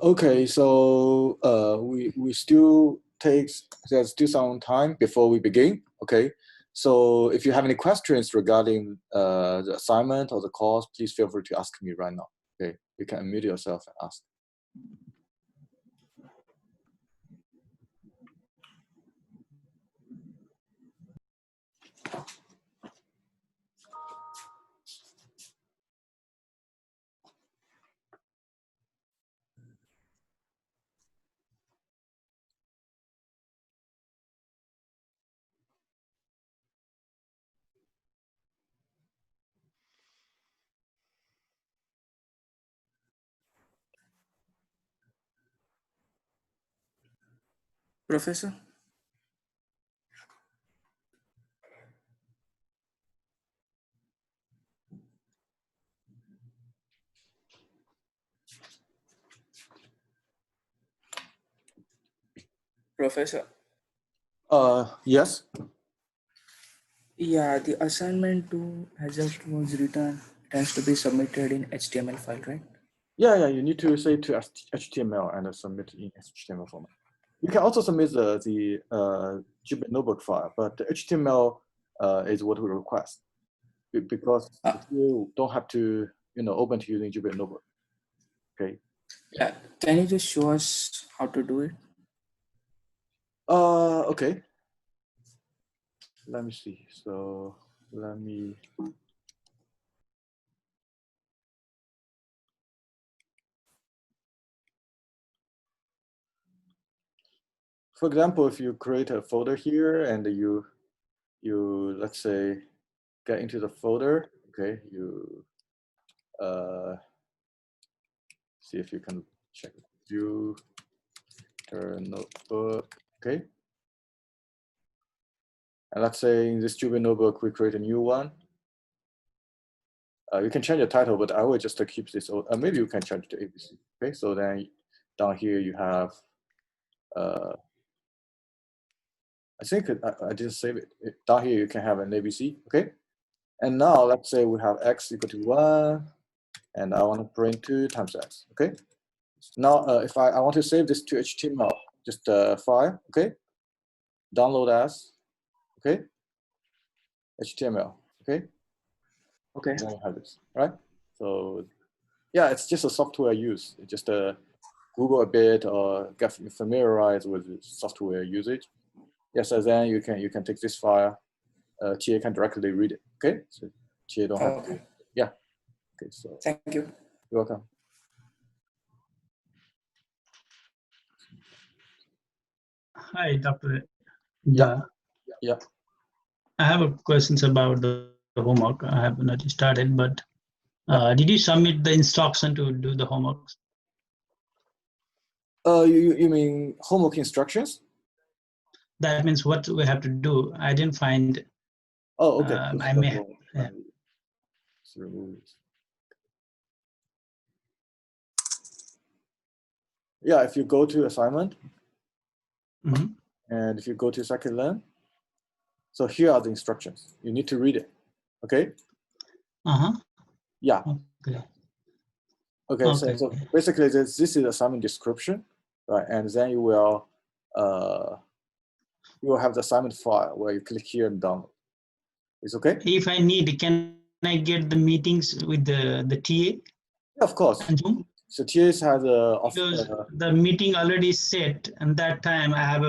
Okay, so we still there's still some time before we begin. Okay, so if you have any questions regarding the assignment or the course, please feel free to ask me right now. Okay, you can unmute yourself and ask. Professor? Professor? Yes. Yeah, the assignment to as it was written, it has to be submitted in HTML file, right? Yeah, you need to say to HTML and submit in HTML format. You can also submit the Jupyter Notebook file, but the HTML is what we request because you don't have to open to using Jupyter Notebook. Okay. Yeah. Can you just show us how to do it? Okay. Let me see. So let me. For example, if you create a folder here and you let's say get into the folder, okay, you see if you can check view notebook, okay. And let's say in this Jupyter notebook we create a new one. You can change the title, but I will just keep this. Maybe you can change to ABC. Okay, so then down here you have. I think I didn't save it. Down here you can have an ABC. Okay, and now let's say we have x equal to 1, and I want to print 2 times x. Okay. Now if I want to save this to HTML, just file. Okay. Download as. Okay. HTML. Okay. Okay. Then you have this, right? So yeah, it's just a software use. It's just Google a bit or get familiarized with the software usage. Yes, and then you can take this file. TA can directly read it. Okay, so TA don't have to. Yeah. Okay, so thank you. You're welcome. Hi, Dr. Yeah. Yeah. I have questions about the homework. I have not started, but did you submit the instruction to do the homework? You mean homework instructions? That means what we have to do. I didn't find. Oh, okay. I may. Yeah. Yeah, if you go to assignment, and if you go to scikit-learn, so here are the instructions. You need to read it. Okay. Yeah. Okay. So basically, this is assignment description, right? And then you will have the assignment file where you click here and download. It's okay. If I need, can I get the meetings with the TA? Yeah, of course. And Zoom? So TAs has because the meeting already set, and that time I have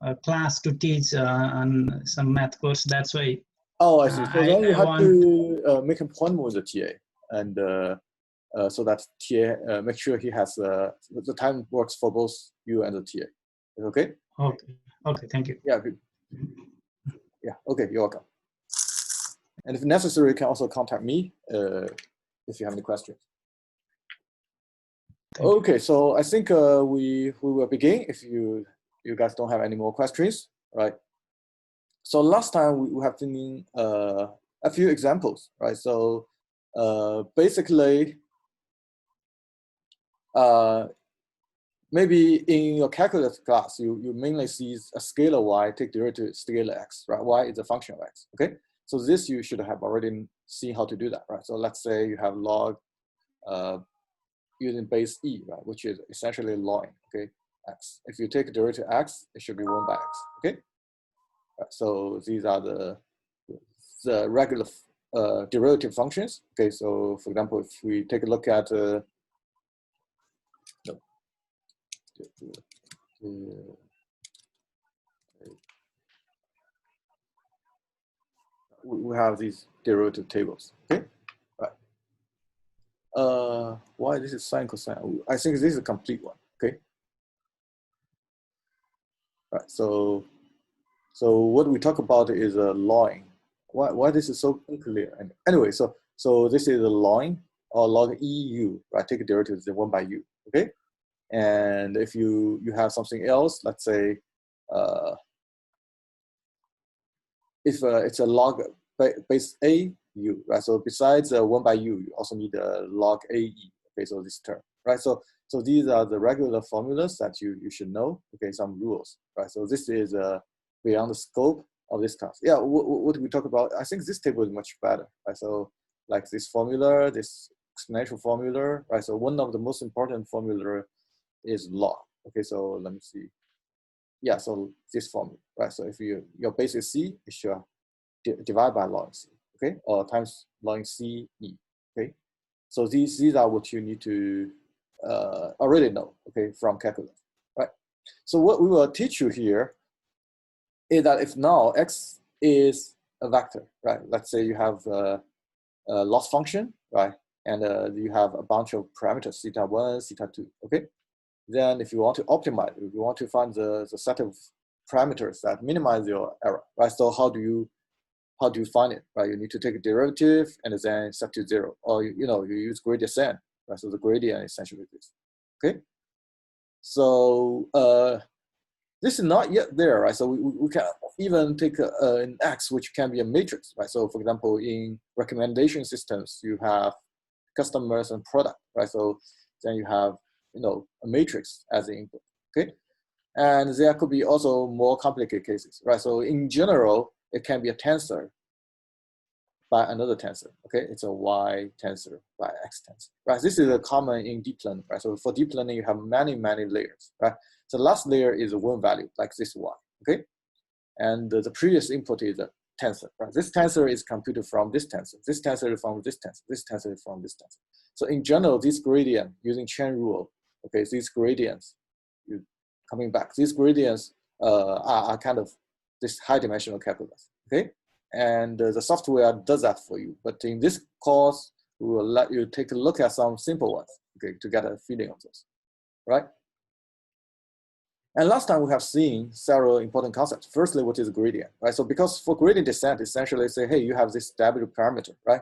a class to teach on some math course. That's why. Oh, I see. So then you have to make an appointment with the TA, and so that TA make sure he has the time works for both you and the TA. Okay. Okay. Okay. Thank you. Yeah. Good. Yeah. Okay. You're welcome. And if necessary, you can also contact me if you have any questions. Okay. So I think we will begin. If you guys don't have any more questions, right? So last time we have seen a few examples, right? So basically, maybe in your calculus class, you mainly see a scalar y take derivative scalar x, right? Y is a function of x, okay? So this you should have already seen how to do that, right? So let's say you have log using base E, right, which is essentially ln, okay, x. If you take derivative x, it should be 1 by x, okay? Right, so these are the regular derivative functions, okay? So for example, if we take a look at we have these derivative tables, okay? Right. Why this is sine cosine? I think this is a complete one, okay? Right. So what we talk about is a line. Why this is so unclear? And anyway, so this is a line or log EU, right? Take a derivative is 1 by u, okay? And if you have something else, let's say if it's a log base a u, right? So besides 1 by u, you also need a log ae, okay? So this term, right? So these are the regular formulas that you should know, okay? Some rules, right? So this is beyond the scope of this class. Yeah, what we talk about, I think this table is much better, right? So like this formula, this exponential formula, right? So one of the most important formula is log, okay? So let me see. Yeah, so this formula, right? So if your base is C, it should divide by log C, okay? Or times log C E, okay? So these are what you need to already know, okay, from calculus, right? So what we will teach you here is that if now x is a vector, right? Let's say you have a loss function, right? And you have a bunch of parameters, theta 1, theta 2, okay? Then if you want to optimize, if you want to find the set of parameters that minimize your error, right? So how do you find it, right? You need to take a derivative and then set to 0, or you use gradient descent, right? So the gradient is essentially this, okay? So this is not yet there, right? So we can even take an X, which can be a matrix, right? So for example, in recommendation systems, you have customers and product, right? So then you have, a matrix as the input, okay? And there could be also more complicated cases, right? So in general, it can be a tensor by another tensor, okay? It's a Y tensor by X tensor, right? This is a common in deep learning, right? So for deep learning, you have many, many layers, right? So the last layer is one value, like this Y, okay? And the previous input is a tensor, right? This tensor is computed from this tensor from this tensor, this tensor from this tensor. So in general, this gradient using chain rule, okay, these gradients, coming back, these gradients are kind of this high dimensional calculus, okay? And the software does that for you. But in this course, we will let you take a look at some simple ones, okay, to get a feeling of this, right? And last time we have seen several important concepts. Firstly, what is gradient, right? So because for gradient descent, essentially say, hey, you have this W parameter, right?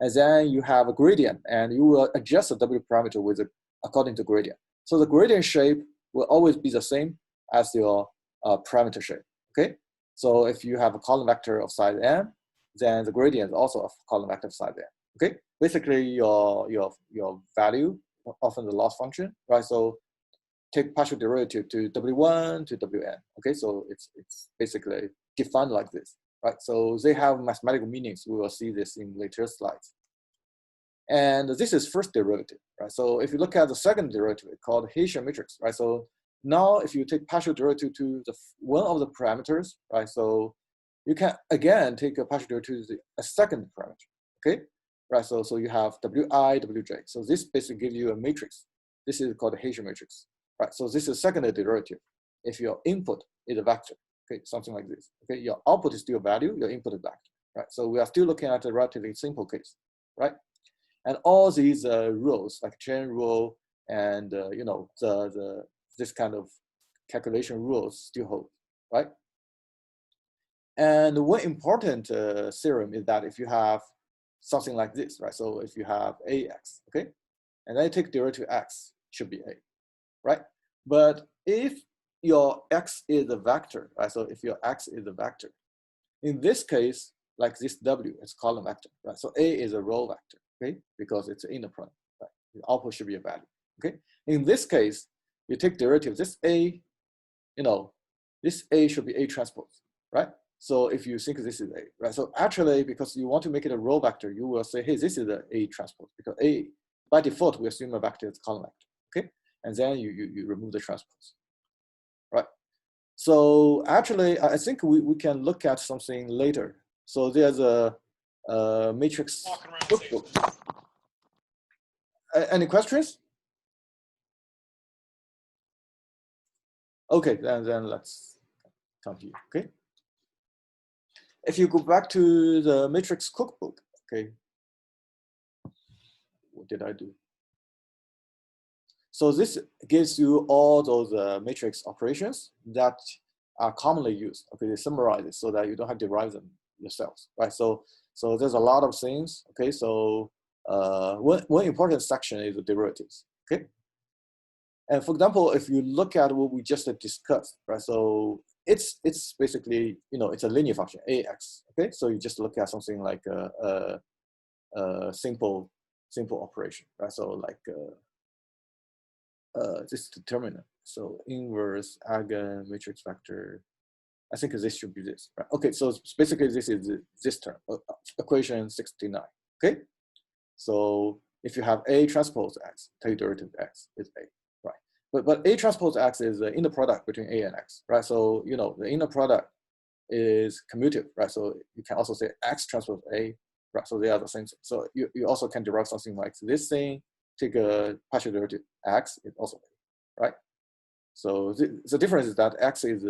And then you have a gradient and you will adjust the W parameter according to gradient. So the gradient shape will always be the same as your parameter shape, okay? So if you have a column vector of size n, then the gradient is also a column vector of size n, okay? Basically your value, often the loss function, right? So take partial derivative to W1 to Wn, okay? So it's basically defined like this, right? So they have mathematical meanings. We will see this in later slides. And this is first derivative, right? So if you look at the second derivative, it's called Haitian Matrix, right? So now if you take partial derivative to one of the parameters, right? So you can again take a partial derivative to a second parameter, okay? Right, so you have Wi, Wj. So this basically gives you a matrix. This is called a Haitian matrix, right? So this is second derivative. If your input is a vector, okay, something like this, okay? Your output is still a value, your input is vector, right? So we are still looking at a relatively simple case, right? And all these rules, like chain rule and this kind of calculation rules still hold, right? And one important theorem is that if you have something like this, right? So if you have ax, okay, and then you take derivative x, should be a, right? But if your x is a vector, right? So if your x is a vector, in this case, like this w, it's column vector, right? So a is a row vector, okay, because it's an inner product, right? The output should be a value, okay. In this case, you take derivative. This a, this a should be a transpose, right? So if you think this is a, right? So actually, because you want to make it a row vector, you will say, hey, this is a transpose because a by default, we assume a vector is column vector, okay? And then you remove the transpose, right? So actually, I think we can look at something later. So there's a Matrix Cookbook. Any questions? Okay, then let's continue, okay? If you go back to the Matrix Cookbook, okay, what did I do? So this gives you all those matrix operations that are commonly used. Okay, they summarize it so that you don't have to derive them yourselves, right? So there's a lot of things. Okay, so one important section is the derivatives. Okay, and for example, if you look at what we just discussed, right? So it's basically, you know, it's a linear function ax. Okay, so you just look at something like a simple operation, right? So like this determinant. So inverse eigen matrix vector. I think this should be this, right? Okay, so basically this is this term, equation 69. Okay, so if you have A transpose X, take derivative X is A, right? But A transpose X is the inner product between A and X, right? So you know the inner product is commutative, right? So you can also say X transpose A, right? So they are the same thing. So you also can derive something like this thing. Take a partial derivative X is also A, right? So the difference is that X is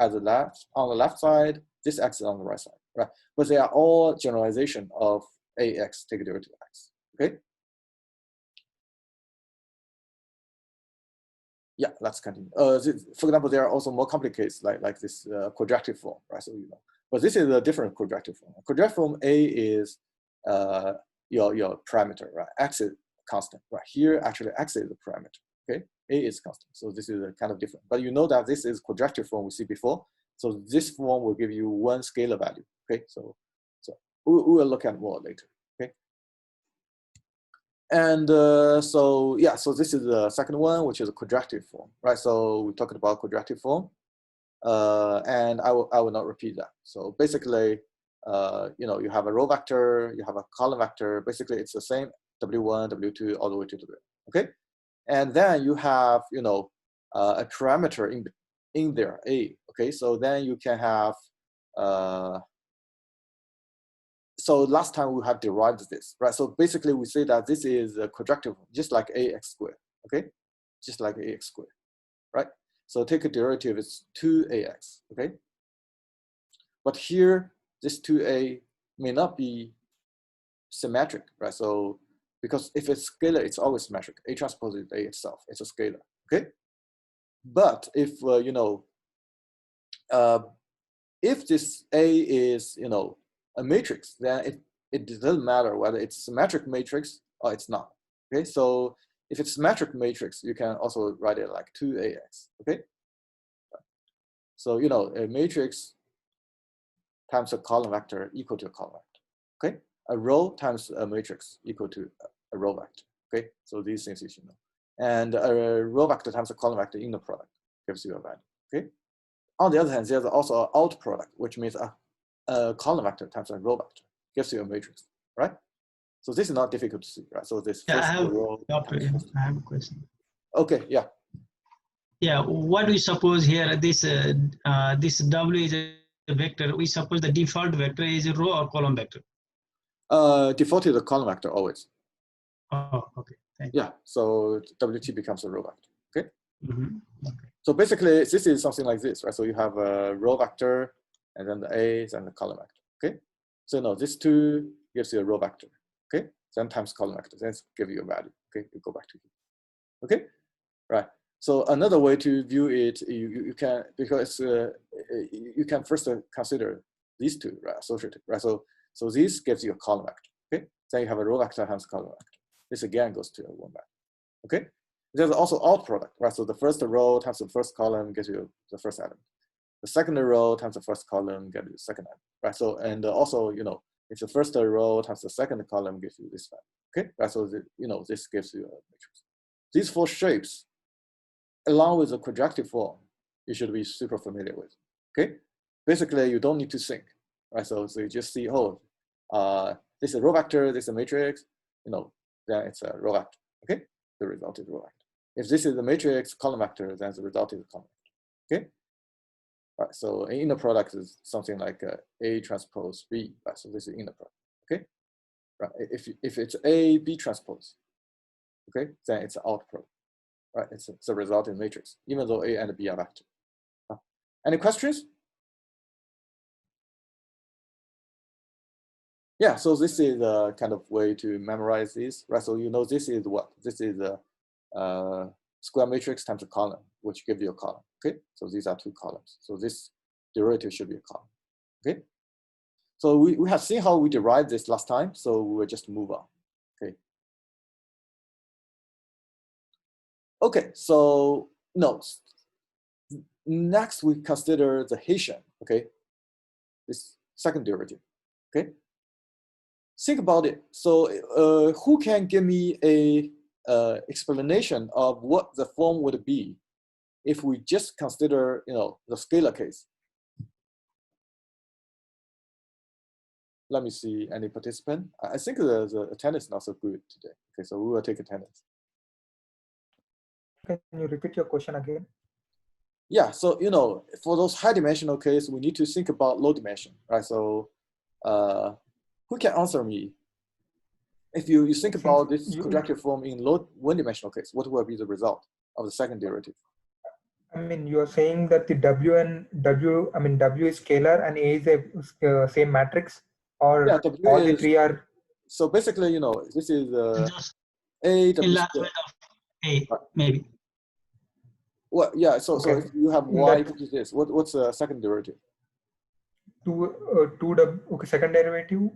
at the left, on the left side, this X is on the right side, right? But they are all generalization of AX, take a derivative X, okay? Yeah, let's continue. For example, there are also more complicated, like this quadratic form, right? So you know, but this is a different quadratic form. Quadratic form A is your parameter, right? X is constant, right? Here, actually, X is a parameter, okay? A is constant, so this is a kind of different. But you know that this is quadratic form we see before. So this form will give you one scalar value, okay? So we will look at more later, okay? And so yeah, so this is the second one, which is a quadratic form, right? So we talked about quadratic form, and I will not repeat that. So basically, you know, you have a row vector, you have a column vector. Basically, it's the same W1, W2, all the way to W. Okay, and then you have, you know, a parameter in there, A. Okay, so then you can have. So last time we have derived this, right? So basically, we say that this is a quadratic, just like ax squared. Okay, just like ax squared, right? So take a derivative, it's 2ax. Okay, but here this 2a may not be symmetric, right? So because if it's scalar, it's always symmetric. A transpose is A itself, it's a scalar, okay? But if, you know, if this A is, you know, a matrix, then it doesn't matter whether it's symmetric matrix or it's not, okay? So if it's symmetric matrix, you can also write it like 2ax, okay? So, you know, a matrix times a column vector equal to a column vector, okay? A row times a matrix equal to a row vector, okay? So these things you should know. And a row vector times a column vector in the product gives you a value, okay? On the other hand, there's also an out product, which means a column vector times a row vector gives you a matrix, right? So this is not difficult to see, right? So this Yeah, first I have, row. I have a question. Okay, yeah. Yeah, what we suppose here, this W is a vector. We suppose the default vector is a row or column vector. Default is a column vector always. Oh, okay. Thank you. Yeah, so WT becomes a row vector, okay? Okay. So basically, this is something like this, right? So you have a row vector, and then the A's and the column vector, okay? So no, this 2 gives you a row vector, okay? Then times column vector, then give you a value, okay? You go back to here, okay? Right. So another way to view it, you can, because you can first consider these two, right, associated, right? So this gives you a column vector, okay? Then you have a row vector times column vector. This again goes to a one vector, okay? There's also out product, right? So the first row times the first column gives you the first element. The second row times the first column gives you the second element, right? So, and also, you know, if the first row times the second column gives you this value, okay? Right, so, you know, this gives you a matrix. These 4 shapes, along with the quadratic form, you should be super familiar with, okay? Basically, you don't need to think, right? So you just see, oh, this is a row vector, this is a matrix, you know, then it's a row vector. Okay, the result is row vector. If this is the matrix column vector, then the result is a column vector. Okay. Right, so an inner product is something like A transpose B. Right, so this is inner product. Okay. Right. If it's A B transpose, okay, then it's an out product. Right, it's a resulting matrix, even though A and B are vector. Any questions? Yeah, so this is a kind of way to memorize this, right? So you know this is what? This is a square matrix times a column, which gives you a column, okay? So these are two columns. So this derivative should be a column, okay? So we have seen how we derived this last time, so we'll just move on, okay? Okay, so notes. Next, we consider the Haitian, okay? This second derivative, okay? Think about it. So who can give me a explanation of what the form would be if we just consider, the scalar case? Let me see any participant. I think the attendance is not so good today. Okay, so we will take attendance. Can you repeat your question again? Yeah, so for those high dimensional case, we need to think about low dimension, right? So who can answer me? If you think about this quadratic form in low one-dimensional case, what will be the result of the second derivative? I mean, you are saying that the W is scalar and A is a same matrix, or Yeah, W all is, the three are. So basically, this is Just A W enlargement squared. of A, maybe. Well, yeah. So Okay. so if you have Y equal to this, what's the second derivative? Okay, second derivative.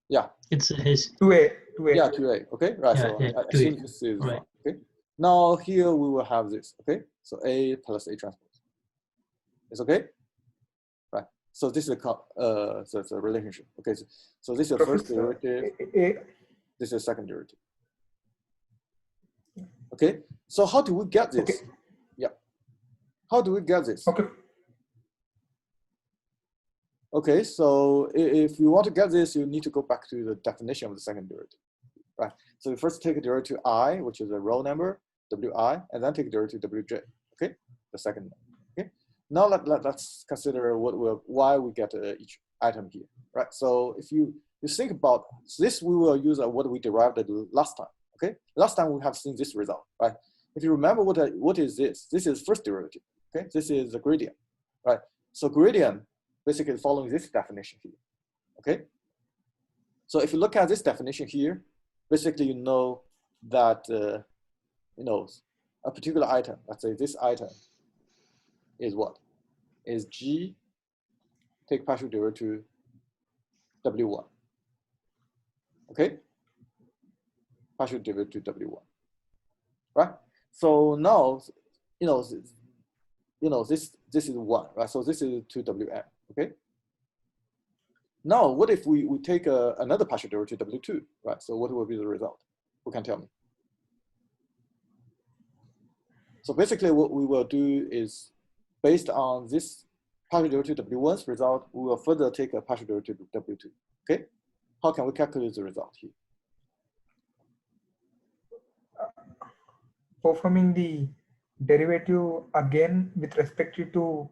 Yeah. It's his. 2A. Yeah, 2A. Okay, right. Yeah, So yeah, I 2A. assume this is Right. fine. Okay. Now here we will have this. Okay. So A plus A transpose. It's okay. Right. So this is the relationship. Okay. So this is the first derivative. This is second derivative. Okay. So how do we get this? Okay. Yeah. How do we get this? Okay. Okay, so if you want to get this, you need to go back to the definition of the second derivative, right? So you first take a derivative I, which is a row number, Wi, and then take a derivative Wj, okay? The second one, okay? Now let's consider why we get each item here, right? So if you think about this, we will use what we derived last time, okay? Last time we have seen this result, right? If you remember what is this? This is first derivative, okay? This is the gradient, right? So gradient basically following this definition here, okay? So if you look at this definition here, basically you know that, a particular item, let's say this item is what? Is G, take partial derivative W1, okay? Partial derivative W1, right? So now, this is 1, right? So this is 2Wm, okay? Now, what if we take another partial derivative W2, right? So what will be the result? Who can tell me? So basically what we will do is, based on this partial derivative W1's result, we will further take a partial derivative W2, okay? How can we calculate the result here? Performing the derivative again with respect to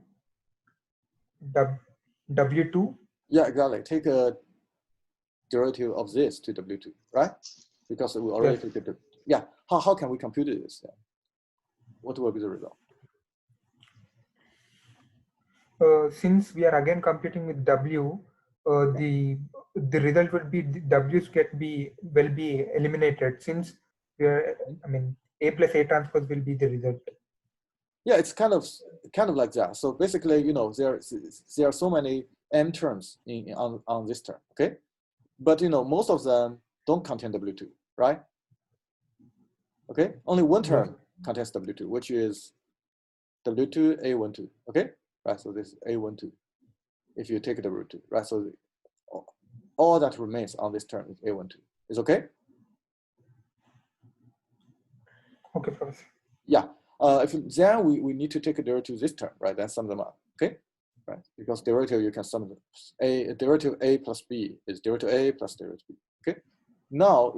W2. Yeah, exactly. Take a derivative of this to W2, right? Because we already took it. Yeah. How can we compute this then? What will be the result? Since we are again computing with W, the result will be W's will be eliminated, since we are, A plus A transpose will be the result. Yeah, it's kind of like that. So basically, there are so many m terms on this term, okay? But most of them don't contain W2, right? Okay, only one term contains W2, which is W2 A12, okay? Right, so this is A12. If you take W2, right? So all that remains on this term is A12. Is okay? Okay, Professor. Yeah. If then we need to take a derivative this term, right? Then sum them up, okay? Right, because derivative you can sum them. Derivative A plus B is derivative A plus derivative B. Okay. Now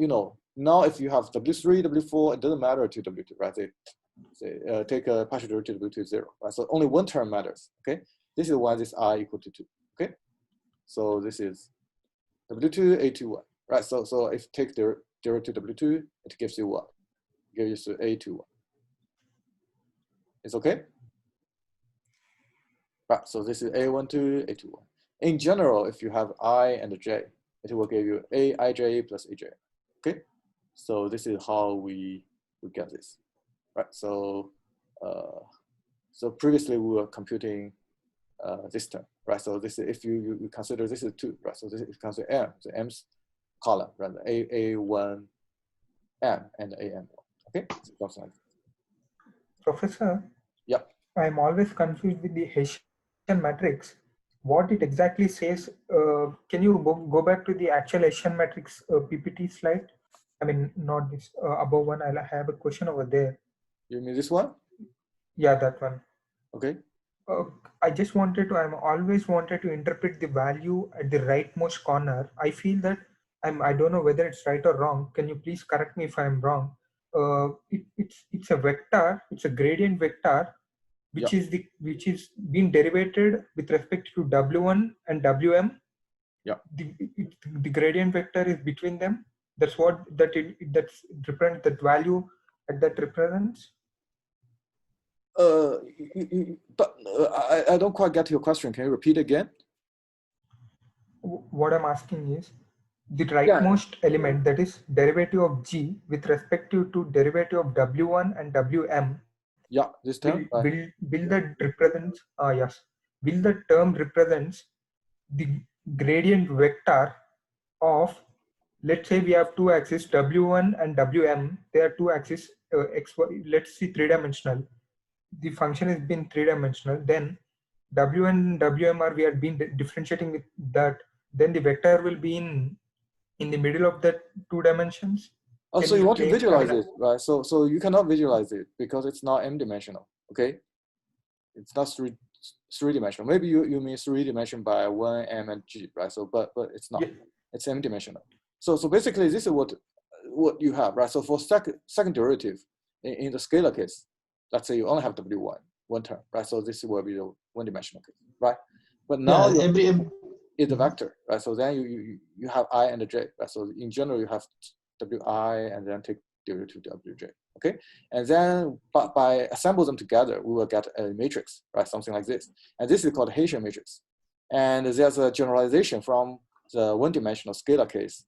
Now, if you have W3, W4, it doesn't matter to W2, right? Take a partial derivative W2 is 0, right? So only one term matters, okay? This is why this I equal to 2, okay? So this is W2, A21, right? So if you take the derivative W2, it gives you what? It gives you A21. It's okay? Right, so this is A12, A21. In general, if you have I and J, it will give you Aij plus Aj, okay? So this is how we get this, right? So so previously we were computing this term, right? So this is, if you consider this is 2, right? So this is consider M, the M's column, right? A1 M and AM, okay? So something like that. Professor? Yep. I'm always confused with the Haitian matrix. What it exactly says, can you go back to the actual Haitian matrix PPT slide? I mean, not this above one. I'll have a question over there. You mean this one? Yeah, that one. Okay. I'm always wanted to interpret the value at the rightmost corner. I feel that I don't know whether it's right or wrong. Can you please correct me if I'm wrong? It's a vector, it's a gradient vector, which is being derivated with respect to W1 and WM. Yeah. The gradient vector is between them. That's what that's represent that value at that represents. But I don't quite get your question. Can you repeat again? What I'm asking is the rightmost element, that is derivative of G with respect to derivative of W1 and WM. Yeah, this term. Will that represents, yes, will the term represents the gradient vector of, let's say we have two axes W1 and WM. There are two axes, let's see 3-dimensional. The function has been 3-dimensional. Then W and WM are, we have been differentiating with that. Then the vector will be in the middle of the 2 dimensions. Oh, so you want to visualize it, right? So you cannot visualize it because it's not m-dimensional, okay? It's not three-dimensional. Maybe you mean 3-dimension by 1, m, and g, right? So, but it's not. Yeah. It's m-dimensional. So basically, this is what you have, right? So for second derivative in the scalar case, let's say you only have W1, one term, right? So this will be the 1-dimensional case, right? But now it's a vector, right? So then you have I and J, right? So in general, you have Wi and then take derivative Wj, okay? And then by assemble them together, we will get a matrix, right? Something like this. And this is called Haitian matrix. And there's a generalization from the 1-dimensional scalar case.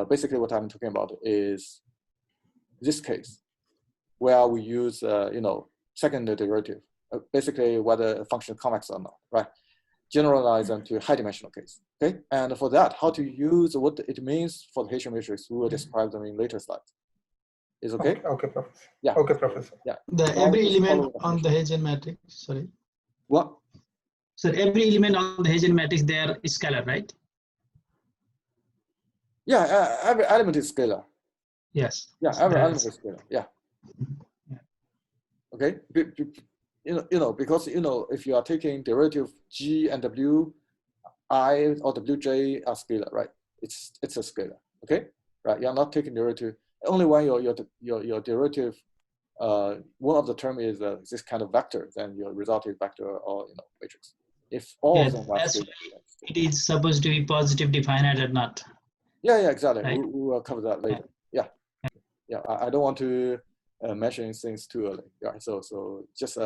Basically what I'm talking about is this case, where we use, second derivative, basically whether a function is convex or not, right? Generalize them to a high-dimensional case, okay? And for that, how to use what it means for the Haitian matrix, we will describe them in later slides. Is okay? Okay, Professor. Yeah. Okay, Professor. Yeah. Every element on the Haitian matrix, sorry. What? So every element on the Haitian matrix, there is scalar, right? Yeah, every element is scalar. Yes. Yeah, every element is scalar. Yeah. Okay. Because if you are taking derivative G and W, I or WJ are scalar, right? It's a scalar. Okay. Right. You're not taking derivative. Only when your derivative, one of the term is this kind of vector, then your result is vector or matrix. If all of them are scalar, it is supposed to be positive definite or not. Yeah, exactly. Right? We will cover that later. Yeah. I don't want to mention things too early. Right. So just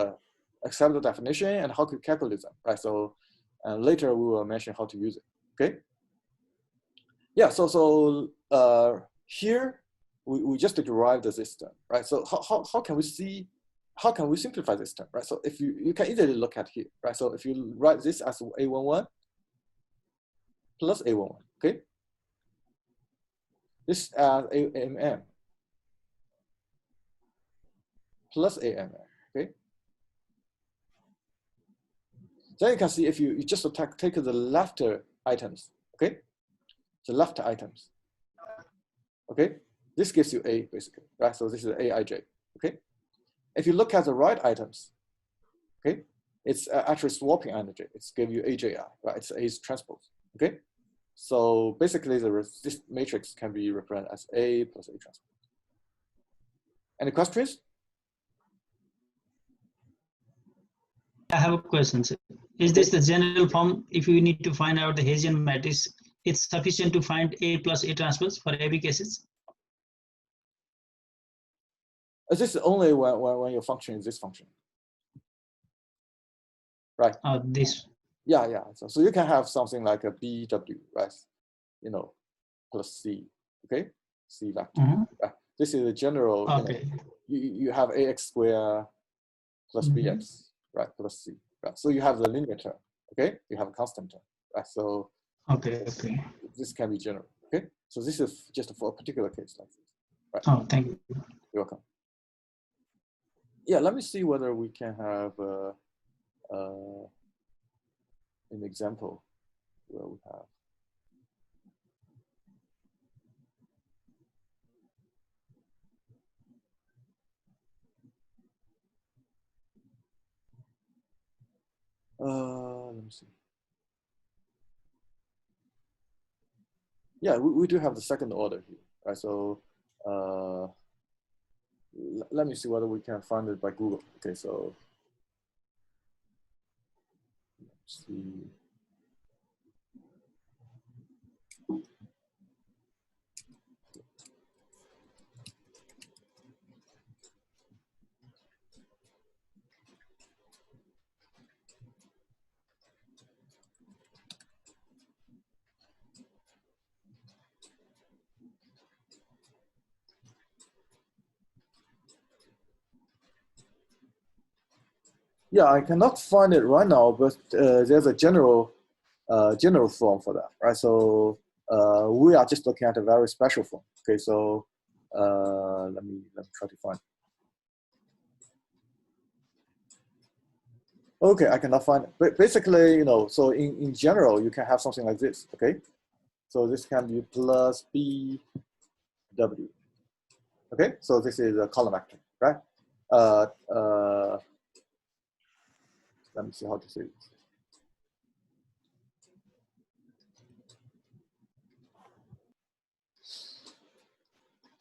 accept the definition and how to calculate them. Right. So later we will mention how to use it. Okay. Yeah. So here we just derived the system. Right. So how can we simplify this term? Right. So if you can easily look at here. Right. So if you write this as A11 plus A11. Okay. This as AMM plus AMM, okay? Then you can see if you just take the left items, okay? The left items, okay? This gives you A basically, right? So this is Aij, okay? If you look at the right items, okay? It's actually swapping energy. It's give you AJI, right? It's A's transpose, okay? So basically, this matrix can be represented as A plus A transpose. Any questions? I have a question, sir. Is this the general form? If you need to find out the Haitian matrix, it's sufficient to find A plus A transpose for every cases? This is only when your function is this function. Right. This. Yeah, yeah. So you can have something like a BW, right? You know, plus C, okay? C vector. Right? This is a general, Okay. You have AX square plus BX, right? Plus C, right? So you have the linear term, okay? You have a constant term, right? So okay. This can be general, okay? So this is just for a particular case like this, right? Oh, thank you. You're welcome. Yeah, let me see whether we can have an example where we have. Let me see. Yeah, we do have the second order here, right? So let me see whether we can find it by Google. Okay, so let's see. Yeah, I cannot find it right now, but there's a general form for that, right? So we are just looking at a very special form. Okay, so let me try to find it. Okay, I cannot find it. But basically, so in general, you can have something like this. Okay, so this can be plus BW. Okay, so this is a column vector, right? Let me see how to say this.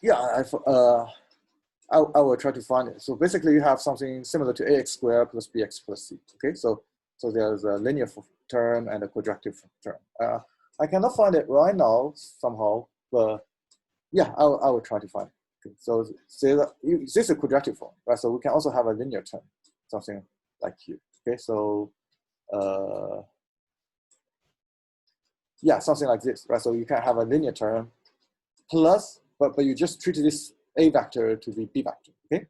Yeah, I will try to find it. So basically, you have something similar to AX squared plus BX plus C. Okay, so there's a linear term and a quadratic term. I cannot find it right now somehow, but yeah, I will try to find it. Okay, so this is a quadratic form, right? So we can also have a linear term, something like here. Okay, so yeah, something like this, right? So you can have a linear term plus, but you just treat this A vector to be B vector. Okay,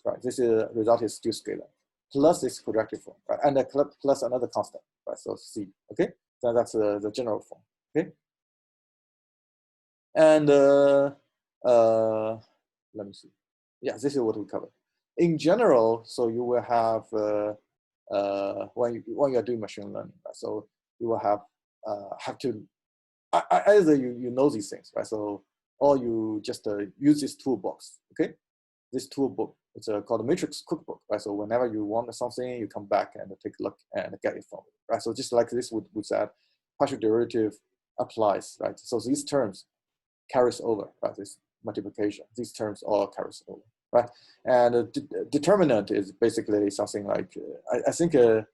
right? This result is still scalar plus this quadratic form, right? And plus another constant, right? So C. Okay, so that's the general form. Okay, and let me see. Yeah, this is what we covered. In general, so you will have when you are doing machine learning, right? So you will have to either you know these things, right? So or you just use this toolbox. Okay, this toolbook it's called Matrix Cookbook, right? So whenever you want something, you come back and take a look and get it from it, right? So just like this would say partial derivative applies, right? So these terms carries over, right? This multiplication, these terms all carries over, right? And determinant is basically something like I think you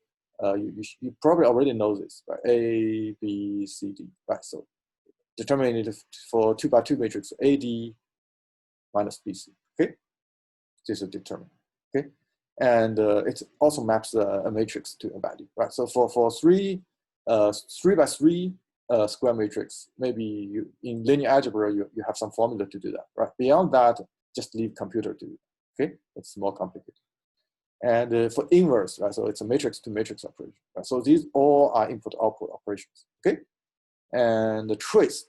probably already know this, right? A, B, C, D, right? So determinant for 2x2 matrix AD minus BC, okay? This is determinant, okay? And it also maps a matrix to a value, right? So for 3 by 3 square matrix, maybe in linear algebra, you have some formula to do that, right? Beyond that, just leave computer to do it, okay? It's more complicated. And for inverse, right? So it's a matrix to matrix operation, right? So these all are input-output operations, okay? And the trace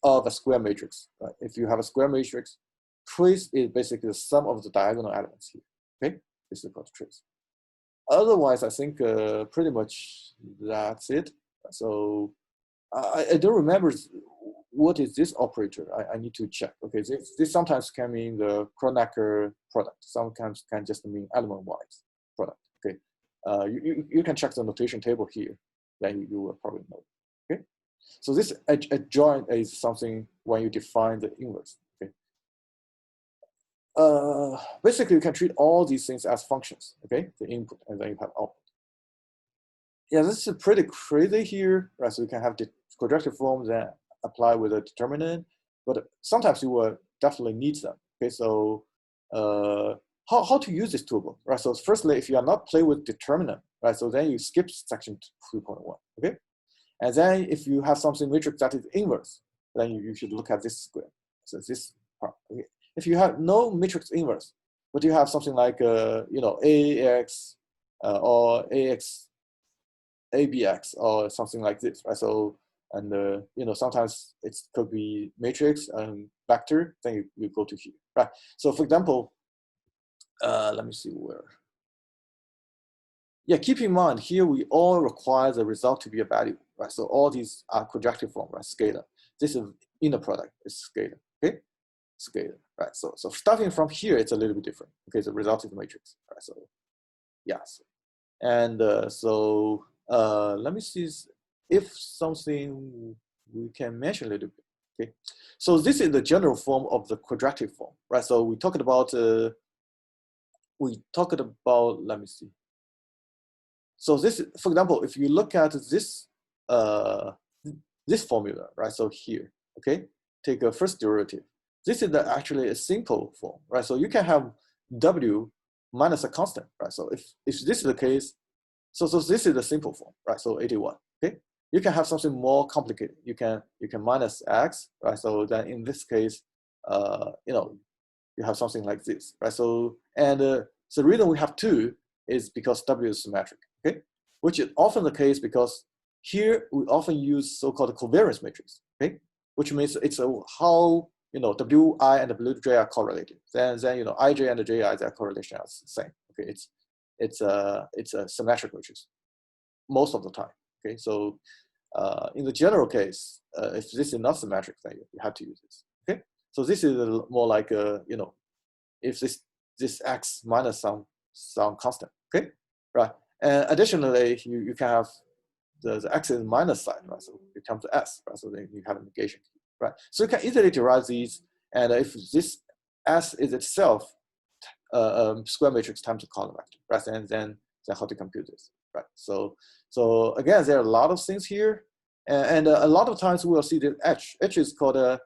of a square matrix, right? If you have a square matrix, trace is basically the sum of the diagonal elements here, okay? This is called trace. Otherwise, I think pretty much that's it. So I don't remember what is this operator. I need to check. Okay, this sometimes can mean the Kronecker product. Sometimes can just mean element-wise product. Okay, you can check the notation table here. Then you will probably know. Okay, So this adjoint is something when you define the inverse. Okay. Basically, you can treat all these things as functions. Okay, the input and then you have output. Yeah, this is pretty crazy here, right? So you can have the quadratic form that apply with a determinant, but sometimes you will definitely need them. Okay, so how to use this toolbox, right? So firstly, if you are not playing with determinant, right? So then you skip section 3.1. Okay. And then if you have something matrix that is inverse, then you should look at this square. So this part. Okay. If you have no matrix inverse, but you have something like AX or AX, ABX or something like this, right? So and sometimes it could be matrix and vector. Then you go to here, right? So for example, let me see where. Yeah, keep in mind here we all require the result to be a value, right? So all these are quadratic form, right? Scalar. This is inner product is scalar, okay? Scalar, right? So starting from here, it's a little bit different. Okay, the result is a matrix, right? So yes, and let me see if something we can mention a little bit. Okay, so this is the general form of the quadratic form, right? So we talked about let me see. So this, for example, if you look at this this formula, right? So here, okay, take a first derivative. This is actually a simple form, right? So you can have W minus a constant, right? So if this is the case, so this is the simple form, right? So 81, okay. You can have something more complicated. You can minus X, right? So then in this case, you have something like this, right? So and the reason we have 2 is because W is symmetric, okay? Which is often the case because here we often use so-called covariance matrix, okay? Which means it's how Wi and Wj are correlated. Then Ij and Ji, their correlation is the same. Okay, it's a symmetric matrix most of the time. Okay, so in the general case, if this is not symmetric, then you have to use this. Okay, so this is more like if this X minus some constant. Okay, right. And additionally, you can have the X is minus sign, right? So it comes to S, right? So then you have a negation, right? So you can easily derive these, and if this S is itself square matrix times a column vector, right? And then how to compute this, right? So again, there are a lot of things here, and a lot of times we will see the H. H is called a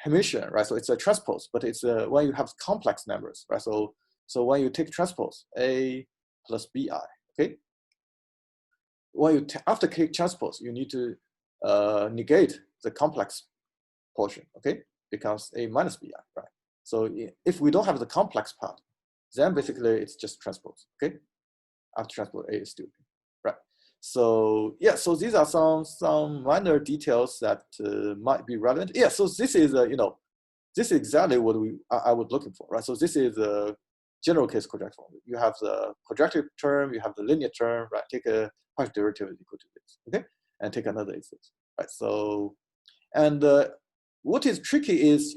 Haitian, right? So it's a transpose, but it's when you have complex numbers, right? So when you take transpose A plus BI, okay. When you after take transpose, you need to negate the complex portion, okay? Becomes A minus BI, right? So if we don't have the complex part, then basically it's just transpose, okay? After transpose, A is still B, right? So yeah, so these are some minor details that might be relevant. Yeah, so this is this is exactly what I was looking for, right? So this is a general case quadratic form. You have the quadratic term, you have the linear term, right? Take a partial derivative is equal to this, okay? And take another is this, right? So, and what is tricky is,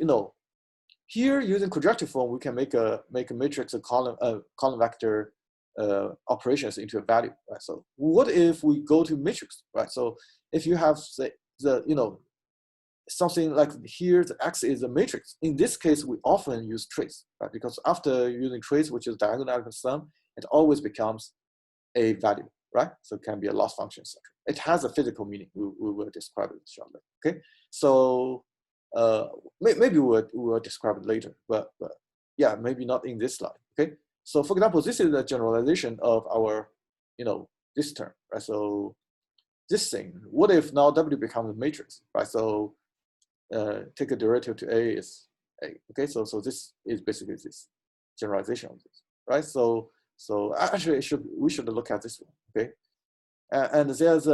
here using quadratic form, we can make a matrix, a column vector operations into a value, right? So what if we go to matrix, right? So if you have something like here, the X is a matrix. In this case, we often use trace, right? Because after using trace, which is diagonal algebra sum, it always becomes a value, right? So it can be a loss function, etc. It has a physical meaning. We will describe it shortly. Okay, so maybe we'll describe it later, but yeah, maybe not in this slide. Okay, so for example, this is a generalization of our this term, right? So this thing, what if now W becomes a matrix, right? So take a derivative to A is A. Okay, so this is basically this generalization of this, right? So actually we should look at this one, okay? And there's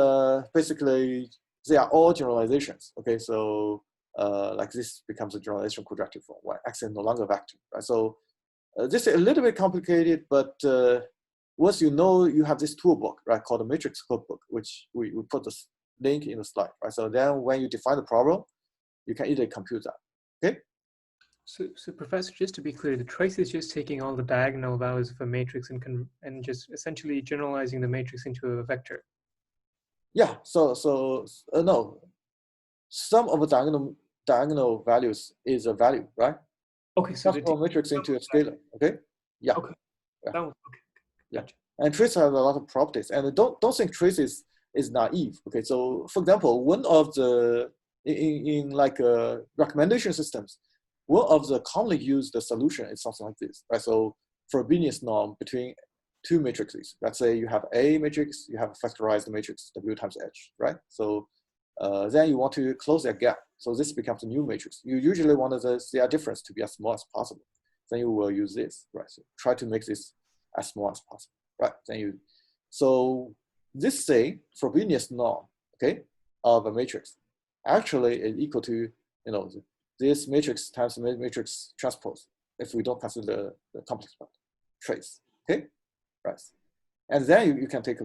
basically they are all generalizations, okay? So like this becomes a generalization quadratic form where X is no longer a vector, right? So this is a little bit complicated, but once you have this toolbox, right, called the Matrix Cookbook, which we put the link in the slide, right? So then when you define the problem, you can easily compute that, okay? So Professor, just to be clear, the trace is just taking all the diagonal values of a matrix and just essentially generalizing the matrix into a vector. Yeah, no, sum of diagonal values is a value, right? Okay, so Transform matrix into a scalar. Okay. Yeah. Okay. Yeah. That was okay. Yeah. Gotcha. And trace has a lot of properties, and don't think trace is naive. Okay. So for example, one of the in like recommendation systems, one of the commonly used solution is something like this, right? So Frobenius norm between two matrices. Let's say you have A matrix, you have a factorized matrix W times H, right? So then you want to close that gap. So this becomes a new matrix. You usually want the CI difference to be as small as possible. Then you will use this, right? So try to make this as small as possible, right? Then you, so this say Frobenius norm, okay, of a matrix actually is equal to, you know, this matrix times matrix transpose if we don't consider the complex part, trace, okay, right? And then you can take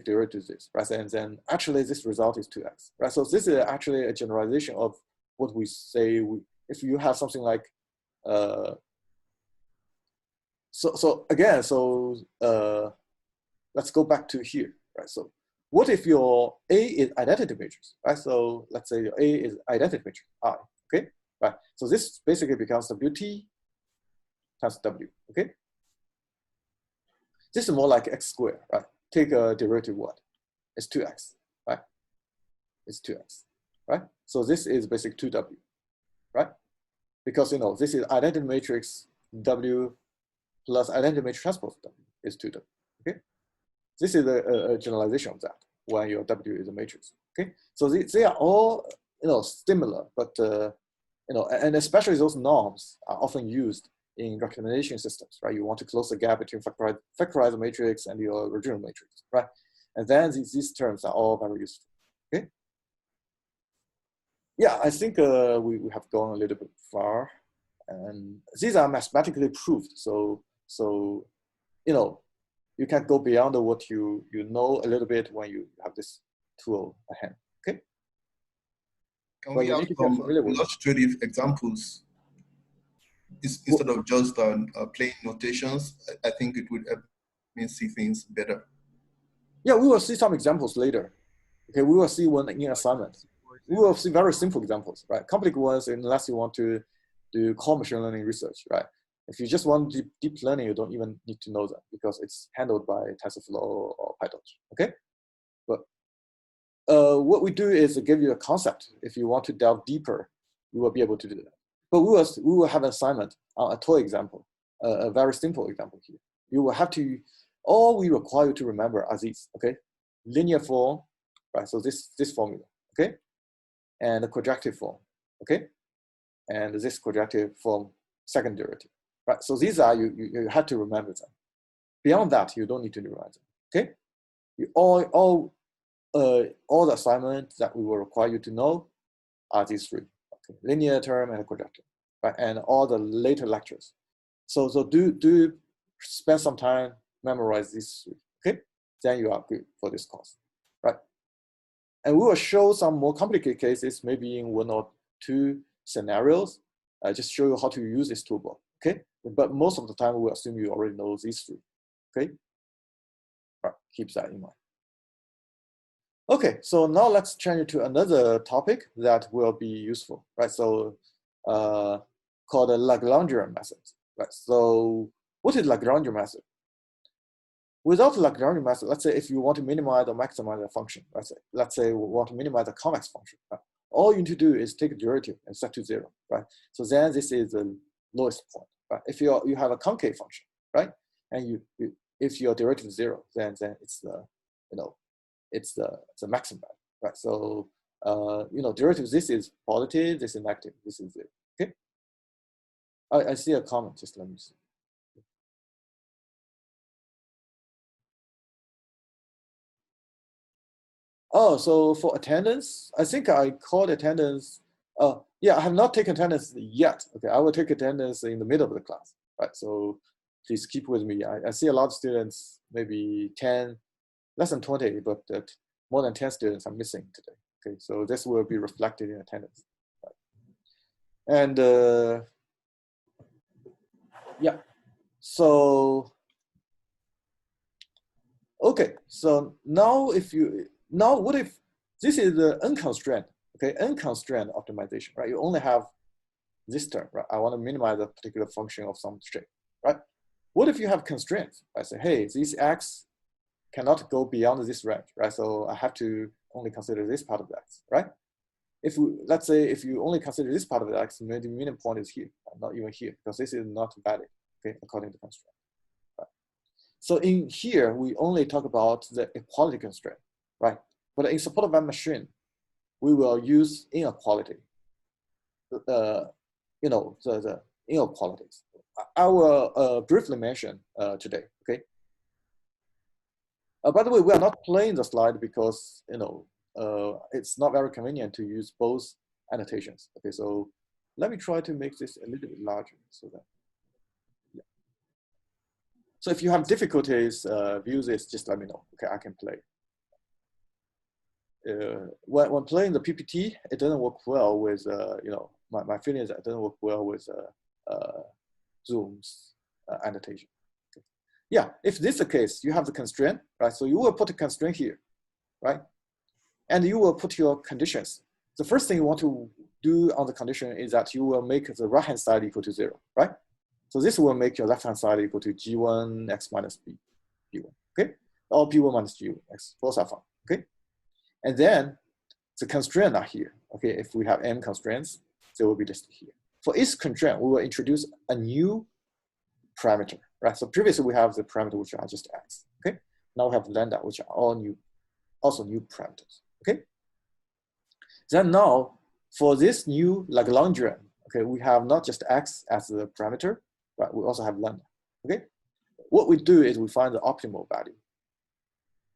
derivative of this, right? And then actually this result is 2x, right? So this is actually a generalization of what we say. If you have something like, let's go back to here, right? So what if your A is identity matrix, right? So let's say your A is identity matrix I, okay, right? So this basically becomes WT times W, okay? This is more like x squared, right? Take a derivative what? It's 2x, right? It's 2x, right? So this is basically 2W, right? Because, you know, this is identity matrix W plus identity matrix transpose W is 2W, okay? This is a generalization of that when your W is a matrix, okay? So they are all, you know, similar, but, you know, and especially those norms are often used in recommendation systems, right? You want to close the gap between factorized matrix and your original matrix, right? And then these terms are all very useful, okay? Yeah, I think we have gone a little bit far, and these are mathematically proved. So you know, you can go beyond what you know a little bit when you have this tool at hand, okay? Can But we you have need to get some familiar with it. illustrative examples instead of just plain notations? I think it would help me see things better. Yeah, we will see some examples later. Okay, we will see one in assignment. We will see very simple examples, right? Complex ones, unless you want to do core machine learning research, right? If you just want deep learning, you don't even need to know that because it's handled by TensorFlow or PyTorch, okay? But what we do is give you a concept. If you want to delve deeper, you will be able to do that. But we will have an assignment on a toy example, a very simple example here. You will have to, all we require you to remember are these, okay? Linear form, right? So this formula, okay? And the quadratic form, okay? And this quadratic form second derivative, right? So these are, you have to remember them. Beyond that, you don't need to memorize them, okay? You all the assignments that we will require you to know are these three, okay? Linear term and quadratic, right? And all the later lectures. So do spend some time, memorize these three, okay? Then you are good for this course, right? And we will show some more complicated cases, maybe in 1 or 2 scenarios. Just show you how to use this toolbox, okay? But most of the time, we assume you already know these three, okay? All right, keep that in mind. Okay, so now let's change to another topic that will be useful, right? So called the Lagrangian method, right? So what is Lagrangian method? Without the Lagrangian method, let's say if you want to minimize or maximize a function, let's say we want to minimize a convex function, right? All you need to do is take a derivative and set to 0, right? So then this is the lowest point, right? If you have a concave function, right? And if your derivative is 0, then it's the, you know, it's the maximum value, right? So you know, derivative, this is positive, this is negative, this is 0, okay? I see a comment, just let me see. Oh, so for attendance, I think I called attendance. Yeah, I have not taken attendance yet. Okay, I will take attendance in the middle of the class, right? So please keep with me. I see a lot of students, maybe 10, less than 20, but more than 10 students are missing today. Okay, so this will be reflected in attendance. Right? And yeah, so okay, so now what if this is the unconstrained, okay, unconstrained optimization, right? You only have this term, right? I want to minimize a particular function of some shape, right? What if you have constraints? I say, hey, this x cannot go beyond this range, right? So I have to only consider this part of the x, right? If we, let's say, if you only consider this part of the x, maybe the minimum point is here, not even here, because this is not valid, okay, according to constraint. Right? So in here, we only talk about the equality constraint, right? But in support of that machine, we will use inequality, you know, the inequalities. I will briefly mention today, okay? By the way, we are not playing the slide because, you know, it's not very convenient to use both annotations. Okay, so let me try to make this a little bit larger so that, yeah. So if you have difficulties view this, just let me know. Okay, I can play. When playing the PPT, it doesn't work well with, you know, my feeling is that it doesn't work well with Zoom's annotation. Okay. Yeah, if this is the case, you have the constraint, right? So you will put a constraint here, right? And you will put your conditions. The first thing you want to do on the condition is that you will make the right-hand side equal to 0, right? So this will make your left-hand side equal to g1 x minus b, p1, okay? Or p1 minus g1 x, both are fine, okay? And then the constraints are here, okay? If we have m constraints, they will be listed here. For each constraint, we will introduce a new parameter, right? So previously we have the parameter which are just x, okay? Now we have lambda, which are all new, also new parameters, okay? Then now, for this new Lagrangian, okay, we have not just x as the parameter, but we also have lambda, okay? What we do is we find the optimal value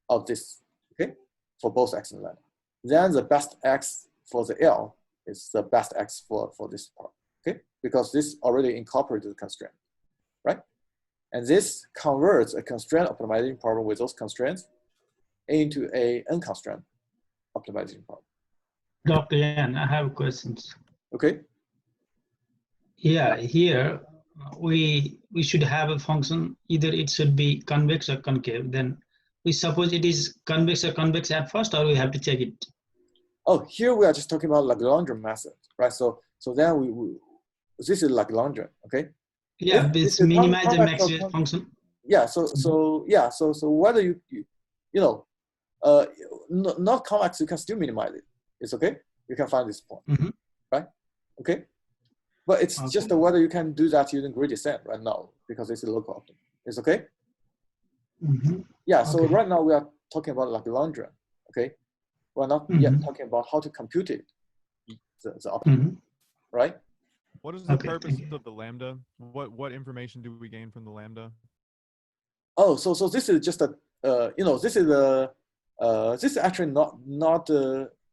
of this, okay, for both x and lambda. Then the best x for the L is the best x for this part, okay? Because this already incorporated the constraint, right? And this converts a constraint optimization problem with those constraints into a unconstrained optimization problem. Dr. Yan, I have questions. Okay. Yeah, here we should have a function, either it should be convex or concave. Then we suppose it is convex or convex at first, or we have to check it. Oh, here we are just talking about Lagrangian method, right? So then we this is Lagrangian, okay? Yeah, If it's the minimize the convex Maxwell function. Yeah, so whether you know not convex, you can still minimize it. It's okay. You can find this point, right? Okay. But it's just whether you can do that using gradient descent right now, because it's a local optimum. It's okay? Yeah, so right now we are talking about Lagrangian, okay? We're not yet talking about how to compute it, the optimum, right? What is the purpose of the lambda? What information do we gain from the lambda? Oh, so this is just a, you know, this is actually not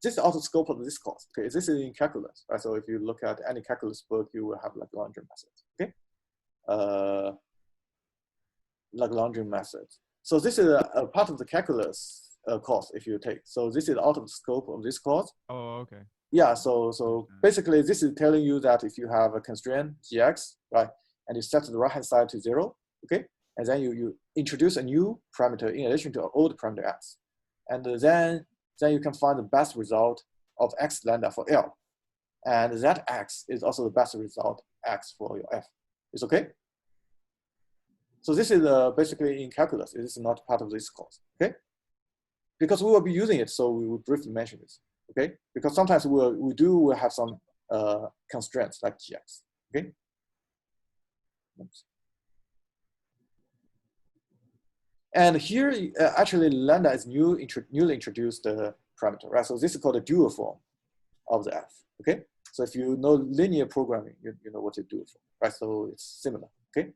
this is out of scope of this course. Okay, this is in calculus, right? So if you look at any calculus book, you will have Lagrangian methods. Okay, Lagrangian methods. So this is a part of the calculus course if you take. So this is out of the scope of this course. Oh, okay. Yeah. So basically, this is telling you that if you have a constraint gx, right, and you set the right-hand side to 0, okay, and then you introduce a new parameter in addition to an old parameter x, and then you can find the best result of x lambda for L. And that x is also the best result x for your f. It's okay? So this is basically in calculus. It is not part of this course, okay? Because we will be using it, so we will briefly mention this, okay? Because sometimes we'll have some constraints like gx, okay? Oops. And here, actually, lambda is newly introduced parameter, right? So this is called a dual form of the f, okay? So if you know linear programming, you know what a dual form, right? So it's similar, okay?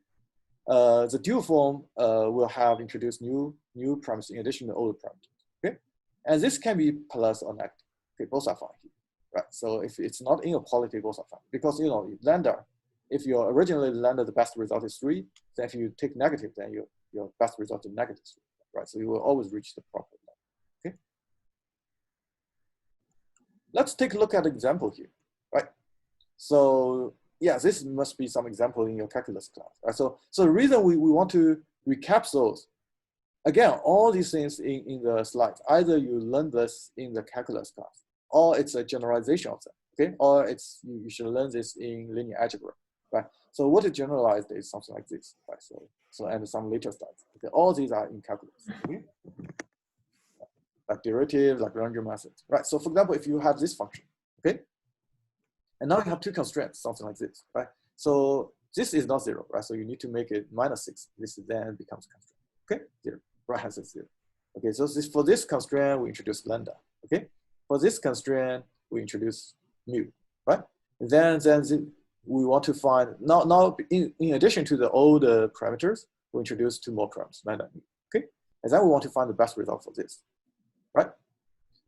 The dual form will have introduced new parameters in addition to old parameters, okay? And this can be plus or negative, okay? Both are fine here, right? So if it's not inequality, both are fine. Because, you know, lambda, if your originally lambda, the best result is 3, then if you take negative, then your best result is negative 3, right? So you will always reach the proper level, okay? Let's take a look at an example here, right? So yeah, this must be some example in your calculus class, right? So the reason we want to recap those, again, all these things in the slides, either you learn this in the calculus class or it's a generalization of them, okay? Or it's, you should learn this in linear algebra, right? So what is generalized is something like this, right? So and some later slides. Okay, all these are in calculus, okay? Like derivative, like Lagrange methods, right? So for example, if you have this function, okay? And now you have two constraints, something like this, right? So this is not 0, right? So you need to make it -6. This then becomes constraint, okay? 0, right hand side 0. Okay, so for this constraint, we introduce lambda, okay? For this constraint, we introduce mu, right? And then we want to find, now in addition to the old parameters, we introduce 2 more parameters, lambda, mu, okay? And then we want to find the best result for this, right?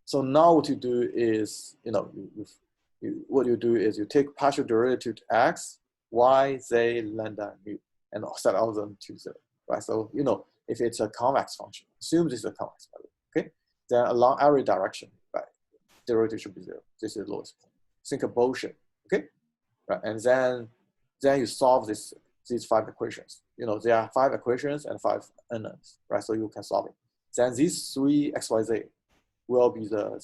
So now what you do is, what you do is you take partial derivative to x, y, z, lambda, mu, and set all of them to 0, right? So, if it's a convex function, assume this is a convex value, okay? Then along every direction, right, derivative should be 0. This is the lowest point. Think of bullshit, okay? Right, and then you solve these 5 equations. There are 5 equations and 5 unknowns, right? So you can solve it. Then these 3 x, y, z will be the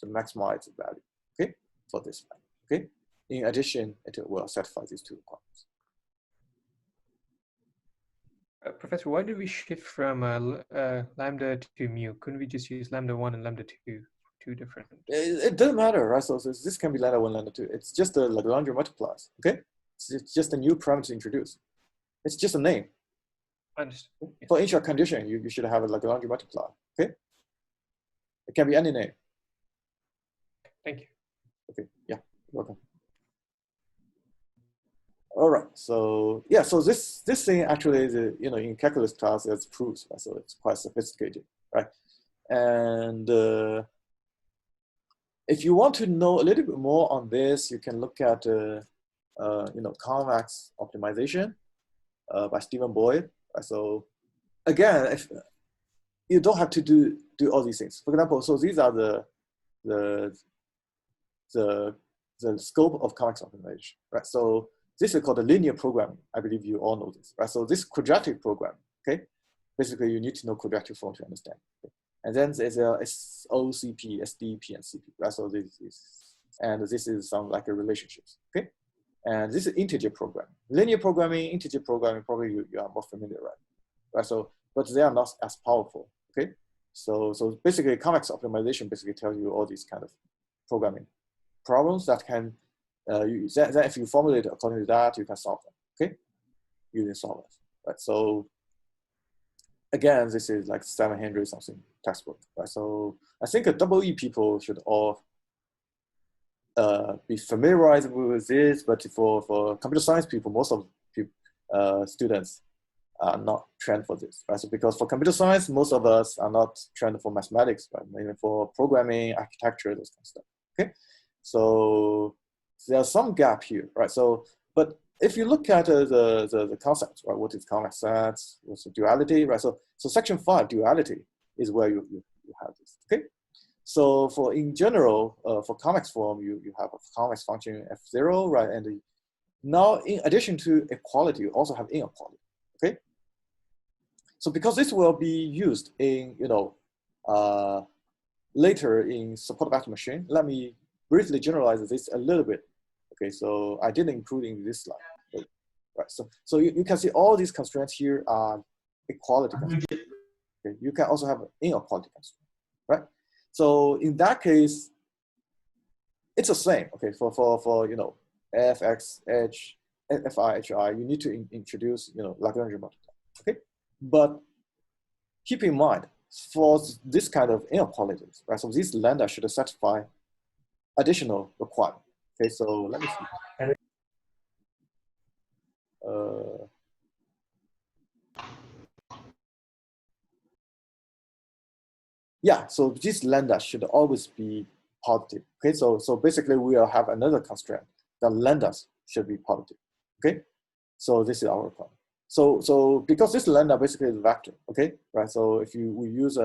maximized value, okay, for this value, okay? In addition, it will satisfy these 2 requirements. Professor, why did we shift from lambda to mu? Couldn't we just use lambda 1 and lambda 2, 2 different? It doesn't matter, right? So this can be lambda 1, lambda 2. It's just a Lagrange multipliers, okay? It's just a new parameter introduced. It's just a name. Understood. For each condition, you should have a Lagrange multiplier, okay? It can be any name. Thank you. Okay, yeah, welcome. All right, so yeah, so this thing actually is, in calculus class, it's proofs, right? So it's quite sophisticated, right? And if you want to know a little bit more on this, you can look at Convex Optimization by Stephen Boyd. Right? So again, if you don't have to do all these things. For example, so these are the scope of Convex Optimization, right? So this is called the linear programming. I believe you all know this, right? So this quadratic program, okay? Basically, you need to know quadratic form to understand. Okay? And then there's a OCP, SDP, and CP, right? So this is some like a relationships, okay? And this is integer programming. Linear programming, integer programming, probably you are more familiar, right? So, but they are not as powerful, okay? So basically, Convex Optimization basically tells you all these kind of programming problems that can, then if you formulate according to that, you can solve them, okay? Using solvers, right? So again, this is like 700 something textbook, right? So I think EE people should all be familiarized with this, but for computer science people, most of students are not trained for this, right? So because for computer science, most of us are not trained for mathematics, right? Even for programming, architecture, those kind of stuff, okay? So there's some gap here, right? So, but if you look at the concepts, right? What is convex sets? What's the duality, right? So section 5, duality, is where you have this, okay? So in general, for convex form, you have a convex function f0, right? And now in addition to equality, you also have inequality, okay? So because this will be used in, later in support vector machine, let me briefly generalize this a little bit. Okay, so I didn't include in this slide. Right, so you can see all these constraints here are equality constraints. Okay, you can also have inequality constraint, right? So in that case, it's the same. Okay, for fx, h, fi, hi, you need to introduce Lagrange multiplier. Okay, but keep in mind for this kind of inequalities, right? So this lambda should satisfy additional requirement. Okay, so let me see. Yeah, so this lambda should always be positive. Okay, so basically we will have another constraint. The lambdas should be positive. Okay, so this is our requirement. So because this lambda basically is a vector. Okay, right. So if we use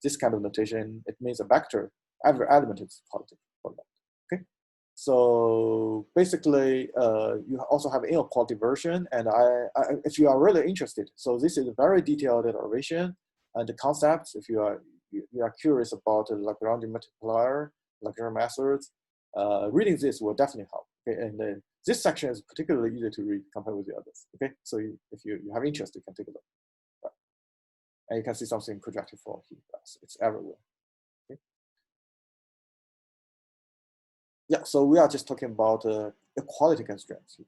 this kind of notation, it means a vector. Every element is positive for that. Okay. So basically, you also have inequality version, and if you are really interested, so this is a very detailed derivation and the concepts. If you are curious about the Lagrange multiplier, Lagrange methods. Reading this will definitely help. Okay, and then this section is particularly easy to read compared with the others. Okay, so if you have interest, you can take a look. Right? And you can see something in quadratic form here. Right? So it's everywhere. Okay. Yeah, so we are just talking about equality constraints here.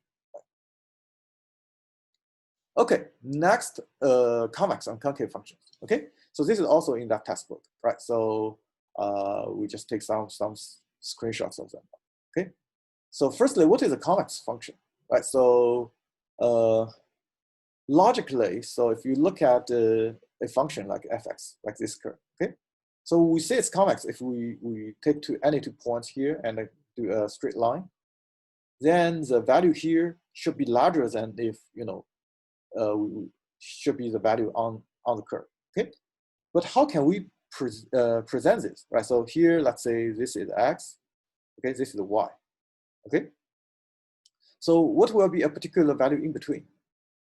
Okay, next, convex and concave functions. Okay, so this is also in that textbook, right? So we just take some screenshots of them. Okay, so firstly, what is a convex function, right? So logically, so if you look at a function like fx, like this curve, okay, so we say it's convex if we take any two points here and do a straight line, then the value here should be larger than if should be the value on the curve. Okay, but how can we present this, right? So here, let's say this is x. Okay, this is y. Okay, so what will be a particular value in between,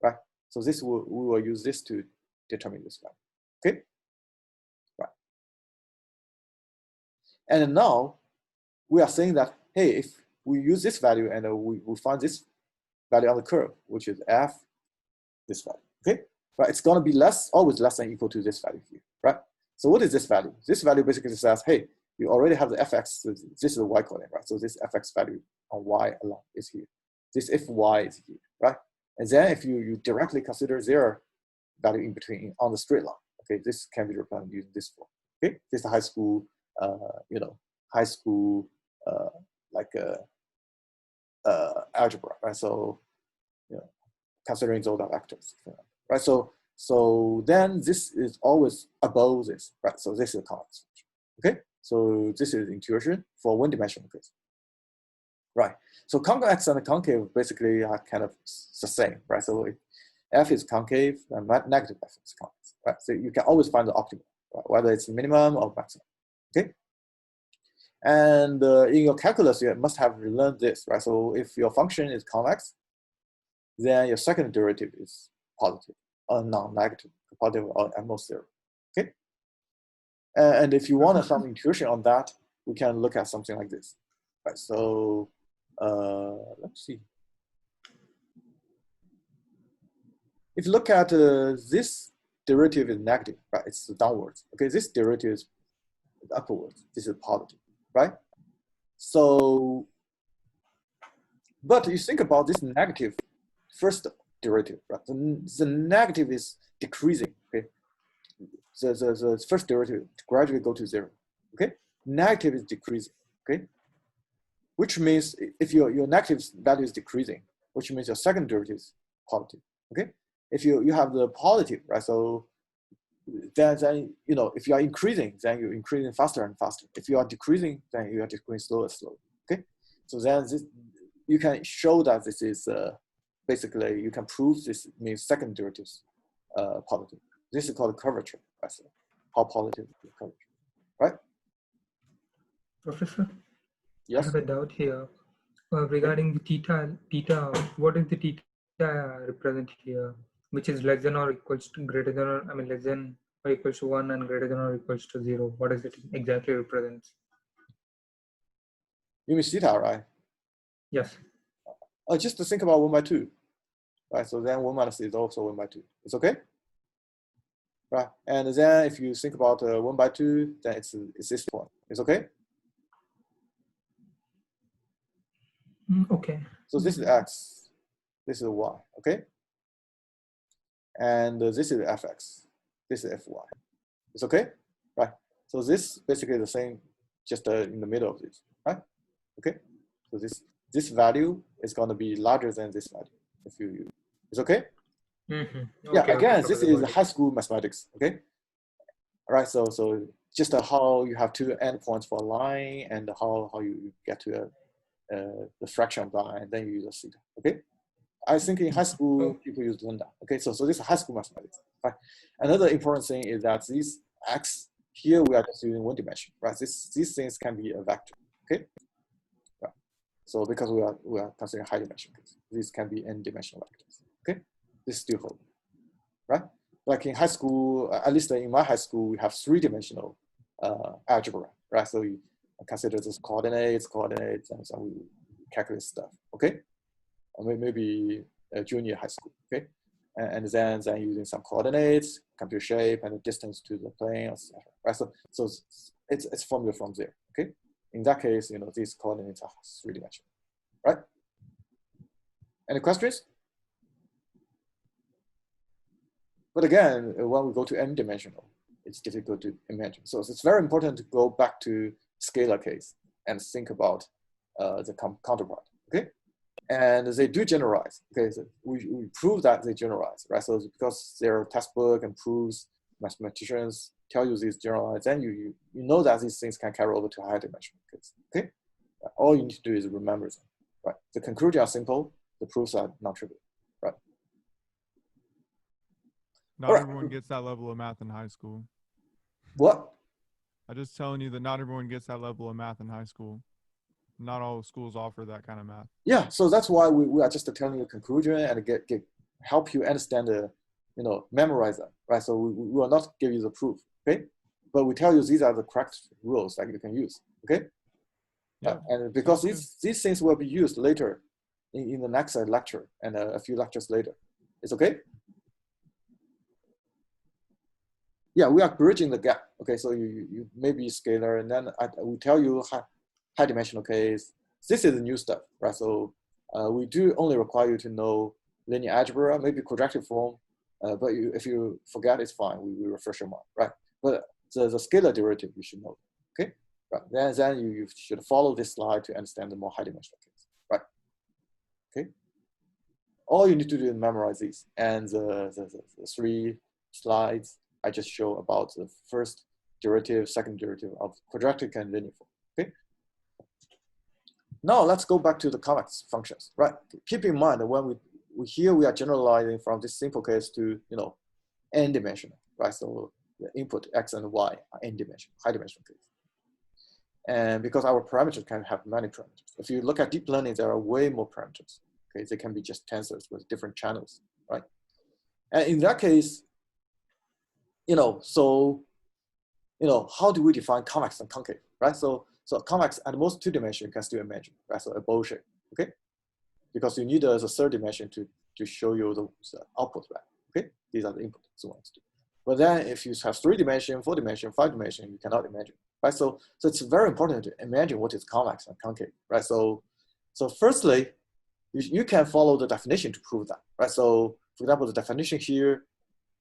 right? So we will use this to determine this value. Okay, right. And now we are saying that, hey, if we use this value and we find this value on the curve, which is f, this value. Okay, right? It's going to be always less than or equal to this value here, right? So what is this value? This value basically says, hey, you already have the fx. This is the y coordinate, right? So this fx value on y alone is here. This fy is here, right? And then if you directly consider their value in between on the straight line, okay, this can be represented using this form. Okay, this is high school, algebra, right? So, considering those are vectors, right? So then this is always above this, right? So this is a convex function. Okay, so this is intuition for one-dimensional case, right? So convex and concave basically are kind of the same, right? So if f is concave, and negative f is convex, right? So you can always find the optimal, right? Whether it's minimum or maximum. Okay, and in your calculus, you must have learned this, right? So if your function is convex, then your second derivative is positive or non-negative, positive or almost zero. Okay, and if you want some intuition on that, we can look at something like this, right? So let's see. If you look at this derivative is negative, right? It's downwards. Okay, this derivative is upwards. This is positive, right? So, but you think about this negative first derivative, right? The negative is decreasing. Okay, the first derivative gradually go to zero. Okay, negative is decreasing. Okay, which means if your negative value is decreasing, which means your second derivative is positive. Okay, if you have the positive, right? So then if you are increasing, then you're increasing faster and faster. If you are decreasing, then you are decreasing slower and slower. Okay, so then you can show that this is basically you can prove this means second derivative is positive. This is called curvature. Right? So how positive is the curvature, right? Professor, yes? I have a doubt here regarding the theta. What is the theta represent here? Which is less than or equals to greater than, or less than or equals to 1 and greater than or equals to 0. What does it exactly represents? You mean theta, right? Yes. Just to think about 1/2, right? So then 1 minus is also 1/2. It's okay, right? And then if you think about 1/2, then it's this point. It's okay. Okay. So this is x, this is y. Okay. And this is fx, this is fy. It's okay, right? So this basically the same, just in the middle of this, right? Okay. So this value is going to be larger than this value if you use. It's okay. Okay, Yeah. Again, okay, this is high school mathematics. Okay. All right. So just how you have two endpoints for a line and how you get to the fraction of the line, and then you use a theta. Okay. I think in high school, people use lambda. Okay, so this is high school mathematics. Right? Another important thing is that these x here we are just using one dimension, right? These things can be a vector. Okay, right. So because we are considering high dimension case, these can be n-dimensional vectors. Okay, this still holds, right? Like in high school, at least in my high school, we have 3-dimensional algebra, right? So consider this coordinates, and so we calculate stuff, okay? Or maybe junior high school, okay? And then using some coordinates, compute shape and the distance to the plane, etc. Right? So it's formula from there, okay? In that case, you know, these coordinates are three-dimensional, right? Any questions? But again, when we go to n-dimensional, it's difficult to imagine. So it's very important to go back to scalar case and think about the counterpart, okay? And they do generalize, okay? So we prove that they generalize, right? So because their textbook and proofs, mathematicians tell you these generalize, then you know that these things can carry over to higher dimensional case, okay? All you need to do is remember them, right? The conclusions are simple, the proofs are non-trivial, right? Not everyone gets that level of math in high school. What? I'm just telling you that not everyone gets that level of math in high school. Not all schools offer that kind of math. Yeah, so that's why we are just telling you a conclusion and help you understand the, you know, memorize them, right? So we will not give you the proof, okay? But we tell you these are the correct rules that you can use, okay? Yeah. And because these things will be used later in the next lecture and a few lectures later. It's okay? Yeah, we are bridging the gap. Okay, so you may be scalar, and then we tell you high dimensional case. This is the new stuff, right? So we do only require you to know linear algebra, maybe quadratic form, but if you forget, it's fine. We refresh your mind, right? But the scalar derivative you should know, okay? Right. Then you should follow this slide to understand the more high dimensional case, right? Okay. All you need to do is memorize these, and the 3 slides I just show about the first derivative, second derivative of quadratic and linear form, okay? Now let's go back to the convex functions, right? Keep in mind that when we are generalizing from this simple case to, you know, n-dimensional, right? So the input x and y are n-dimensional, high dimensional case. And because our parameters can have many parameters. If you look at deep learning, there are way more parameters, okay? They can be just tensors with different channels, right? And in that case, you know, so, you know, how do we define convex and concave, right? So convex at most 2 dimensions you can still imagine, right? So a bowl shape, okay? Because you need a third dimension to show you the output, right? Okay, these are the input, so on. But then if you have 3 dimension, 4 dimension, 5 dimension, you cannot imagine, right? So it's very important to imagine what is convex and concave, right? So firstly, you can follow the definition to prove that, right? So for example, the definition here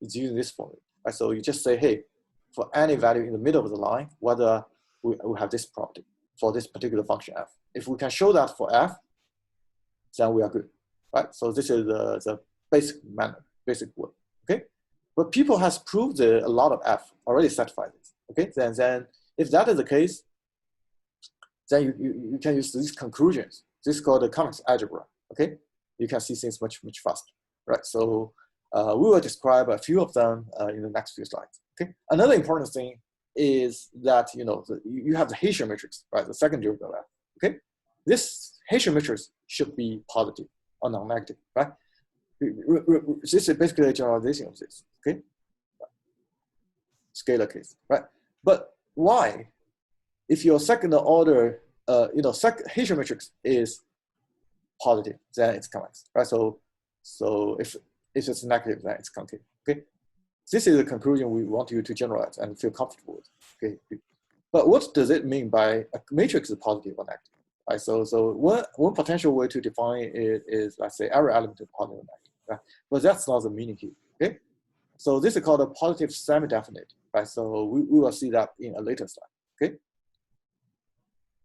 is using this formula, right? So you just say, hey, for any value in the middle of the line, whether we have this property for this particular function f. If we can show that for f, then we are good, right? So this is the basic manner, basic way, okay? But people has proved a lot of f already satisfy this, okay? Then if that is the case, then you can use these conclusions. This is called the convex algebra, okay? You can see things much faster, right? So we will describe a few of them in the next few slides, okay? Another important thing is that, you know, you have the Haitian matrix, right? The second derivative of f, okay? This Haitian matrix should be positive or non-negative, right? This is basically a generalization of this, okay? Scalar case, right? But why? If your second order, you know, Haitian matrix is positive, then it's convex, right? So if it's negative, then it's concave, okay? This is a conclusion we want you to generalize and feel comfortable with, okay? But what does it mean by a matrix is positive or negative? Right, so one potential way to define it is, let's say, every element is positive or negative, right? But that's not the meaning here, okay? So this is called a positive semi-definite, right? So we will see that in a later slide, okay?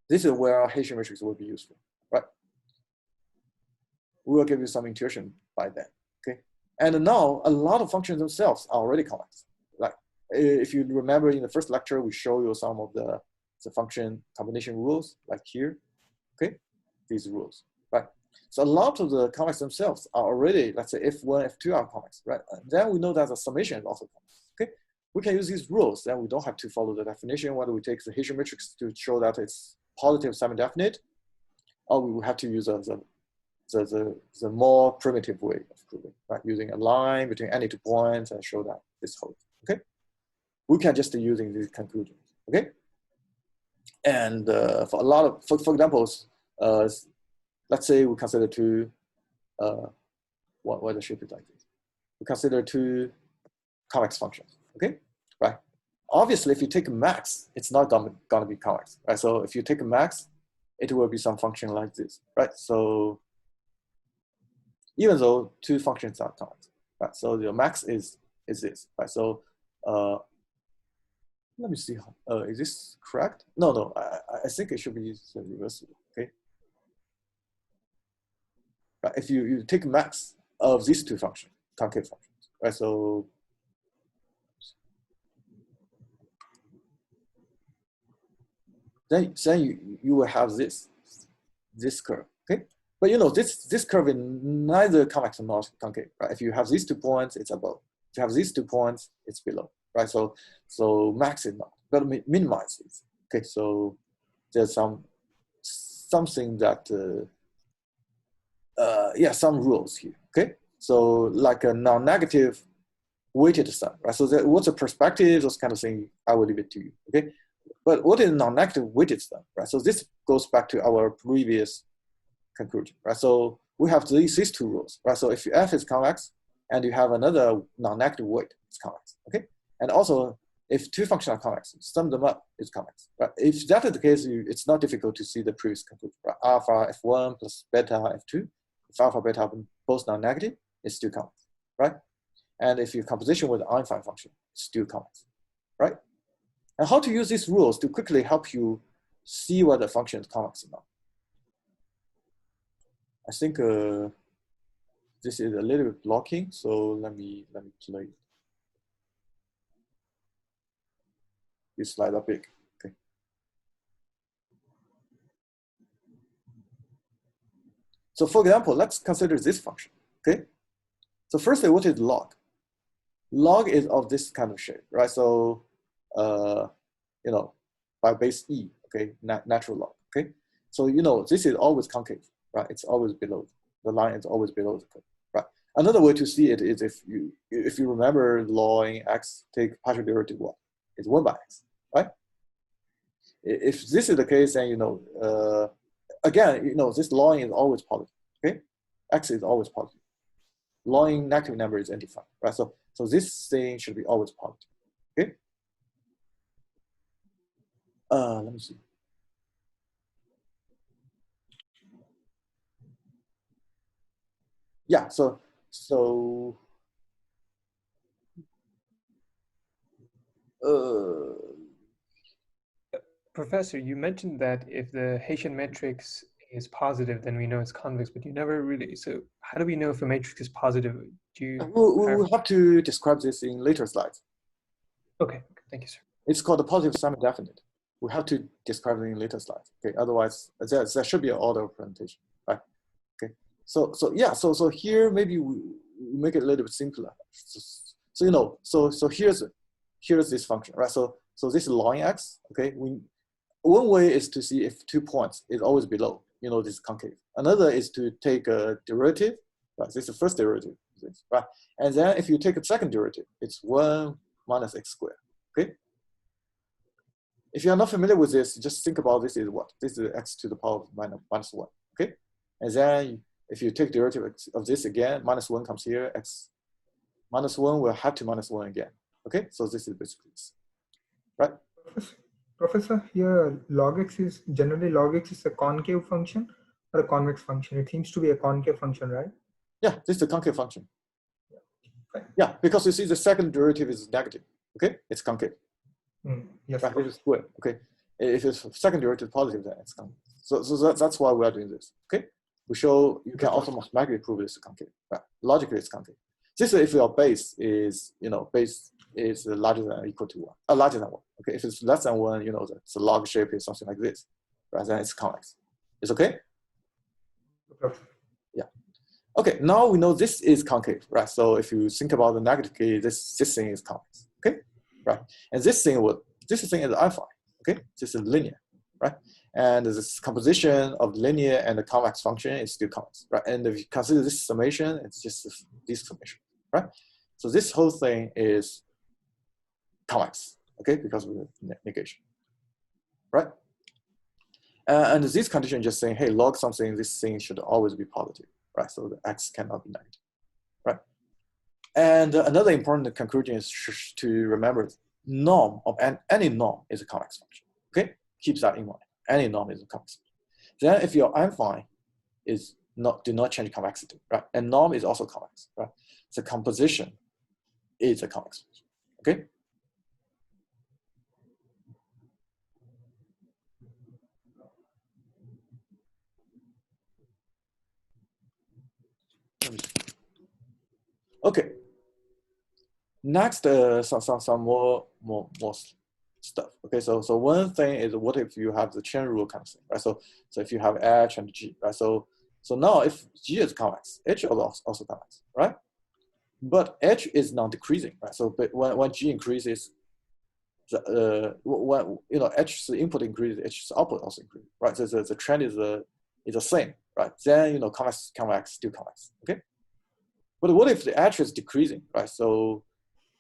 This is where Haitian matrix will be useful, right? We will give you some intuition by then, okay? And now a lot of functions themselves are already convex. Like if you remember in the first lecture, we show you some of the function combination rules, like here. Okay, these rules, right? So a lot of the convex themselves are already, let's say, F1, F2 are convex, right? And then we know that the summation is also convex, okay? We can use these rules, then we don't have to follow the definition, whether we take the Haitian matrix to show that it's positive semi-definite, or we will have to use the more primitive way of proving, right? Using a line between any 2 points and show that this holds, okay? We can just using these conclusions, okay? And for a lot of, for examples, let's say we consider two, what the shape is like this. We consider two convex functions, okay? Right. Obviously, if you take max, it's not gonna be convex, right? So if you take a max, it will be some function like this, right? So even though two functions are convex, right? So the max is this, right? So let me see. Is this correct? No. I think it should be reversible. Okay. Right. If you take max of these two functions, concave functions, right? So then you will have this curve. Okay. But you know this curve is neither convex nor concave, right? If you have these 2 points, it's above. If you have these 2 points, it's below, right? So max is not, but minimize is. Okay, so there's something that some rules here. Okay, so like a non-negative weighted sum, right? So what's a perspective, those kind of things, I will leave it to you. Okay, but what is non-negative weighted sum, right? So this goes back to our previous conclusion, right? So we have these 2 rules, right? So if f is convex and you have another non-negative weight, it's convex, okay? And also, if 2 functions are convex, sum them up is convex, right? If that is the case, it's not difficult to see the previous conclusion, right? Alpha f1 plus beta f2, if alpha beta are both non-negative, it's still convex, right? And if your composition with an affine function, it's still convex, right? And how to use these rules to quickly help you see whether the function is convex or not. I think this is a little bit blocking, so let me play. This slide are big. Okay. So for example, let's consider this function. Okay. So firstly, what is log? Log is of this kind of shape, right? So you know, by base e, okay, natural log. Okay. So you know this is always concave, right? It's always below. The line is always below the curve, right? Another way to see it is if you remember law in x, take partial derivative 1. It's 1 by x, right? If this is the case, then you know, again, you know, this law is always positive, okay? X is always positive. Law in negative number is undefined, right? So this thing should be always positive, okay? Let me see. Yeah, so Professor, you mentioned that if the Haitian matrix is positive, then we know it's convex, but you never really, so how do we know if a matrix is positive? Do you we'll have to describe this in later slides. Okay, thank you, sir. It's called the positive semi-definite. We have to describe it in later slides. Okay, otherwise there should be an order of presentation, right? Okay, so here maybe we make it a little bit simpler. So you know, so here's this function, right? So this is log x. Okay, one way is to see if 2 points is always below. You know, this is concave. Another is to take a derivative. Right, this is the first derivative, right? And then if you take a second derivative, it's 1 minus x squared. Okay. If you are not familiar with this, just think about this is what? This is x to the power of minus 1. Okay. And then if you take derivative of this again, minus 1 comes here, x minus 1 will have to minus 1 again. Okay. So this is basically this. Right? Professor, here log x is a concave function or a convex function? It seems to be a concave function, right? Yeah, this is a concave function. Yeah, because you see the second derivative is negative. Okay, it's concave. Yes. Right, it is square. Okay, if it's second derivative positive, then it's concave. So that's why we are doing this. Okay, we show you can also mathematically prove this is concave. Right, logically it's concave. This is if your base is larger than or equal to 1, larger than 1. Okay, if it's less than 1, you know that the log shape is something like this. Right, then it's convex. It's okay. Yeah. Okay, now we know this is concave, right? So if you think about the negative case, this thing is convex, okay? Right, and this thing is affine, okay? This is linear, right? And this composition of linear and the convex function is still convex, right? And if you consider this summation, it's just this summation, right? So this whole thing is convex, okay? Because of the negation, right? And this condition just saying, hey, log something, this thing should always be positive, right? So the x cannot be negative, right? And another important conclusion is to remember norm of any norm is a convex function, okay? Keep that in mind. Any norm is a convex function. Then if your affine is do not change convexity, right? And norm is also convex, right? The composition is a convex function, okay? Okay. Next, some more stuff. Okay, so one thing is, what if you have the chain rule kind of thing, right? So if you have H and G, right? So now if G is convex, H is also convex, right? But H is non-decreasing, right? So but when G increases, when H's input increases, H's output also increases, right? So the trend is the same, right? Then convex still convex, okay? But what if the H is decreasing, right? So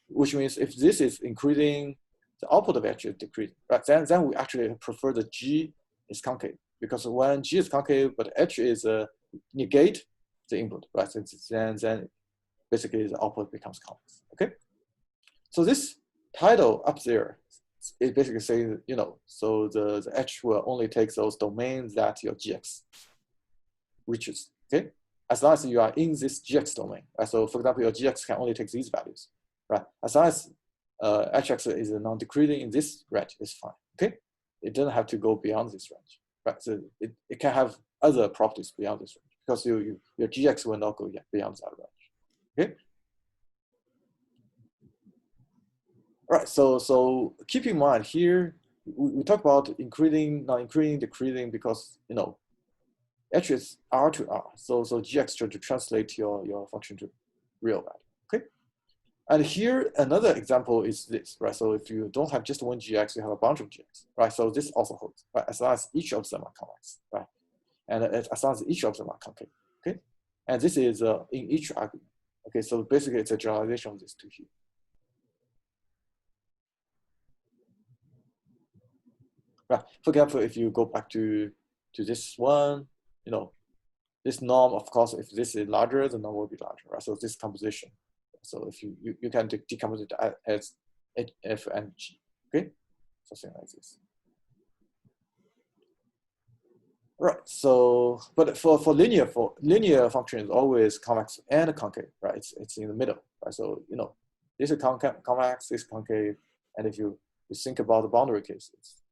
which means if this is increasing, the output of H is decreasing, right? Then we actually prefer the G is concave, because when G is concave but H is negate the input, right? So then basically the output becomes convex, okay? So this title up there is basically saying, so the H will only take those domains that your GX reaches, okay? As long as you are in this GX domain, right? So for example, your GX can only take these values, right? As long as HX is non-decreasing in this range, it's fine, okay? It doesn't have to go beyond this range, right? So it can have other properties beyond this range, because your GX will not go beyond that range, okay? Right, so keep in mind here, we talk about increasing, non-increasing, decreasing, because, H is R to R, so GX should translate your function to real value, okay? And here, another example is this, right? So if you don't have just one GX, you have a bunch of GX, right? So this also holds, right? As long as each of them are convex, right? And as long as each of them are concave, okay? And this is in each argument, okay? So basically, it's a generalization of these two here. Right. For example, if you go back to this one, this norm, of course, if this is larger, the norm will be larger, right? So this composition. So if you can decompose it as F and G, okay? Something like this. Right. So, but for linear function is always convex and concave, right? It's in the middle, right? So this is convex, this is concave, and if you think about the boundary case, it's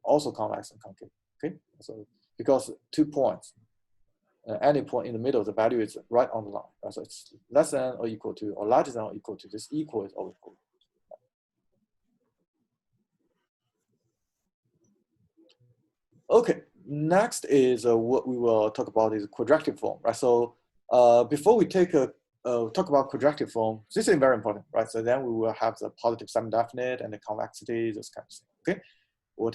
also convex and concave, okay? So because 2 points, any point in the middle, the value is right on the line, right? So it's less than or equal to, or larger than or equal to, this equal is always equal. Okay, next is what we will talk about is quadratic form, right? So before we talk about quadratic form, this is very important, right? So then we will have the positive semi-definite and the convexity, this kind of thing, okay? What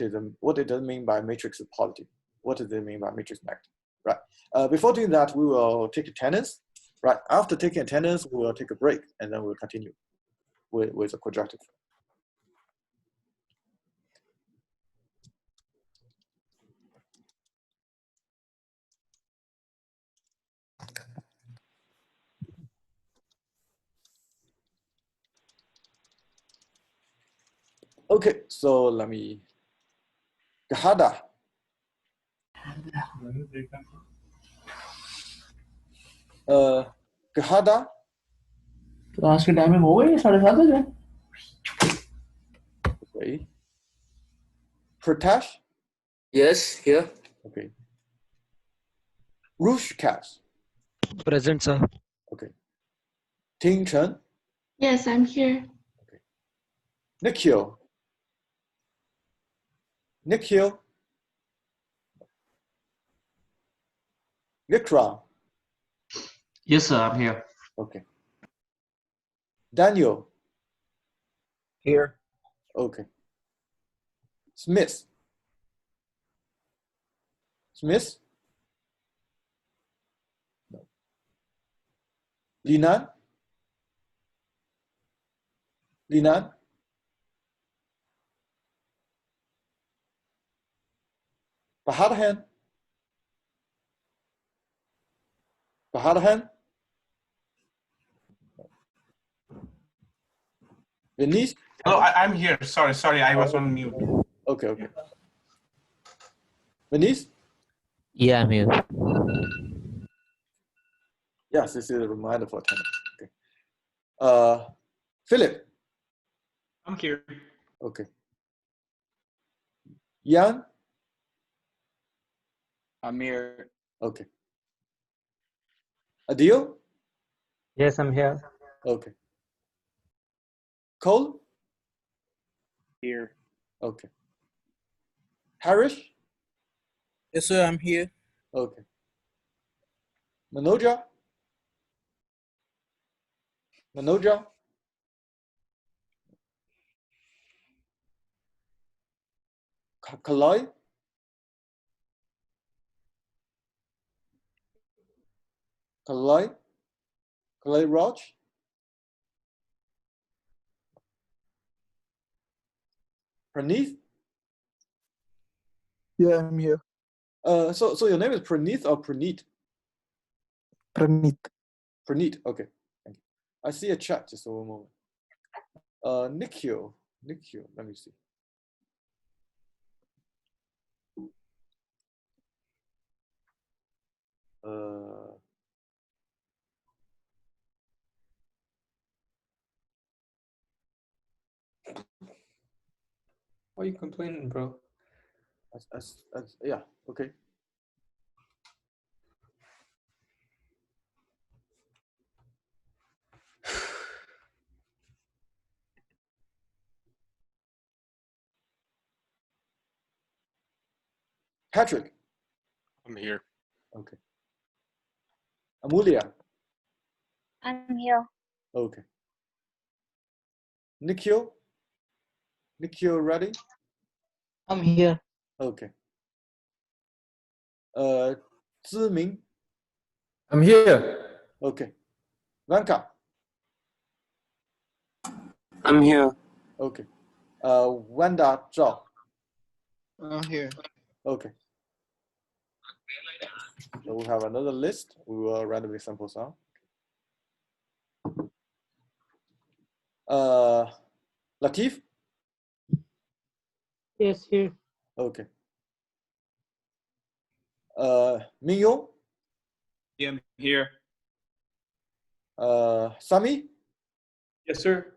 does it mean by matrix positive? What does it mean by matrix negative, right? Before doing that, we will take attendance, right? After taking attendance, we will take a break, and then we'll continue with the quadratic form. Okay, so let me, Gahada. Gahada. तो आज के timing हो गई है 7:30 बजे. Okay. Pratash. Yes, here. Okay. Rushkas. Present, sir. Okay. Ting Chen. Yes, I'm here. Okay. Nikhil. Nikhil. Vikram. Yes, sir, I'm here. Okay. Daniel. Here. Okay. Smith. Smith? No. Linan? Linan? Bahadahan? Bahadahan? Venice? Hello, I'm here. Sorry, I was on mute. Okay. Venice? Yeah, I'm here. Yes, this is a reminder for attendance. Okay. Philip? I'm here. Okay. Yan? I'm here. Okay. Adil? Yes, I'm here. Okay. Cole? Here. Okay. Harish? Yes, sir, I'm here. Okay. Manoja? Kalai? Kalai Raj? Praneeth? Yeah, I'm here. So your name is Praneeth or Praneet? Praneeth. Praneet, okay. Thank you. I see a chat, just one moment. Nikhil, let me see. Why are you complaining, bro? Yeah, okay. Patrick? I'm here. Okay. Amulia? I'm here. Okay. Nikhil, ready? I'm here. Okay. Ziming? I'm here. Okay. Vanka? I'm here. Okay. Wanda Zhao? I'm here. Okay. So we have another list. We will randomly sample some. Latif? Yes, here. Okay. Mingyong? Yeah, I'm here. Sami? Yes, sir.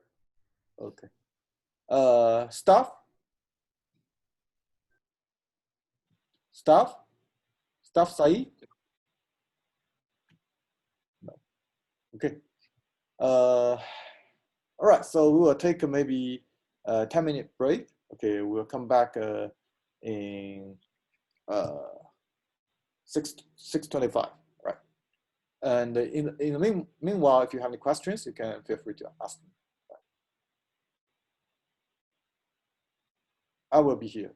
Okay. Staff? Sai? No. Okay. All right, so we will take maybe a 10-minute break. Okay, we'll come back in 6:25, right? And in the meanwhile, if you have any questions, you can feel free to ask me. I will be here.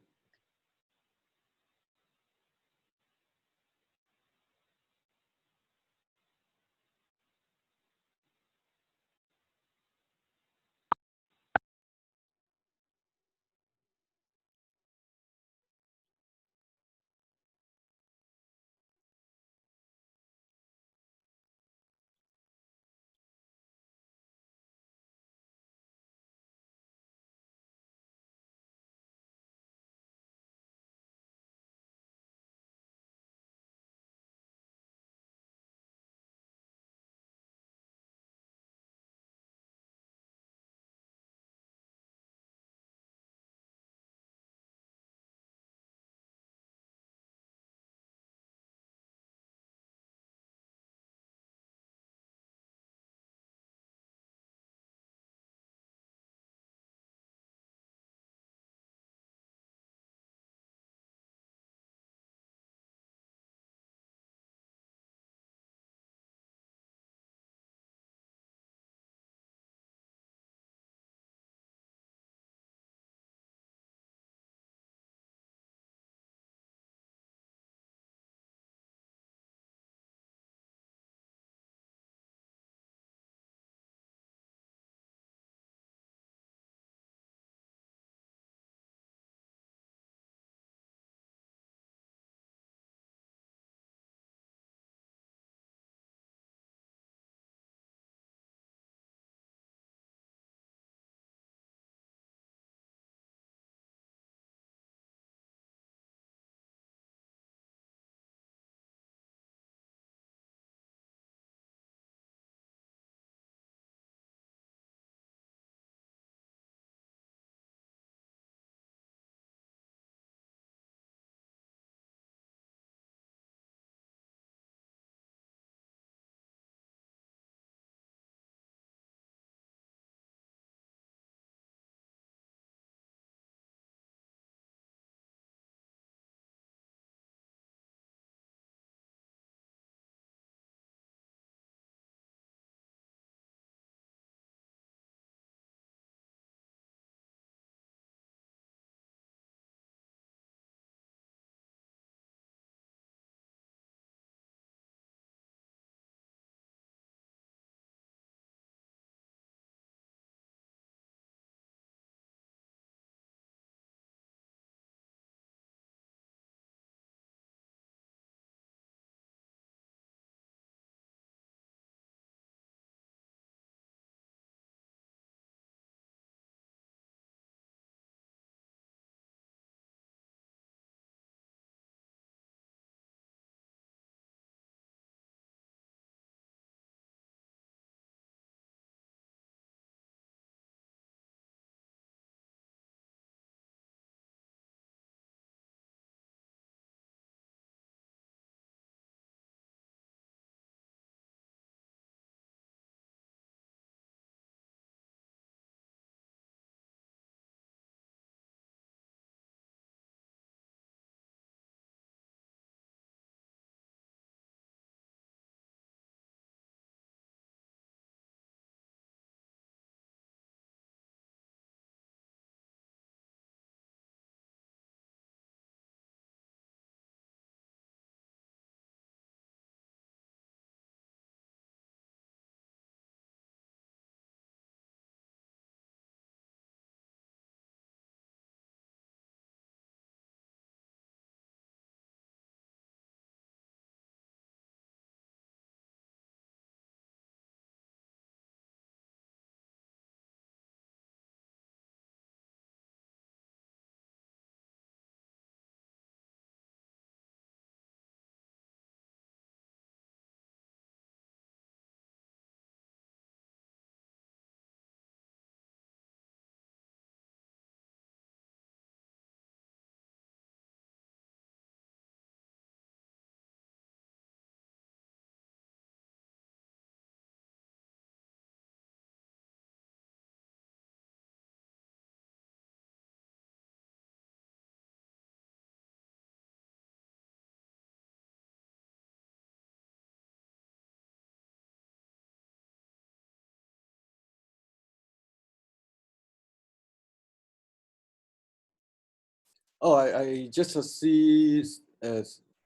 Oh, I just see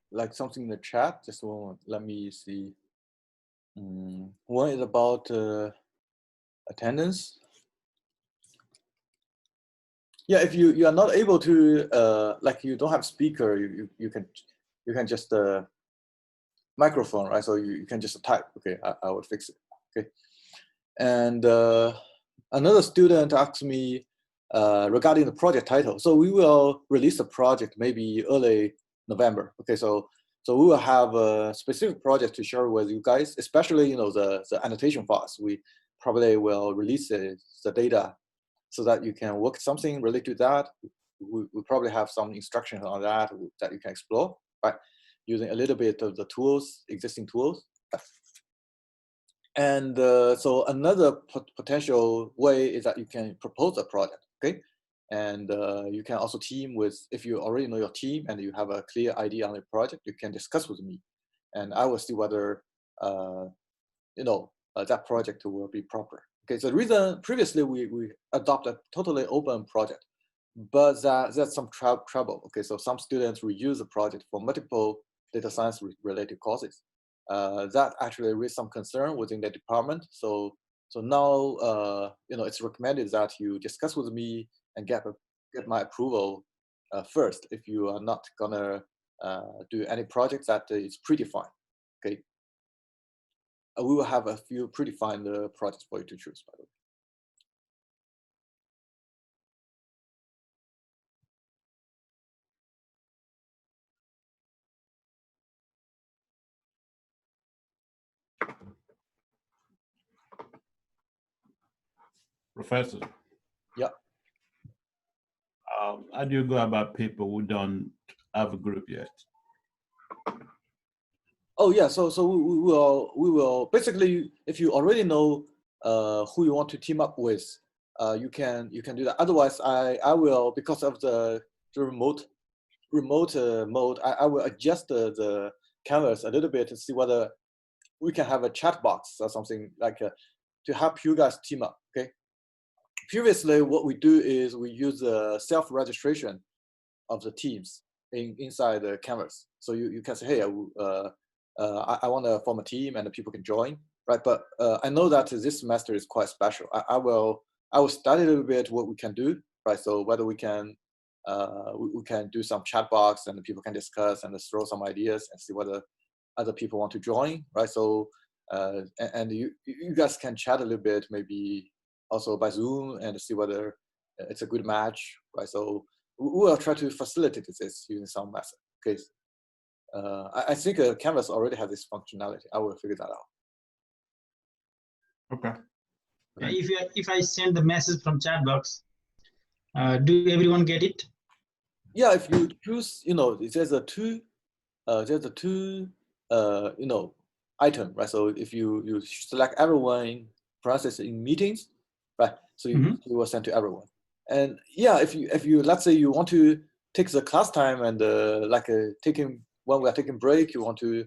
like something in the chat. Just one moment. Let me see. One is about attendance. Yeah, if you are not able to like you don't have speaker, you can just microphone, right? So you can just type. Okay, I will fix it. Okay, and another student asked me regarding the project title. So we will release the project maybe early November. Okay, so we will have a specific project to share with you guys, especially the annotation files. We probably will release the data so that you can work something related to that. We probably have some instructions on that you can explore, right? Using a little bit of the tools, existing tools. And so another potential way is that you can propose a project, okay? And you can also team with, if you already know your team and you have a clear idea on the project, you can discuss with me. And I will see whether, that project will be proper. Okay, so the reason previously we adopted a totally open project, but that's some trouble. Okay, so some students reuse the project for multiple data science related courses. That actually raised some concern within the department. So now it's recommended that you discuss with me and get my approval first if you are not gonna do any project that is predefined. Okay, we will have a few predefined projects for you to choose, by the way. Professor. Yeah. How do you go about people who don't have a group yet? Oh yeah, so we will basically, if you already know who you want to team up with, you can do that. Otherwise, I will, because of the remote mode, I will adjust the canvas a little bit to see whether we can have a chat box or something like to help you guys team up. Okay. Previously, what we do is we use self-registration of the teams inside the canvas. So you can say, hey, I want to form a team and the people can join, right? But I know that this semester is quite special. I will study a little bit what we can do, right? So whether we can do some chat box and the people can discuss and throw some ideas and see whether other people want to join, right? So and you guys can chat a little bit, maybe also by Zoom, and see whether it's a good match, right? So we will try to facilitate this using some method. Okay. I think Canvas already has this functionality. I will figure that out. Okay. If I send the message from chat box, do everyone get it? Yeah, if you choose, there's a two item, right? So if you select everyone process in meetings, right? So you will send to everyone. And yeah, if you let's say you want to take the class time and when we are taking break, you want to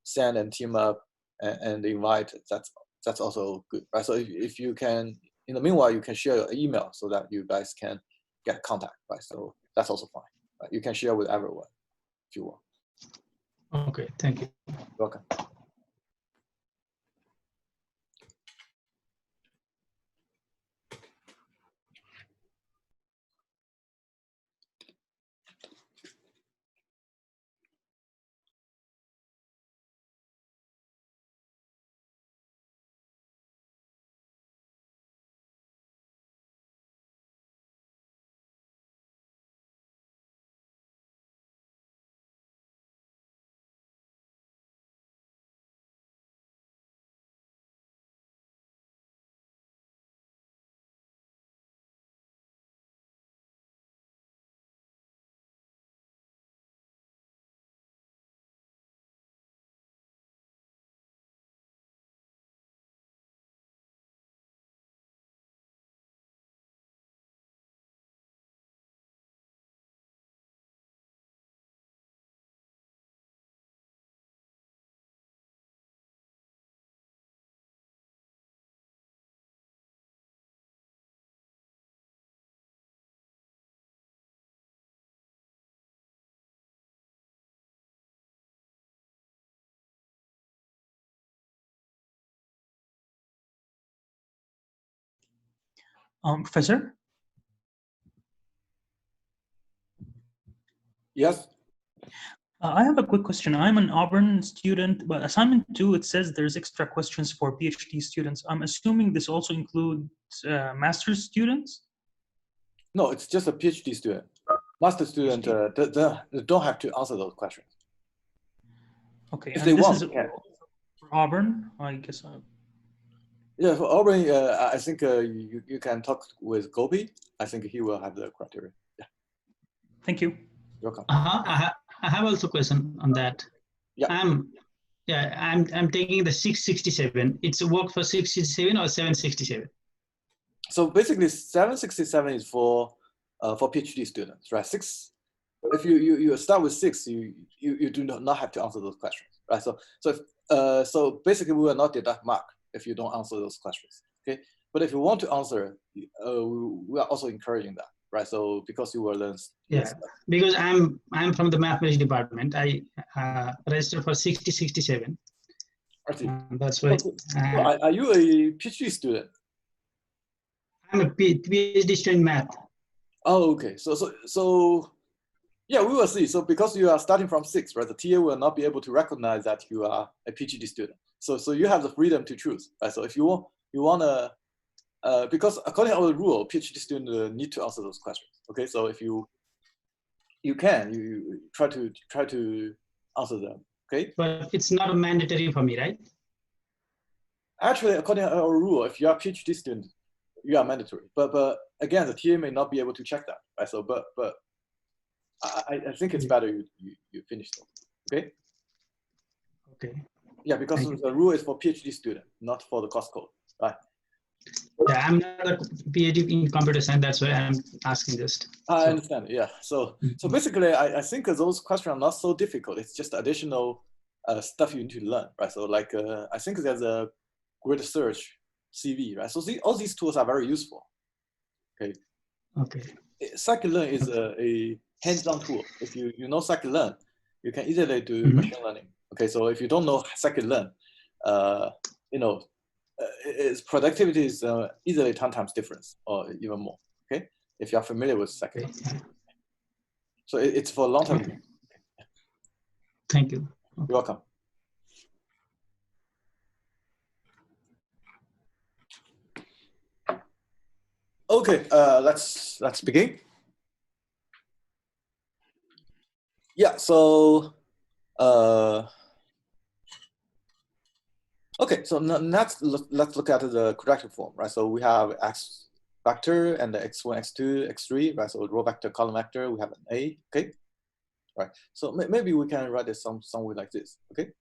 send and team up and invite, that's also good, right? So if you can, in the meanwhile, you can share your email so that you guys can get contact, right? So that's also fine, right? You can share with everyone if you want. Okay, thank you. You're welcome. Professor? Yes. I have a quick question. I'm an Auburn student, but assignment 2, it says there's extra questions for PhD students. I'm assuming this also includes master's students? No, it's just a PhD student. Master student they don't have to answer those questions. Okay, If and they this want, is they can. for Auburn, I guess. Yeah, for Auburn, I think you can talk with Gopi. I think he will have the criteria. Yeah. Thank you. You're welcome. I have also a question on that. Yeah. I'm taking the 667. It's a work for 667 or 767? So basically, 767 is for PhD students, right? 6. If you start with 6, you do not have to answer those questions, right? So basically, we will not deduct mark if you don't answer those questions, okay? But if you want to answer, we are also encouraging that, right? So because you will learn. Yeah, because I'm from the mathematics department. I registered for 6067. That's why. Are you a PhD student? I'm a PhD student in math. Oh, okay. So yeah, we will see. So because you are starting from 6, right? The TA will not be able to recognize that you are a PhD student. So you have the freedom to choose, right? So if you want to, because according to our rule, PhD students need to answer those questions. Okay, so if you try to answer them. Okay. But it's not mandatory for me, right? Actually, according to our rule, if you are a PhD student, you are mandatory. But again, the TA may not be able to check that, right? So but I think it's better you finish them. Okay. Okay. Yeah, because the rule is for PhD student, not for the course code, right? Yeah, I'm not a PhD in computer science. That's why I'm asking this. I understand. Yeah. So basically, I think those questions are not so difficult. It's just additional stuff you need to learn, right? So like I think there's a grid search CV, right? So all these tools are very useful. Okay. Okay. Scikit-learn is a hands-on tool. If you know Scikit-learn, you can easily do machine learning. Okay, so if you don't know Scikit-learn, its productivity is easily 10 times difference or even more. Okay, if you are familiar with Scikit-learn. So it's for long term. Okay. Thank you. You're welcome. Okay, let's begin. Yeah, so okay, so next let's look at the quadratic form, right? So we have x vector and the x1, x2, x3, right? So row vector, column vector, we have an A, okay? Right. So maybe we can write it somewhere like this, okay?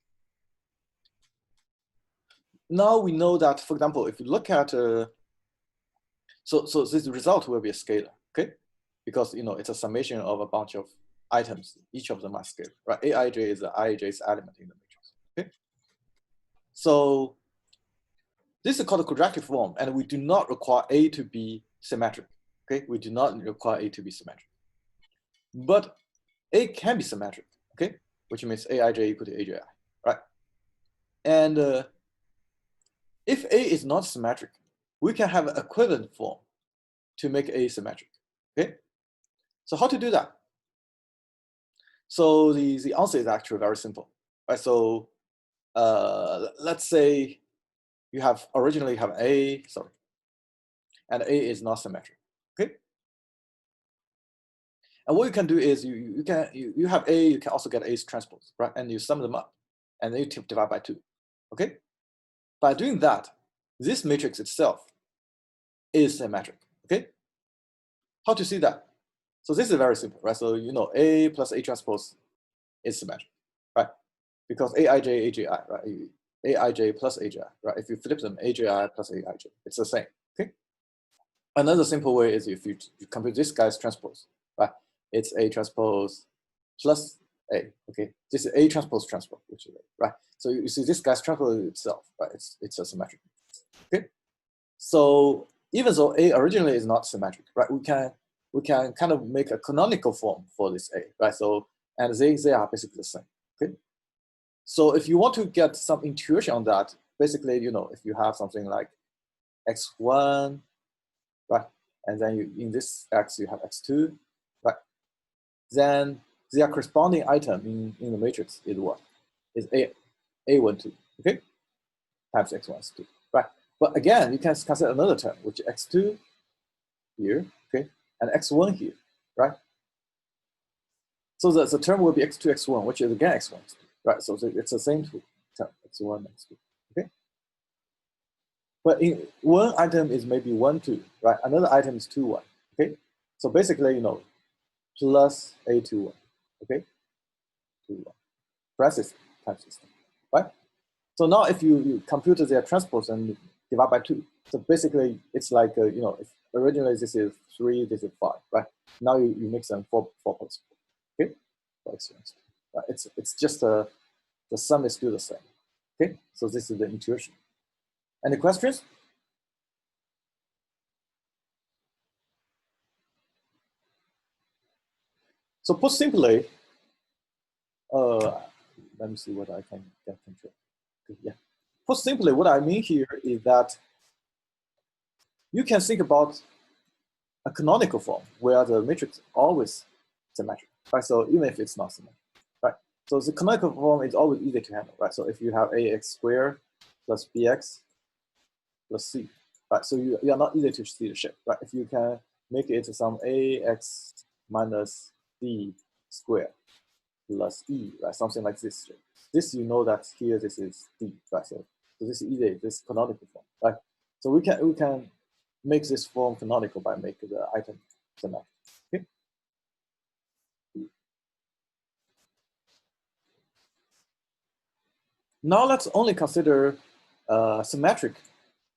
Now we know that, for example, if you look at so this result will be a scalar, okay? Because it's a summation of a bunch of items. Each of them are scalar, right? Aij is the ij's element in the matrix, okay? So this is called a quadratic form, and we do not require A to be symmetric, okay? We do not require A to be symmetric. But A can be symmetric, okay? Which means Aij equal to Aj, right? And if A is not symmetric, we can have an equivalent form to make A symmetric, okay? So how to do that? So the answer is actually very simple, right? So let's say you originally have A, sorry, and A is not symmetric, okay? And what you can do is you have A, you can also get A's transpose, right? And you sum them up, and then you divide by 2, okay? By doing that, this matrix itself is symmetric, okay? How to see that? So this is very simple, right? So A plus A transpose is symmetric, right? Because Aij, Aji, right? Aij plus Aj, right? If you flip them, Aj plus Aij, it's the same, okay? Another simple way is if you compute this guy's transpose, right? It's A transpose plus A, okay? This is A transpose transpose, which is A, right? So you see this guy's transpose itself, right? It's a symmetric, okay? So even though A originally is not symmetric, right? We can kind of make a canonical form for this A, right? So, and they are basically the same, okay? So if you want to get some intuition on that, basically, if you have something like x1, right? and then you, in this x, you have x2, right? Then their corresponding item in the matrix is what? Is A12, okay? Times x1, x2, right? But again, you can consider another term, which is x2 here, okay? And x1 here, right? So the term will be x2, x1, which is again x1, x2, right? So it's the same term, x1, x2, okay? But in one item is maybe 1, 2, right? Another item is 2, 1, okay? So basically, you know, plus A21, okay? 2, 1, parentheses times system, right? So now if you compute their transpose and divide by 2, so basically it's like, you know, if originally this is 3, this is 5, right? Now you mix them 4 plus 4, okay? Right? It's just the sum is still the same, okay? So this is the intuition. Any questions? So put simply, let me see what I can get control. Yeah. Put simply, what I mean here is that you can think about a canonical form where the matrix always symmetric, right? So even if it's not symmetric, right? So the canonical form is always easy to handle, right? So if you have ax squared plus bx plus c, right? So you are not easy to see the shape, right? If you can make it some ax minus d squared plus e, right? Something like this shape. This, you know that here this is d, right? So this is easy, this canonical form, right? So we can make this form canonical by making the item symmetric. Okay. Now let's only consider symmetric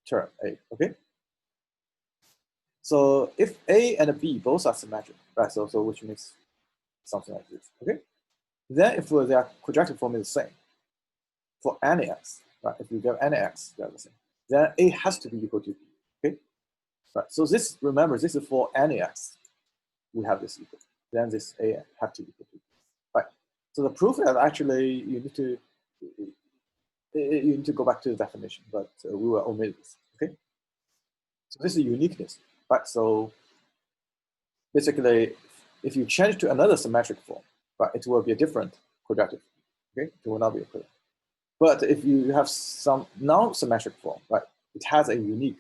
term A. Okay. So if A and B both are symmetric, right? So which means something like this. Okay. Then if their quadratic form is the same for any x, right? If you give any x, they're the same. Then A has to be equal to B. Okay. Right. So this, remember, this is for any x. We have this equal. Then this A have to be equal to B. Right. So the proof is actually you need to go back to the definition, but we will omit this. Okay. So this is uniqueness, right? So basically, if you change to another symmetric form, right, it will be a different quadratic. Okay, it will not be a quadratic. But if you have some non-symmetric form, right, it has a unique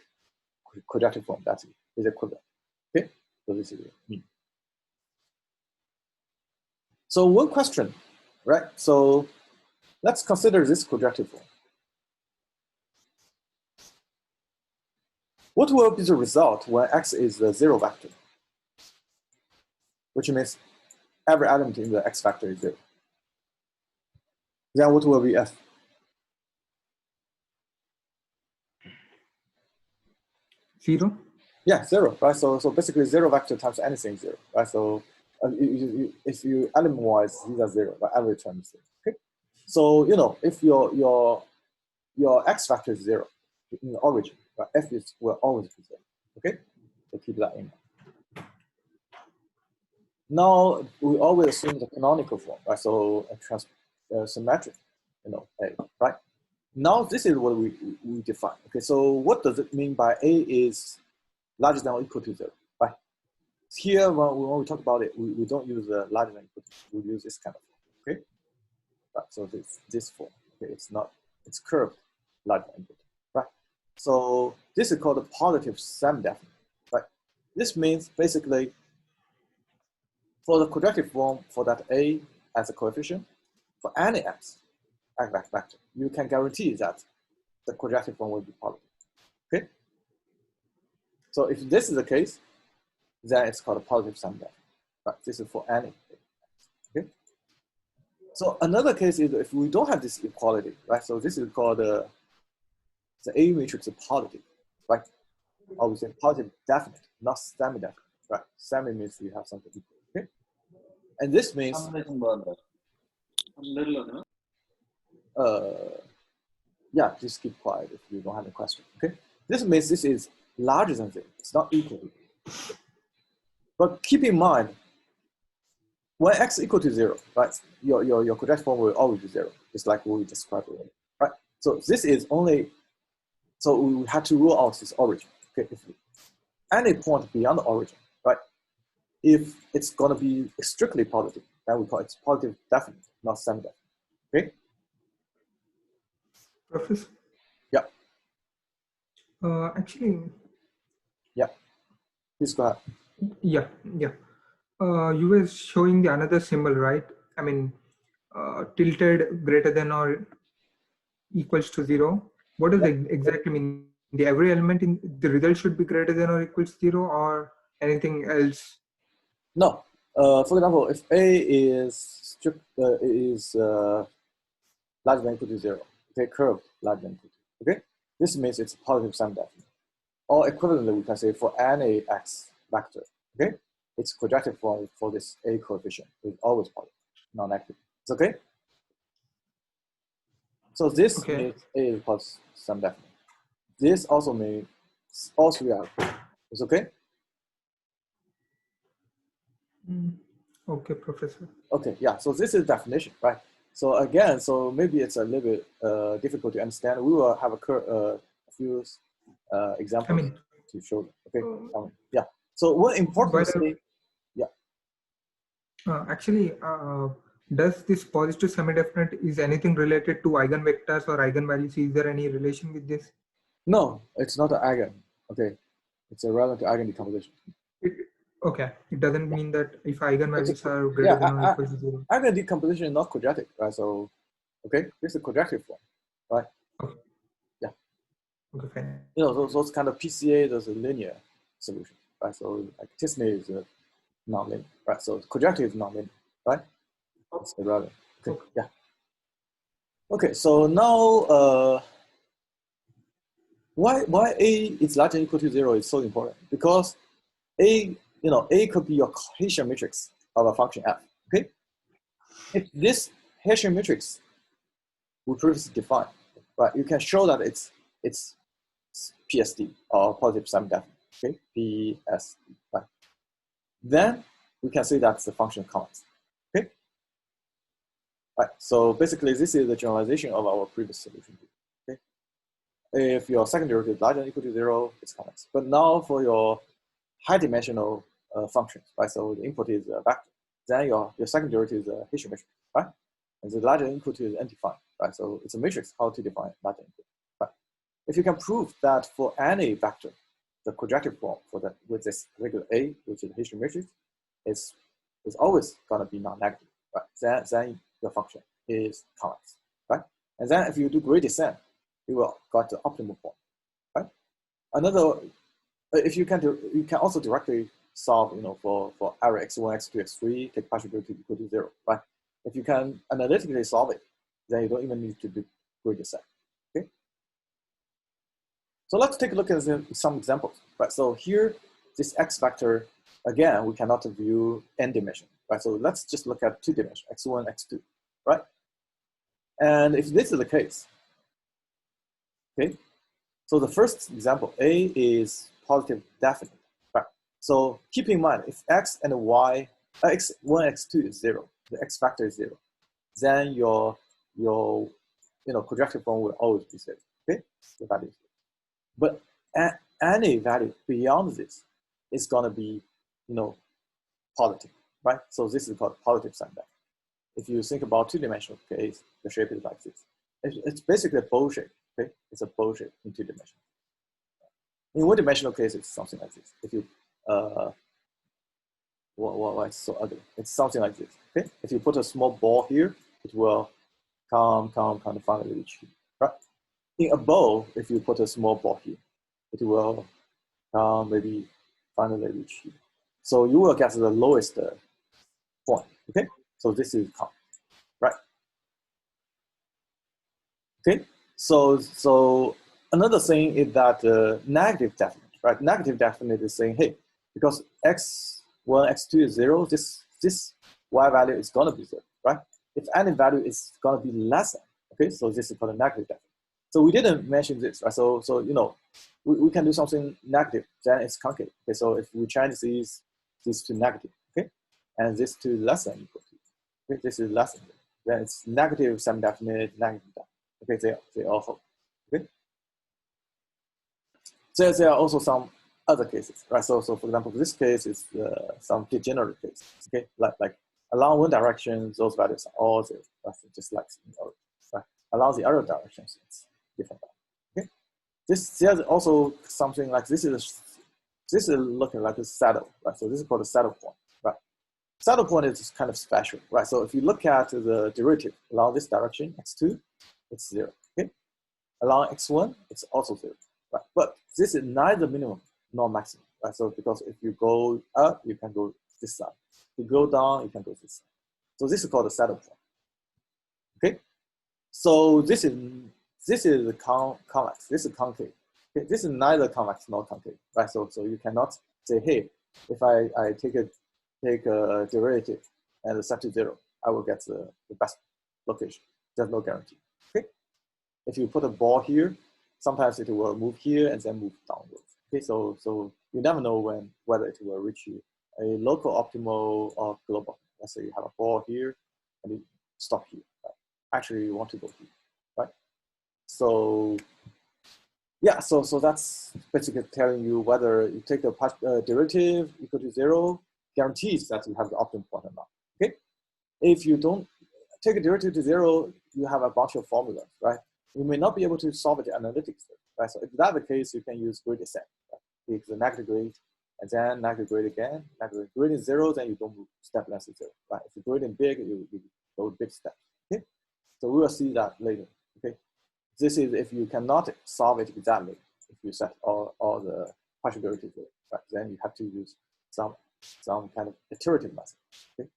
quadratic form that is equivalent. Okay, so this is mean. So one question, right? So let's consider this quadratic form. What will be the result when x is a 0 vector? Which means every element in the x vector is 0. Then what will be f? Zero? Yeah, 0, right? So basically 0 vector times anything is 0, right? So if you element-wise, these are 0, but every term is 0. Okay. So you know if your x vector is 0 in the origin, right? F will always be 0. Okay. So keep that in mind. Now we always assume the canonical form, right? So a symmetric, you know, A, right? Now this is what we define. Okay, so what does it mean by A is larger than or equal to 0, right? Here, when we talk about it, we don't use larger than or equal to 0. We use this kind of form, okay? Right, so this form, okay, it's curved larger than or equal to, right? So this is called a positive semi-definite, right? This means basically for the quadratic form for that A as a coefficient, for any x vector, you can guarantee that the quadratic form will be positive. Okay? So if this is the case, then it's called a positive semi-definite. Right? This is for any A. Okay? So another case is if we don't have this equality, right? So this is called the A matrix is positive, right? Or we say positive definite, not semi-definite, right? Semi means you have something equal. Okay? And this means yeah, just keep quiet if you don't have a question. Okay, this means this is larger than 0. It's not equal to 0. But keep in mind, when x equal to 0, right, your quadratic form will always be 0, just like we described earlier, right? So this is only, so we have to rule out this origin. Okay, any point beyond the origin, right? If it's going to be strictly positive, then we call it positive definite, not semi-definite. Okay? Professor? Yeah. Actually. Yeah. Please go ahead. Yeah. You were showing the another symbol, right? I mean, tilted greater than or equals to 0. What does it exactly mean? The every element in the result should be greater than or equals to 0, or anything else? No. For example, if A is larger than or equal to 0, okay, curve larger than or equal to, okay, this means it's positive semi-definite. Or equivalently, we can say for any x vector, okay, its quadratic form for this A coefficient is always positive, non-negative. It's okay. So this means A is positive semi-definite. This also means all three are equal. It's okay. Okay, Professor. Okay, yeah. So this is definition, right? So again, so maybe it's a little bit difficult to understand. We will have a few examples to show you. Okay. Yeah. So one important thing. Yeah. Actually, does this positive semi-definite is anything related to eigenvectors or eigenvalues? Is there any relation with this? No, it's not an eigen. Okay, it's a relevant to eigen decomposition. Okay, it doesn't mean that if eigenvalues are greater than or equal to 0. Eigen decomposition is not quadratic, right? So, okay, this is a quadratic form, right? Okay. Yeah. Okay, fine. You know, those kind of PCA, those are linear solutions, right? So, like Tisney is non-linear, right? So, quadratic is non-linear, right? It's irrelevant. Okay, yeah. Okay, so now, why A is larger than or equal to 0 is so important? Because A could be your Haitian matrix of a function f. Okay, if this Haitian matrix we previously defined, right? You can show that it's PSD or positive semi-definite. Okay, PSD, right? Then we can say that's the function convex. Okay, right. So basically, this is the generalization of our previous solution. Okay, if your second derivative is larger than or equal to 0, it's convex. But now for your high-dimensional functions, right? So the input is a vector. Then your second derivative is a Haitian matrix, right? And the larger input is undefined, right? So it's a matrix how to define larger input, right? If you can prove that for any vector, the quadratic form for that with this regular A, which is a Haitian matrix, is always gonna be non-negative, right? Then your function is convex, right? And then if you do gradient descent, you will got the optimal form, right? Another. If you can also directly solve, for array x1, x2, x3, take partial derivative equal to 0, right? If you can analytically solve it, then you don't even need to do gradient descent. Okay. So let's take a look at some examples, right? So here, this x vector, again, we cannot view n dimension, right? So let's just look at 2 dimension, x1, x2, right? And if this is the case, okay. So the first example, A is positive definite, right? So keep in mind, if x and y, x1, x2 is 0, the x factor is 0, then your quadratic form will always be 0, okay? The value is 0. But any value beyond this is gonna be, positive, right? So this is called positive semi-definite. If you think about 2-dimensional case, the shape is like this. It's basically a bowl shape, okay? It's a bowl shape in 2 dimensions. In 1-dimensional case, it's something like this. If you, why it's so ugly? It's something like this, okay? If you put a small ball here, it will come, and finally reach here, right? In a bowl, if you put a small ball here, it will come, maybe finally reach here. So you will get the lowest point, okay? So this is count, right? Okay, so another thing is that negative definite, right? Negative definite is saying, hey, because x1, x2 is 0, this y value is gonna be 0, right? If any value is gonna be less than, okay, so this is called a negative definite. So we didn't mention this, right? So we can do something negative, then it's concave. Okay, so if we change these to negative, okay, and this to less than equal to, okay, this is less than, then it's negative semi-definite, negative definite. Okay, they all hold. Okay. There are also some other cases, right? So for example, this case is some degenerate case, okay? Like along one direction, those values are all zero, right? So just like, right? Along the other directions, it's different. Okay. There's also something like this is looking like a saddle, right? So this is called a saddle point, right? Saddle point is kind of special, right? So if you look at the derivative along this direction, x2, it's 0, okay? Along x1, it's also 0, right? But this is neither minimum nor maximum, right? So because if you go up, you can go this side. If you go down, you can go this side. So this is called a saddle point, okay? So this is the convex, this is concave. Okay? This is neither convex nor concave, right? So you cannot say, hey, if I take a derivative and set to 0, I will get the best location. There's no guarantee. Okay. If you put a ball here, sometimes it will move here and then move downwards. Okay. So you never know whether it will reach you a local optimal or global. Let's say you have a ball here and you stop here. Right? Actually, you want to go here, right? So yeah, so that's basically telling you whether you take the derivative equal to 0, guarantees that you have the optimum point or not. Okay, if you don't take a derivative to 0, you have a bunch of formulas, right? You may not be able to solve it analytics, right? So if that's the case, you can use gradient descent. Right? Take the negative grade and then negative grade again. Negative gradient 0, then you don't move step less than 0, right? If you gradient big, you go big step. Okay, so we will see that later. Okay. This is if you cannot solve it exactly. If you set all the partial derivatives, right? Then you have to use some kind of iterative method. Okay.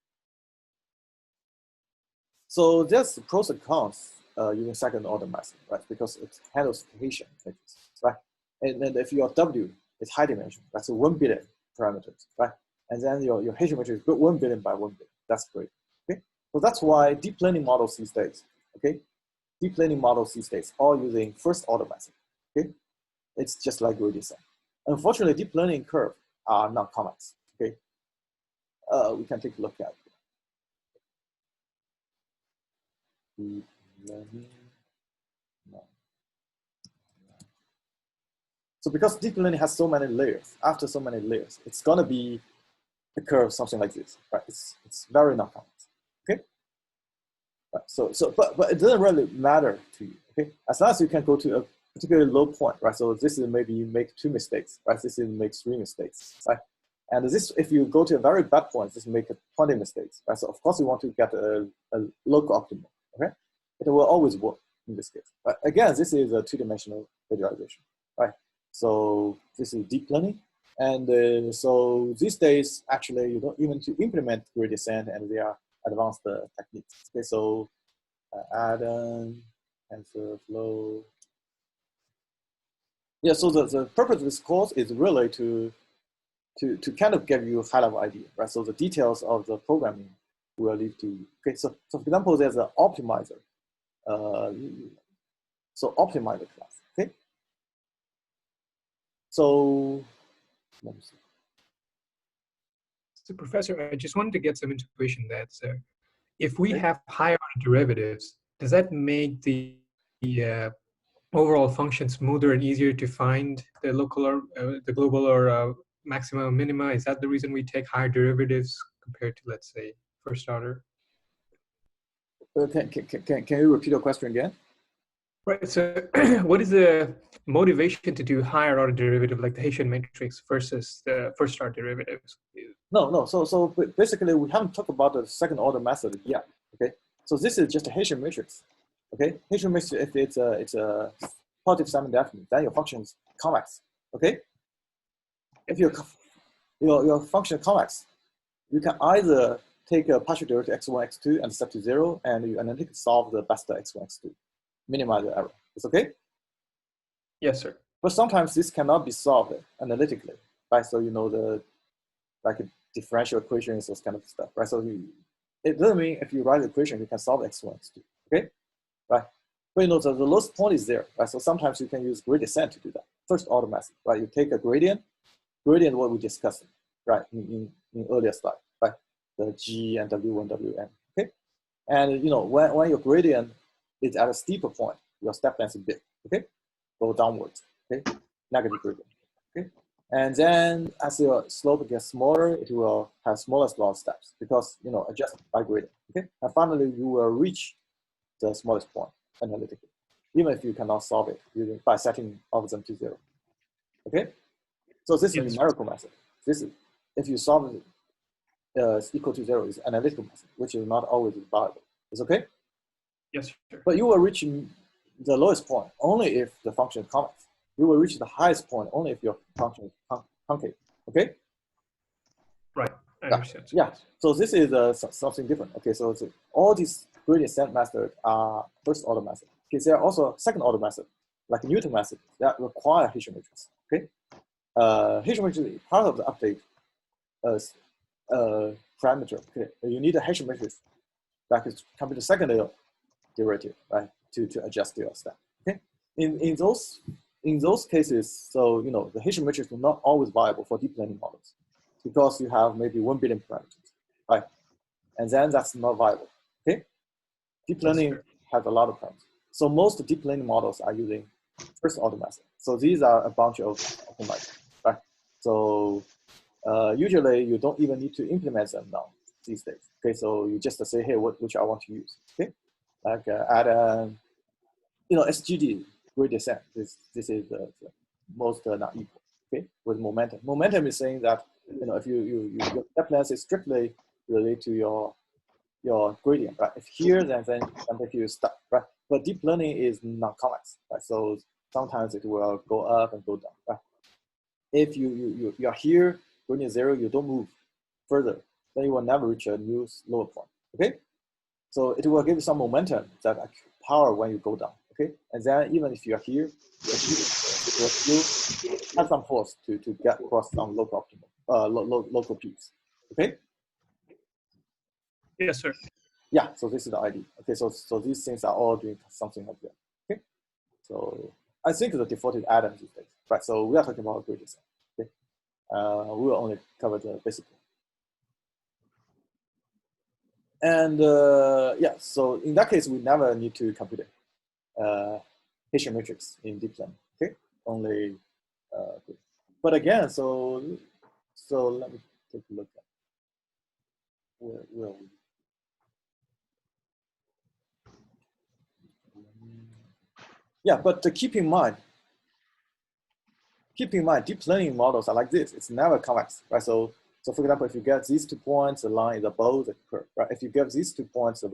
So there's the pros and cons using second order method, right? Because it handles Haitian matrix, right? And then if your W is high dimension, that's 1 billion parameters, right? And then your Haitian matrix is 1 billion by 1 billion. That's great. Okay. So that's why deep learning models these days, okay? Deep learning models these days all using first order method. Okay, it's just like gradient descent. Unfortunately, deep learning curve are not convex. Okay, we can take a look at deep learning. No. So because deep learning has so many layers, after so many layers, it's gonna be a curve something like this, right? It's very not convex. Okay. Right. But it doesn't really matter to you, okay? As long as you can go to a particularly low point, right? So this is maybe you make 2 mistakes, right? This is make 3 mistakes, right? And this, if you go to a very bad point, this make 20 mistakes, right? So of course you want to get a local optimal, okay? It will always work in this case. But again, this is a 2-dimensional visualization, right? So this is deep learning. And so these days, actually, you don't even to implement gradient descent, and they are advanced techniques. Okay, so Adam, TensorFlow. Yeah, so the purpose of this course is really to kind of give you a high-level idea, right? So the details of the programming will leave to you. Okay, so for example, there's an optimizer. So optimizer class, okay? So let me see. So Professor, I just wanted to get some intuition that if we have higher order derivatives, does that make the overall function smoother and easier to find the local or the global or maximum and minima? Is that the reason we take higher derivatives compared to, let's say, first order? Can you repeat your question again? Right. So, what is the motivation to do higher order derivative like the Haitian matrix versus the first order derivatives? No. So basically, we haven't talked about the second order method yet. Okay. So this is just a Haitian matrix. Okay. Haitian matrix, if it's a positive semi-definite, then your function is convex. Okay. If your function is convex, you can either take a partial derivative x1, x2 and set to 0, and you analytically solve the best x1, x2. Minimize the error. It's okay? Yes, sir. But sometimes this cannot be solved analytically, right? So you know the like differential equations, those kind of stuff, right? So it doesn't mean if you write the equation you can solve x1, x2, okay? Right? But you know the lowest point is there, right? So sometimes you can use gradient descent to do that. First order method, right? You take a gradient what we discussed, right? In earlier slide, right? The G and W1, Wn, okay? And you know when your gradient is at a steeper point, your step length is big, okay? Go downwards, okay? Negative gradient, okay? And then as your slope gets smaller, it will have smaller steps because, adjust by gradient, okay? And finally, you will reach the smallest point analytically, even if you cannot solve it by setting all of them to 0, okay? So this is a numerical method. This is, if you solve it equal to 0 is analytical method, which is not always viable. It's okay? Yes, sure. But you will reach the lowest point only if the function is convex. You will reach the highest point only if your function is concave. Okay? Right. I understand. Yeah. So this is something different. Okay. So all these gradient descent methods are first order methods. Okay. There are also second order methods, like Newton method, that require Haitian matrix. Okay. Haitian matrix is part of the update parameter. Okay. You need a Haitian matrix that can be the second derivative, right, to adjust your step. Okay. In those cases, so the Haitian matrix is not always viable for deep learning models because you have maybe 1 billion parameters, right? And then that's not viable. Okay. Deep learning has a lot of parameters. So most deep learning models are using first order method. So these are a bunch of optimizers, right? So usually you don't even need to implement them now these days. Okay. So you just say, hey, which I want to use. Okay. Like add SGD gradient descent. This is the most not equal. Okay, with momentum. Momentum is saying that if your step length is strictly related to your gradient, right? If here, then if you stop, right? But deep learning is non-convex, right? So sometimes it will go up and go down, right? If you are here, gradient 0, you don't move further, then you will never reach a new lower point. Okay. So it will give you some momentum that power when you go down, okay? And then even if you are here, you will still have some force to get across some local optimal, local peaks, okay? Yes, sir. Yeah, so this is the idea. Okay, so these things are all doing something like that, okay? So I think the default is Adam these days, right? So we are talking about gradient descent, okay? We will only cover the basic one. And yeah, so in that case, we never need to compute it. Haitian matrix in deep learning, okay? Only, but again, so let me take a look at where are we? Yeah, but keep in mind, deep learning models are like this. It's never convex, right? So for example, if you get these 2 points, the line is above the curve, right? If you get these 2 points, the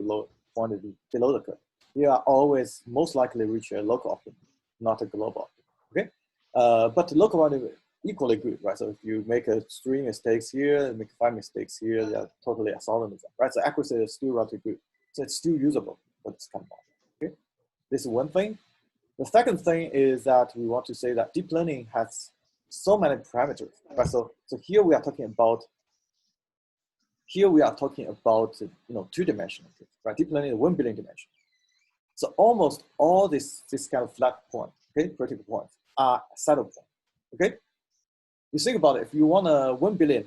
point is below the curve. You are always most likely reach a local optimum, not a global optimum, okay? But the local one is equally good, right? So if you make 3 mistakes here, make 5 mistakes here, they are totally assaulting, right? So accuracy is still relatively good. So it's still usable for this kind of model, okay? This is one thing. The second thing is that we want to say that deep learning has so many parameters, right? So here we are talking about 2-dimensional, right? Deep learning is 1 billion dimensions. So almost all this kind of flat point, okay, critical points are saddle points, okay? You think about it, if you want a 1 billion,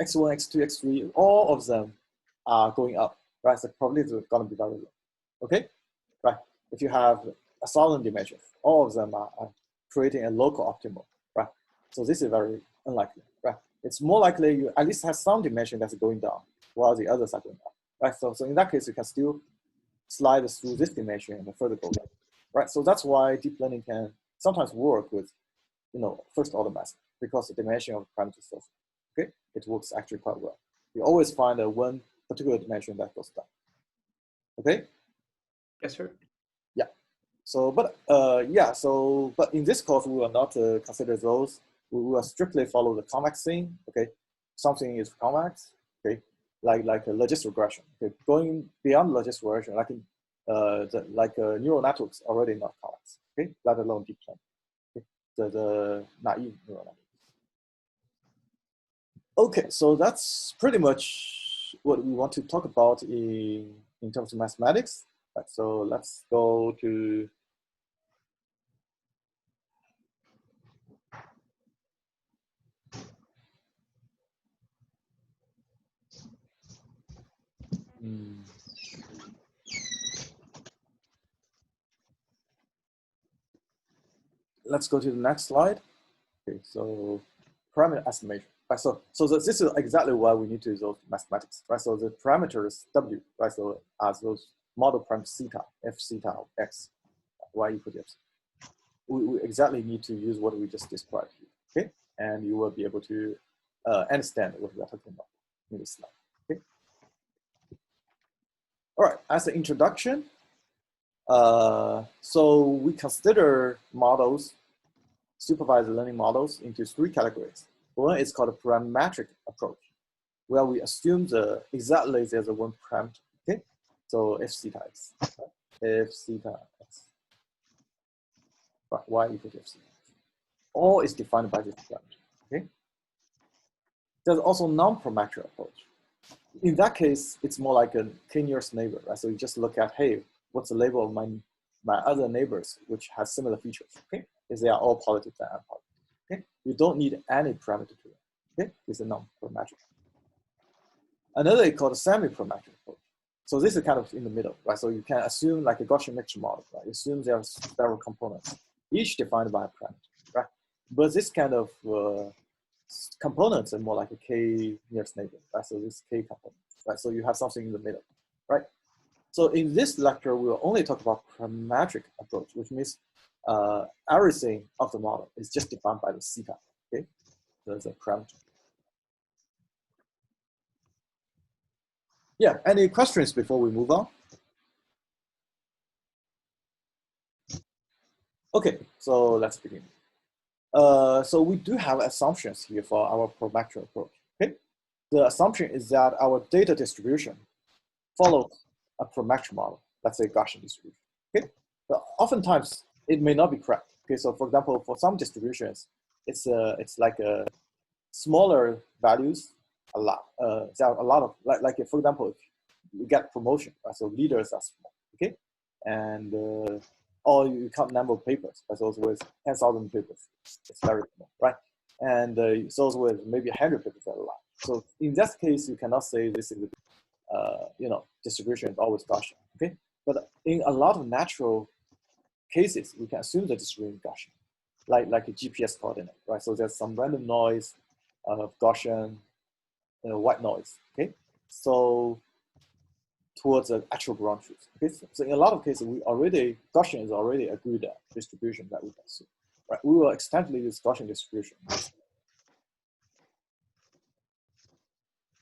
x1, x2, x3, all of them are going up, right? So probably it's gonna be very low, okay? Right, if you have 1,000 dimensions, all of them are creating a local optimal, right? So this is very unlikely, right? It's more likely you at least have some dimension that's going down while the others are going up, right? So in that case, you can still slide through this dimension and further go down, right? So that's why deep learning can sometimes work with, first order method because the dimension of parameter source, okay? It works actually quite well. You always find one particular dimension that goes down, okay? Yes, sir. Yeah. So, but in this course, we will not consider those. We will strictly follow the convex thing, okay? Something is convex, okay? Like a logistic regression, okay? Going beyond logistic regression, like neural networks already not convex, okay? Let alone deep learning, okay? The naive neural networks. Okay, so that's pretty much what we want to talk about in terms of mathematics. Right, so let's go to let's go to the next slide. Okay, so parameter estimation, right? So this is exactly why we need to use those mathematics, right? So the parameters W, right? So as those model parameters theta, f theta of x, y equal to f. We exactly need to use what we just described here, okay? And you will be able to understand what we are talking about in this slide, okay? All right, as an introduction, so we consider models, supervised learning models, into 3 categories. One is called a parametric approach, where we assume exactly there's a one parameter, okay? So f theta x, right? F theta x, but y equal to f theta x. All is defined by this parameter, okay? There's also non-parametric approach. In that case, it's more like a k-nearest neighbor, right? So you just look at, hey, what's the label of my other neighbors which has similar features, okay? If they are all positive, then I'm positive, okay? You don't need any parameter to them, okay? It's a non-parametric. Another is called a semi-parametric approach. So this is kind of in the middle, right? So you can assume like a Gaussian Matrix model, right? Assume there are several components, each defined by a parameter, right? But this kind of components are more like a k nearest neighbor, right? So this k component, right? So you have something in the middle, right? So in this lecture, we will only talk about parametric approach, which means everything of the model is just defined by the theta, okay? There's a parameter. Yeah, any questions before we move on? Okay, so let's begin. So we do have assumptions here for our parametric approach, okay? The assumption is that our data distribution follows a parametric model, let's say Gaussian distribution, okay? But oftentimes, it may not be correct, okay? So for example, for some distributions, it's like a smaller values, a lot. There are a lot of, like for example, if you get promotion, right? So leaders are small, okay? And or you count number of papers, right? So with 10,000 papers, it's very small, right? And so with maybe 100 papers, are a lot. So in that case, you cannot say this is, distribution is always Gaussian, okay? But in a lot of natural cases, we can assume that distribution is Gaussian, like a GPS coordinate, right? So there's some random noise of Gaussian, white noise, okay? So towards the actual ground truth, okay? So in a lot of cases, Gaussian is already a good distribution that we can assume, right? We will extensively use Gaussian distribution.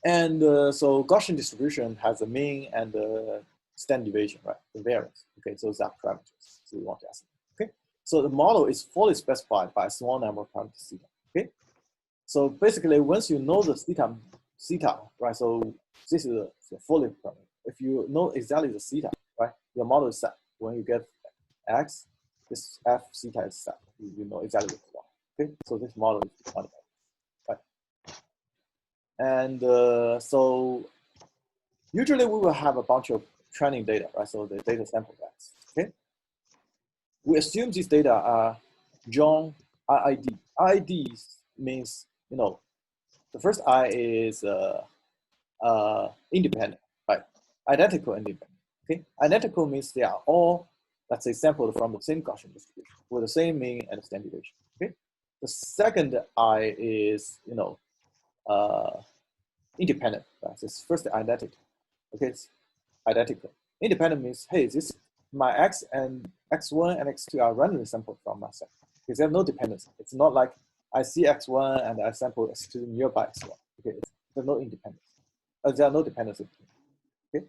And so Gaussian distribution has a mean and the standard deviation, right? The variance, okay? So those are parameters, so we want to estimate, okay? So the model is fully specified by a small number of parameters theta, okay? So basically, once you know the theta, right? So this is a fully parameter. If you know exactly the theta, right? Your model is set. When you get x, this f theta is set. You know exactly what you want, okay? So this model is defined, right? And so usually we will have a bunch of training data, right? So the data sample sets, okay? We assume these data are John IID. IID means, the first I is independent, right? Identical independent, okay? Identical means they are all, let's say, sampled from the same Gaussian distribution with the same mean and standard deviation, okay? The second I is, independent, right? So it's first identical, okay? It's identical. Independent means, hey, my x and x1 and x2 are randomly sampled from my set because they have no dependency. It's not like I see x1 and I sample x2 nearby x1. Okay, there's no independence. There are no dependency. Okay.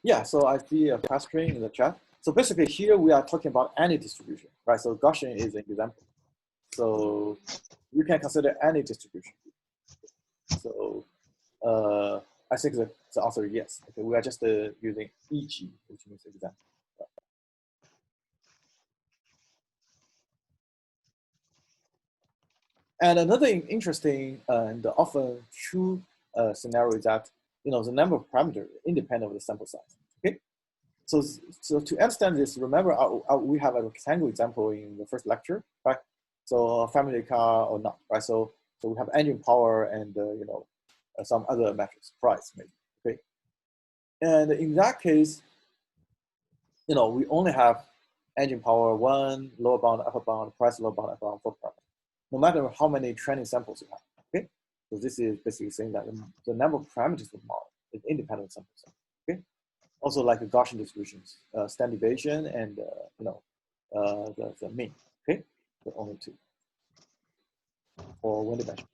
Yeah. So I see a question in the chat. So basically, here we are talking about any distribution, right? So Gaussian is an example. So you can consider any distribution. So I think the answer is yes. Okay, we are just using e.g., which means example. And another interesting and often true scenario is that the number of parameters independent of the sample size. Okay, so to understand this, remember we have a rectangle example in the first lecture, right? So a family car or not, right? So we have engine power and some other metrics, price maybe. Okay, and in that case, we only have engine power 1, lower bound, upper bound, price, lower bound, upper bound for parameter. No matter how many training samples you have, okay? So this is basically saying that the number of parameters of the model is independent sample set, okay? Also like the Gaussian distributions, standard deviation and the mean, okay? So only 2 for one dimension.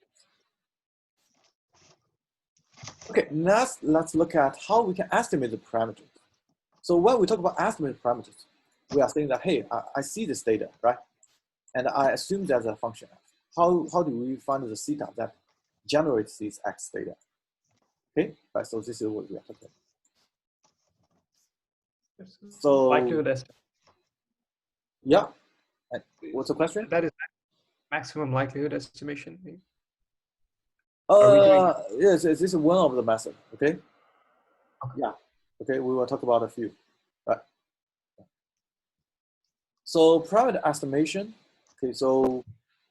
Okay, next let's look at how we can estimate the parameters. So when we talk about estimated parameters, we are saying that, hey, I see this data, right? And I assume there's a function f. How do we find the theta that generates these x data? Okay, right, so this is what we are talking about. So likelihood estimate. Yeah. And what's the question? That is maximum likelihood estimation. Yes, this is one of the methods. Okay. Yeah. Okay, we will talk about a few. Right. So parameter estimation. Okay, so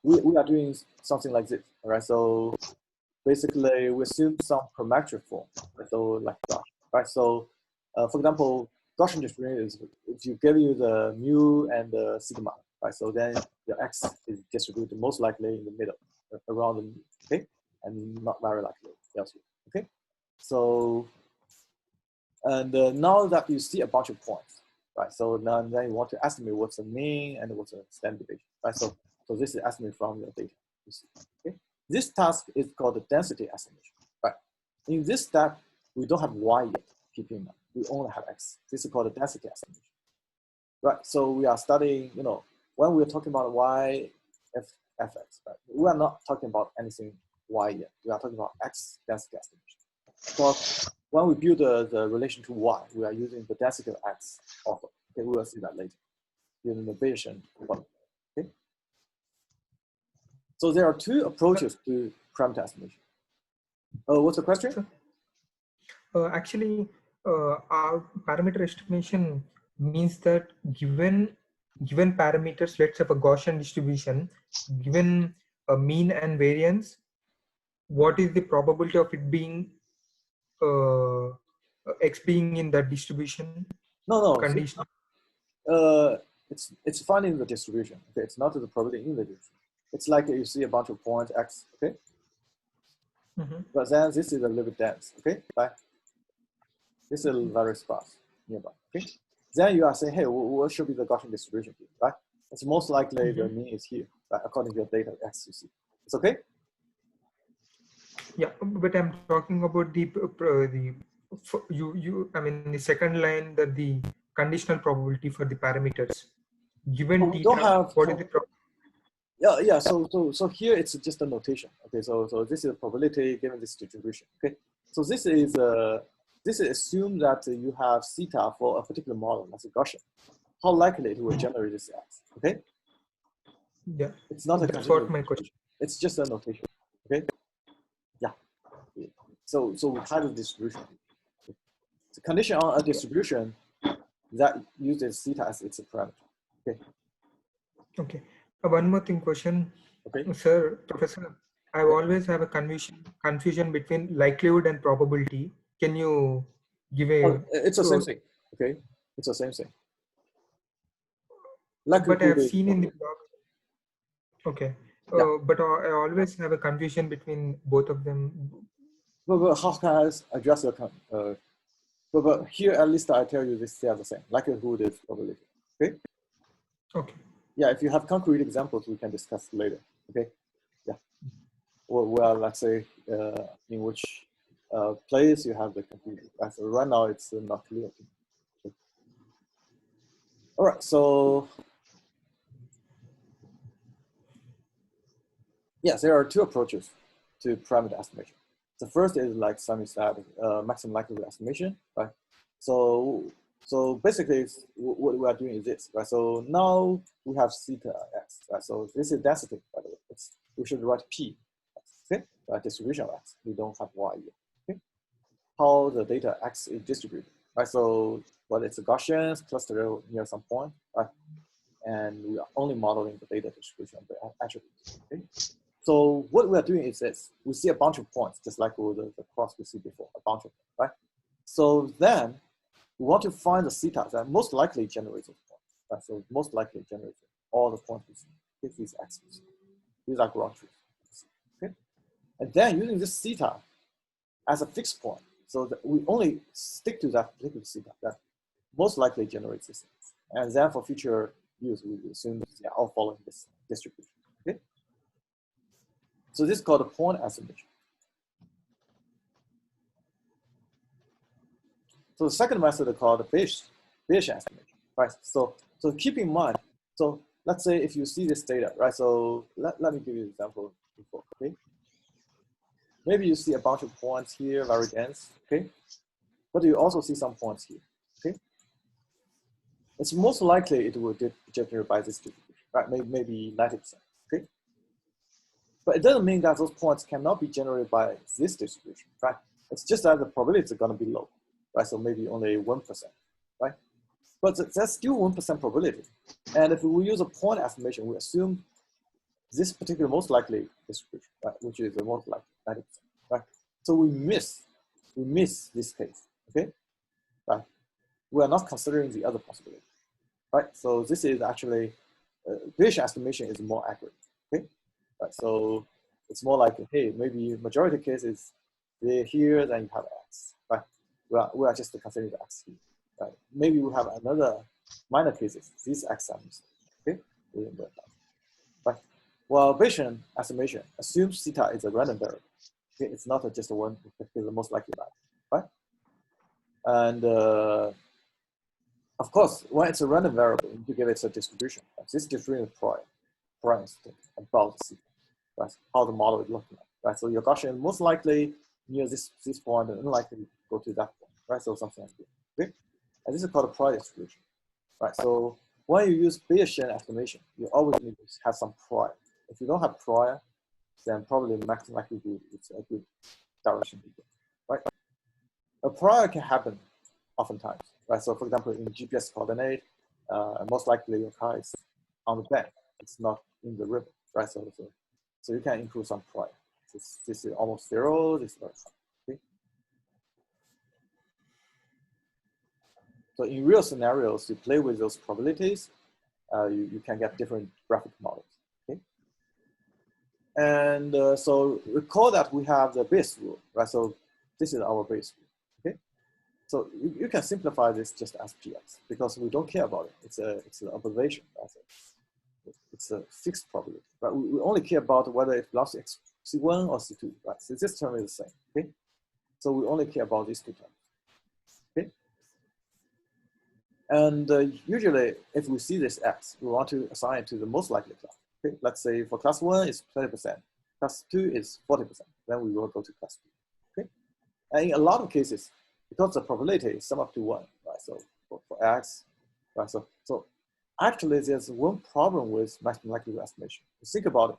we are doing something like this. All right. So basically, we assume some parametric form. Right? So like Gaussian. Right. So for example, Gaussian distribution is if you give you the mu and the sigma. Right. So then your x is distributed most likely in the middle, around the mu. Okay. And not very likely elsewhere. Okay. So and now that you see a bunch of points, right? So now then you want to estimate what's the mean and what's the standard deviation, right? So this is estimate from your data. You see, okay? This task is called the density estimation, right? In this step, we don't have y yet. Keep in mind, we only have x. This is called the density estimation, right? So we are studying, when we're talking about y, fx, right? We are not talking about anything y yet. We are talking about x density estimation. So when we build the relation to y, we are using the density of x also. Okay, we will see that later using the Bayesian formula. Okay. So there are two approaches to parameter estimation. What's the question? Actually, our parameter estimation means that given parameters, let's have a Gaussian distribution, given a mean and variance, what is the probability of it being x being in that distribution? No. Condition. It's finding the distribution. Okay, it's not the probability in the distribution. It's like you see a bunch of points x. Okay. But then this is a little bit dense. Okay, right? This is very sparse nearby. Okay. Then you are saying, hey, what should be the Gaussian distribution here, right? It's most likely the mean is here, right? According to your data x you see. It's okay. Yeah, but I'm talking about the the second line, that the conditional probability for the parameters given theta. Don't have what is the probability? Yeah. So here it's just a notation. Okay. So this is a probability given this distribution. Okay. So this is assume that you have theta for a particular model, that's a Gaussian. How likely it will generate this x? Okay. Yeah. It's not a That's what my question. It's just a notation. Okay. Yeah. So we have a distribution. The condition on a distribution that uses theta as its parameter. Okay. Okay. One more thing question. Okay. Sir, Professor, I always have a confusion between likelihood and probability. Can you give a... it's the same thing. Okay. It's the same thing. But I have seen in the blog. Okay. But I always have a confusion between both of them. But how can I address your but here at least I tell you this is the same. Likelihood is probability. Okay. Okay. Yeah. If you have concrete examples, we can discuss later. Okay. Yeah. Well, let's say in which place you have the confusion. So right now it's not clear. Okay. All right. So yes, there are two approaches to parameter estimation. The first is like Sami said, maximum likelihood estimation, right? So basically, what we are doing is this, right? So now we have theta x, right? So this is density, by the way. We should write p, okay? Distribution of x. We don't have y yet. Okay? How the data x is distributed, right? So it's a Gaussian cluster near some point, right? And we are only modeling the data distribution of the attributes. Okay? So what we are doing is this. We see a bunch of points, just like with the cross we see before, a bunch of them, right? So then we want to find the theta that most likely generates those points. Right? So most likely generated all the points we see with these axes. These are ground truths. Okay? And then using this theta as a fixed point, so that we only stick to that particular theta that most likely generates this. And then for future use, we assume they are all following this distribution. Okay? So this is called a point estimation. So the second method is called Bayesian estimation, right? So keep in mind, so let's say if you see this data, right? So let me give you an example before, okay? Maybe you see a bunch of points here, very dense, okay? But you also see some points here, okay? It's most likely it will be generated by this distribution, right? Maybe 90%, okay? But it doesn't mean that those points cannot be generated by this distribution, right? It's just that the probability is going to be low, right? So maybe only 1%, right? But that's still 1% probability. And if we use a point estimation, we assume this particular most likely distribution, right? Which is the most likely 90%, right? So we miss this case, okay? Right? We are not considering the other possibility, right? So this is actually, Bayesian estimation is more accurate, okay? Right, so it's more like, hey, maybe majority cases they're here, then you have X, right? We are just considering the X here, right? Maybe we have another minor cases, these X sums, okay? Right. Well, Bayesian estimation assumes theta is a random variable. Okay, it's not just a one, it's the most likely value, right? And of course, when it's a random variable, you give it a distribution. Right? This distribution is prior instinct about theta. Right, how the model is looking at, right? So your Gaussian most likely near this point and unlikely to go to that point, right? So something like this, okay? And this is called a prior distribution, right? So when you use Bayesian estimation, you always need to have some prior. If you don't have prior, then probably the maximum likelihood is a good direction to go, right? A prior can happen oftentimes, right? So for example, in GPS coordinate, most likely your car is on the bank. It's not in the river, right? So you can include some prior. This is almost zero, this is very high, okay? So in real scenarios, you play with those probabilities, you can get different graphic models, okay? And so recall that we have the Bayes rule, right? So this is our Bayes rule, okay? So you can simplify this just as PX because we don't care about it. It's an observation, right? It's a fixed probability, right? We only care about whether it belongs to C1 or C2, right? So this term is the same, okay? So we only care about these two terms, okay? And usually, if we see this X, we want to assign it to the most likely class, okay? Let's say for class 1, it's 20%, class 2 is 40%, then we will go to class 2, okay? And in a lot of cases, because the probability is sum up to 1, right? So for X, right? So actually, there's one problem with maximum likelihood estimation. You think about it,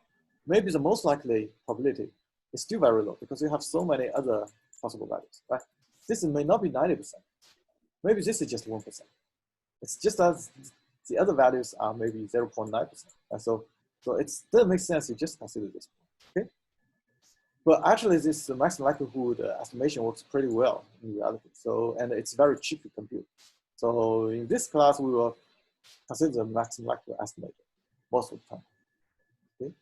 maybe the most likely probability is still very low because you have so many other possible values, right? This may not be 90%. Maybe this is just 1%. It's just as the other values are maybe 0.9%. Right? So it still makes sense to just consider this, okay? But actually, this maximum likelihood estimation works pretty well in reality. So, and it's very cheap to compute. So in this class, we will consider the maximum likelihood estimator most of the time. Okay.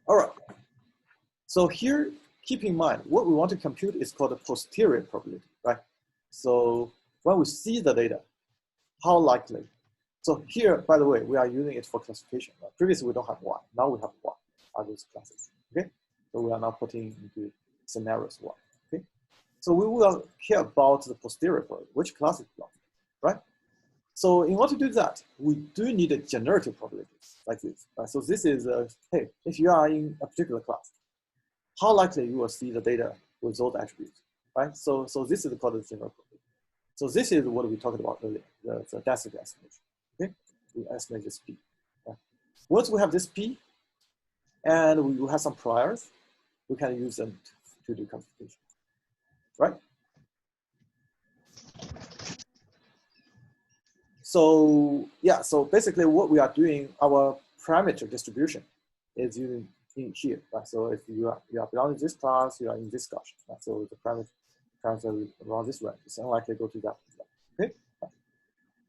All right. So here, keep in mind, what we want to compute is called a posterior probability, right? So when we see the data, how likely? So here, by the way, we are using it for classification. Right? Previously, we don't have Y. Now we have Y, are those classes, okay? So we are now putting into scenarios Y, okay? So we will care about the posterior probability, which class it belongs to, right? So in order to do that, we do need a generative probabilities like this, right? So this is, hey, if you are in a particular class, how likely you will see the data with those attributes, right? So this is called the generative probability. So this is what we talked about earlier, the density estimation, okay? We estimate this P, right? Once we have this P, and we will have some priors, we can use them to do computation, right? So yeah, so basically what we are doing, our parameter distribution is using in here, right? So if you are belonging to this class, you are in this Gaussian, right? So the parameter comes around this range. It's unlikely to go to that. Okay.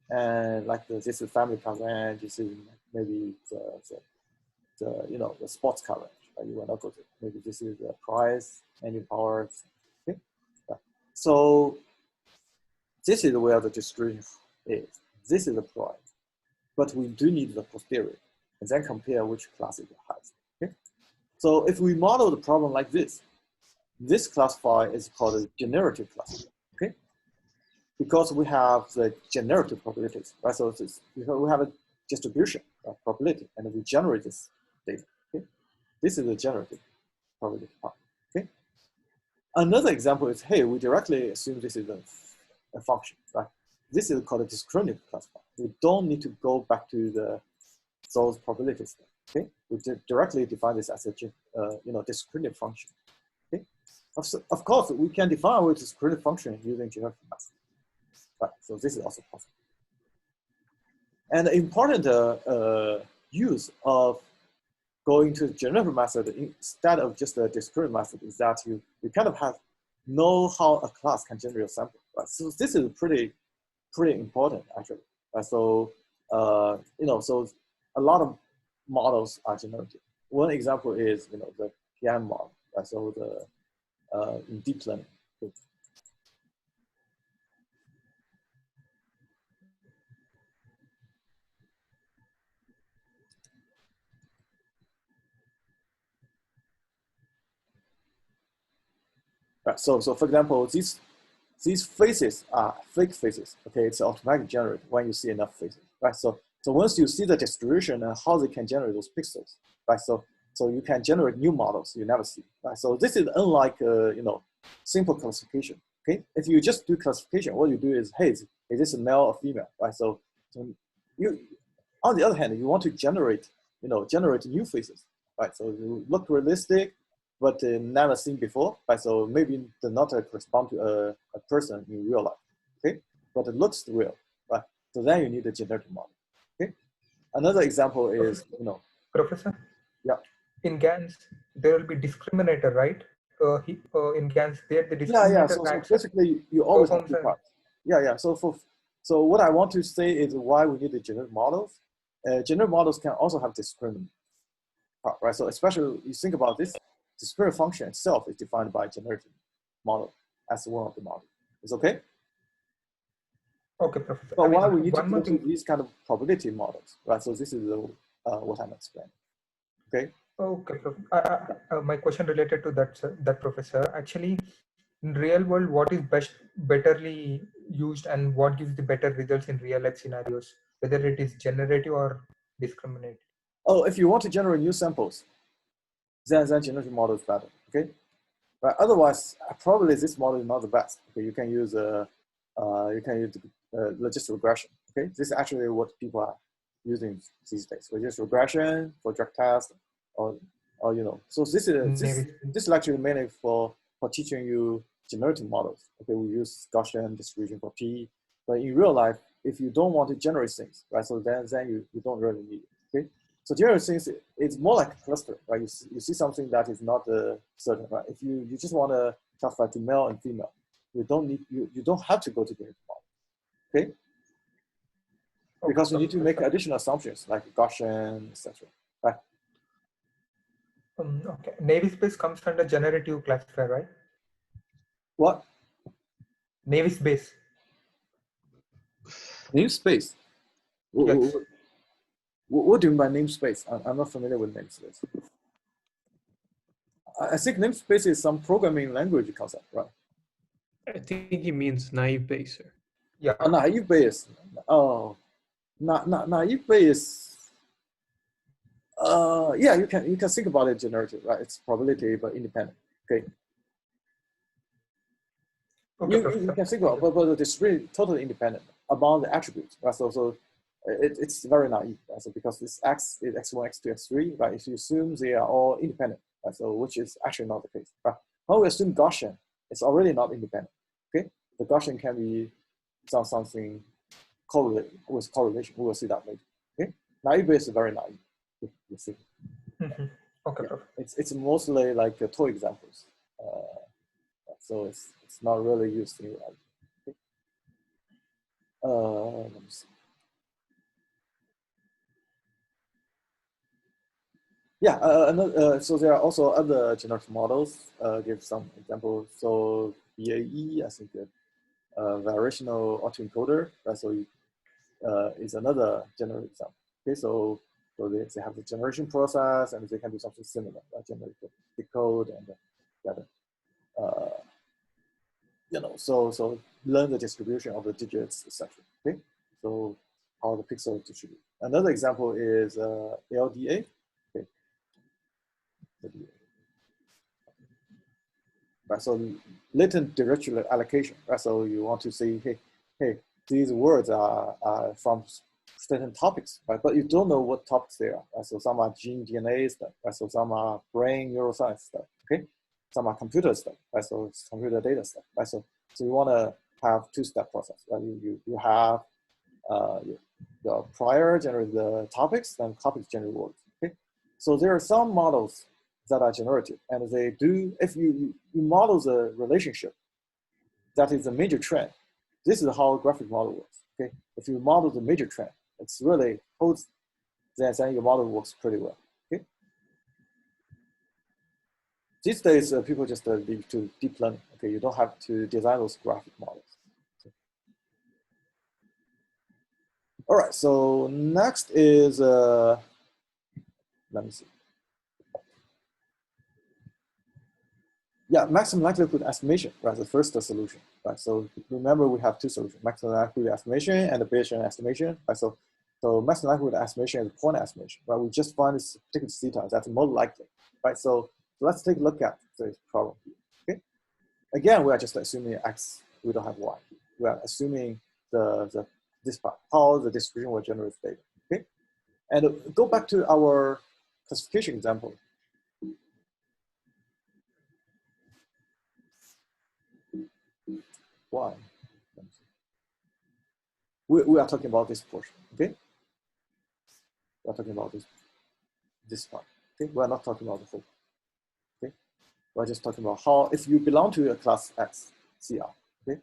And like this is family coverage. This is maybe the sports coverage. Right? You want to go to maybe this is the price, any powers. Okay. So this is where the distribution is. This is the price, but we do need the posterior, and then compare which class is the highest. Okay. So if we model the problem like this classifier is called a generative classifier. Okay. Because we have the generative probabilities, right? So we have a distribution of probability, and we generate this data. Okay? This is the generative probability part. Okay. Another example is, hey, we directly assume this is a function, right? This is called a discriminative classifier. We don't need to go back to those probabilities. Okay. We directly define this as a discriminative function. Okay. Of course, we can define a discriminative function using generative math. Right, so this is also possible. And the important use of going to the generative method instead of just the discriminative method is that you kind of know how a class can generate a sample. Right? So this is pretty important actually. Right? So so a lot of models are generative. One example is the PM model. Right? So in deep learning. Right. So for example, these faces are fake faces. Okay, it's automatically generated when you see enough faces. Right. So once you see the distribution and how they can generate those pixels, right? So you can generate new models you never see. Right. So this is unlike simple classification. Okay. If you just do classification, what you do is, hey, is this a male or female? Right. So you, on the other hand, you want to generate new faces. Right. So you look realistic, but never seen before, right? So maybe they not correspond to a person in real life, okay? But it looks real, right? So then you need a generative model, okay? Another example is, Professor? Yeah. In GANs, there will be discriminator, right? In GANs, there the discriminator So basically, you always have two parts. Yeah. So what I want to say is why we need the generative models. Generative models can also have discriminant part, right? So especially you think about this, the discriminative function itself is defined by generative model as one of the models. Is okay? Okay, Professor. But why we need to go to these kind of probability models, right? So this is what I'm explaining. Okay. Okay, my question related to that, Professor. Actually, in real world, what is betterly used and what gives the better results in real life scenarios, whether it is generative or discriminative? Oh, if you want to generate new samples, then generative model is better. Okay. But otherwise, probably this model is not the best. Okay, you can use logistic regression. Okay, this is actually what people are using these days. Logistic regression for drug test, or So this is actually mainly for teaching you generative models. Okay, we use Gaussian distribution for P, but in real life, if you don't want to generate things, right? So then you don't really need it. Okay. So generate things, it's more like a cluster, right? You see something that is not certain, right? If you just want to classify to male and female, you don't have to go to the model, okay? Because you need to make additional assumptions like Gaussian, etc. Right? Okay. Navy space comes under generative classifier, right? What? Navy space. Namespace. Yes. What do you mean by namespace? I'm not familiar with namespace. I think namespace is some programming language concept, right? I think he means naive base, sir. Yeah. Oh, naive base. Oh, naive base. Yeah, you can think about it generative, right? It's probability, but independent. Okay. Okay, you can think about, but it's really totally independent among the attributes, right? So it's very naive, right? So because this x is x1, x2, x3, right? If you assume they are all independent, right? So which is actually not the case, right? When we assume Gaussian, it's already not independent. Okay, the Gaussian can be something correlated with correlation. We will see that later. Okay, naive base is very naive. You see. Okay, yeah. It's mostly like toy examples. So it's not really used in reality. Okay. Let me see. Yeah, so there are also other generative models. Give some examples. So BAE, I think, variational autoencoder. Right? So is another general example. Okay, so they have the generation process, and they can do something similar, right? Generate the decode and gather, so learn the distribution of the digits, etc. Okay, so how the pixels distribute. Another example is LDA. Okay. Right, so latent directional allocation. Right, so you want to say, hey, these words are from certain topics, right? But you don't know what topics they are. Right? So some are gene DNA stuff, right? So some are brain neuroscience stuff. Okay, some are computer stuff, right? So it's computer data stuff, right? So you want to have two-step process. Right? You have the prior generate the topics, then topics generate words. Okay, so there are some models that are generative, and they do, if you model the relationship, that is a major trend. This is how a graphic model works, okay? If you model the major trend, it's really holds, then your model works pretty well, okay? These days, people just leave to deep learning, okay? You don't have to design those graphic models. All right, so next is, let me see. Yeah, maximum likelihood estimation, right? The first solution, right? So remember, we have two solutions: maximum likelihood estimation and the Bayesian estimation, right? So maximum likelihood estimation is point estimation, right? We just find this particular theta that's more likely, right? So let's take a look at this problem here, okay? Again, we are just assuming x, we don't have y. We are assuming this part, how the distribution will generate data, okay? And go back to our classification example. Why? We are talking about this portion, okay? We are talking about this part, okay? We are not talking about the whole, okay? We are just talking about how, if you belong to a class X, CR, okay?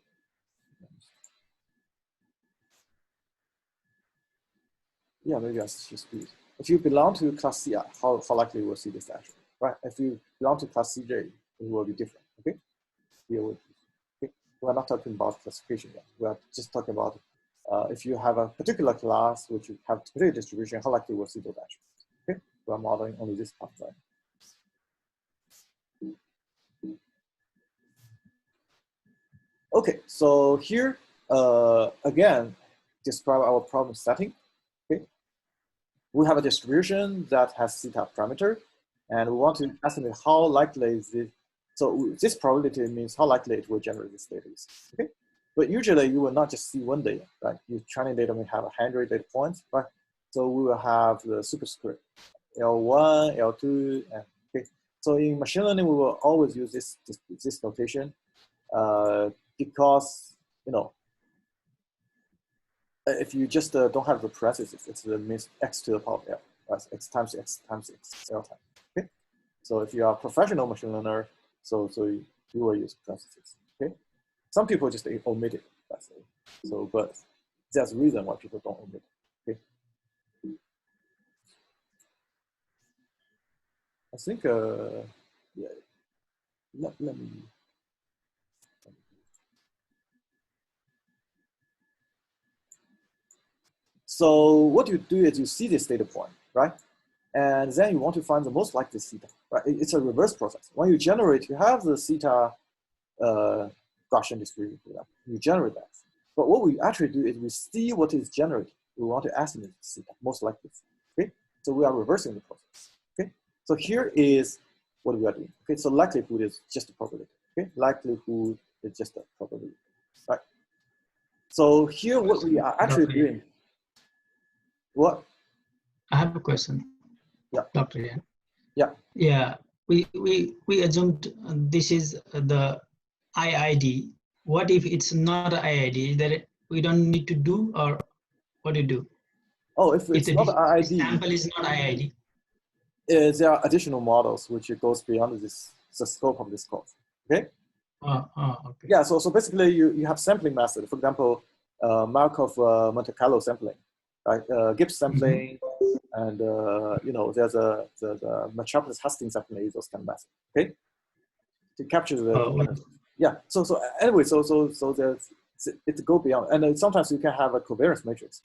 Yeah, maybe I should speed. If you belong to class CR, how likely you will see this action, right? If you belong to class CJ, it will be different, okay? Okay? We are not talking about classification yet. We are just talking about if you have a particular class which you have particular distribution, how likely you will see those actions. Okay, we are modeling only this part, right? Okay, so here again, describe our problem setting. Okay, we have a distribution that has theta parameter, and we want to estimate how likely is it. So this probability means how likely it will generate this data. Okay. But usually you will not just see one data, right? Your training data may have 100 data points, right? So we will have the superscript, L1, L2, and okay. So in machine learning, we will always use this notation because, if you just don't have the parentheses, it's the means x to the power of L, right? X times X times X, L times, okay? So if you are a professional machine learner, so you will use parentheses, okay? Some people just omit it, but there's a reason why people don't omit it, okay? I think, yeah, let me. So what you do is you see this data point, right? And then you want to find the most likely theta, right? It's a reverse process. When you generate, you have the theta Gaussian distribution, you generate that. But what we actually do is we see what is generated. We want to estimate theta, most likely, okay? So we are reversing the process, okay? So here is what we are doing, okay? So likelihood is just a probability, okay? Likelihood is just a probability, right? So here what we are actually doing, what? I have a question. Yeah. Dr. Yan. Yeah. Yeah. We assumed this is the IID. What if it's not IID? Is that we don't need to do, or what do you do? Oh, if it's not IID, sample is not IID. There are additional models which goes beyond the scope of this course. Okay, Okay. Yeah, so basically you have sampling method. For example, Markov Monte Carlo sampling, right? Gibbs sampling, and you know, there's the Metropolis Hastings sampling, those kind of methods. Okay, to capture the yeah. So anyway, so there's it go beyond, and then sometimes you can have a covariance matrix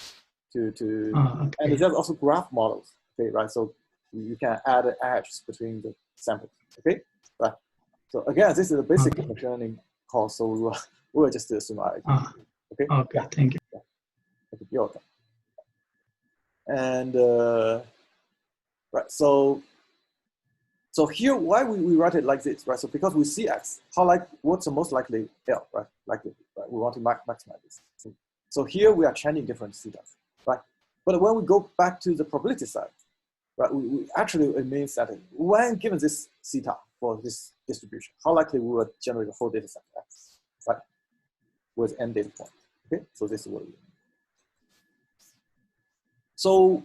and there's also graph models. Okay, right? So you can add edges between the samples. Okay, right? So again, this is a basic machine learning course, so we will just assume I. Okay. Okay. Yeah. Thank you. Yeah. Okay, you're welcome. And right, so here, why we write it like this, right? So because we see x, what's the most likely L, right? Likely, right? We want to maximize this. So here we are changing different thetas, right? But when we go back to the probability side, right? We actually, it means that when given this theta for this distribution, how likely we will generate a whole data set x, right? With n data points. Okay, so this is what we do. So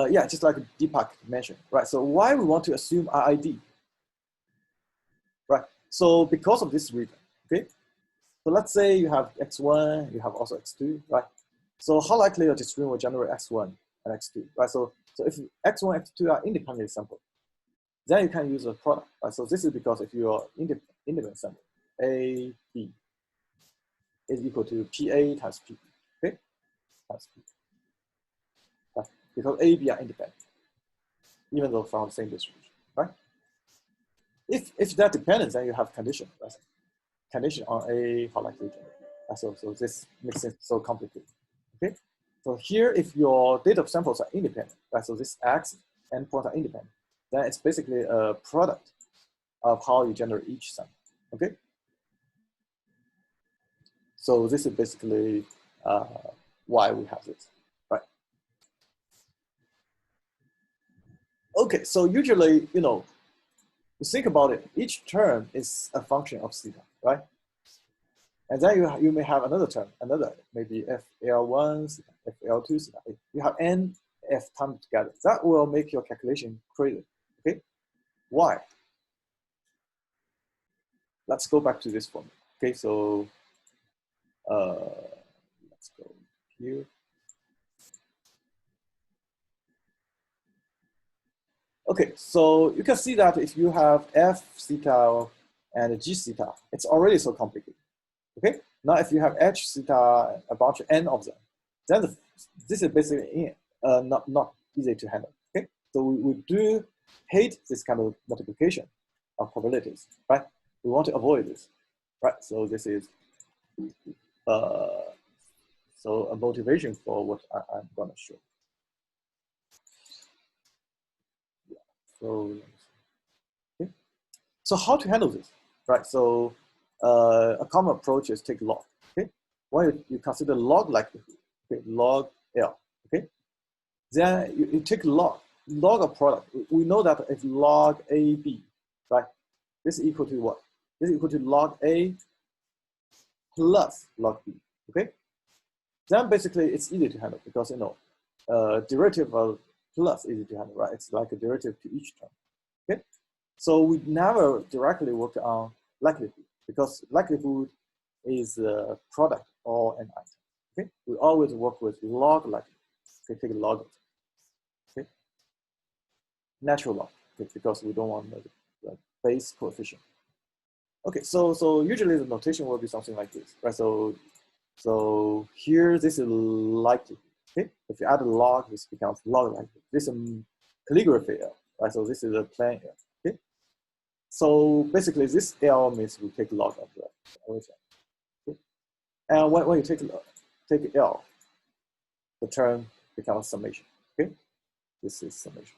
yeah, just like Deepak mentioned, right? So why we want to assume RID, right? So because of this reason, okay? So let's say you have x1, you have also x2, right? So how likely your distribution will generate x1 and x2, right? So if x1 and x2 are independently sampled, then you can use a product, right? So this is because if your independent sample, A, B, is equal to PA times P, okay? Times P. Right? Because A, B are independent, even though from the same distribution, right? If that dependence, then you have condition, right? Condition on A, how likely to generate. So this makes it so complicated, okay? So here, if your data samples are independent, right? So this X endpoints are independent, then it's basically a product of how you generate each sample, okay? So this is basically why we have this, right? Okay, so usually, you know, you think about it, each term is a function of theta, right? And then you may have another term, maybe FL1, FL2, theta. You have n f terms together. That will make your calculation crazy, okay? Why? Let's go back to this formula, okay? So let's go here. Okay, so you can see that if you have f theta and g theta, it's already so complicated. Okay, now if you have h theta, a bunch of n of them, then this is basically not easy to handle. Okay, so we do hate this kind of multiplication of probabilities, right? We want to avoid this, right? So this is so a motivation for what I'm going to show. So, okay. So how to handle this, right? So a common approach is take log, okay? When you consider log likelihood, okay, log L, okay? Then you take log of product. We know that if log AB, right? This is equal to what? This is equal to log A plus log B, okay? Then basically it's easy to handle because, you know, derivative of plus easy to handle, right? It's like a derivative to each term, okay? So we never directly work on likelihood because likelihood is a product or an item, okay? We always work with log likelihood, okay? Take log of it, okay? Natural log, okay? Because we don't want the base coefficient. Okay, so usually the notation will be something like this, right? So here, this is likelihood, okay? If you add a log, this becomes log likelihood. This is calligraphy L, right? So this is a plain L, okay? So basically this L means we take log of the origin, okay? And when you take L, the term becomes summation, okay? This is summation.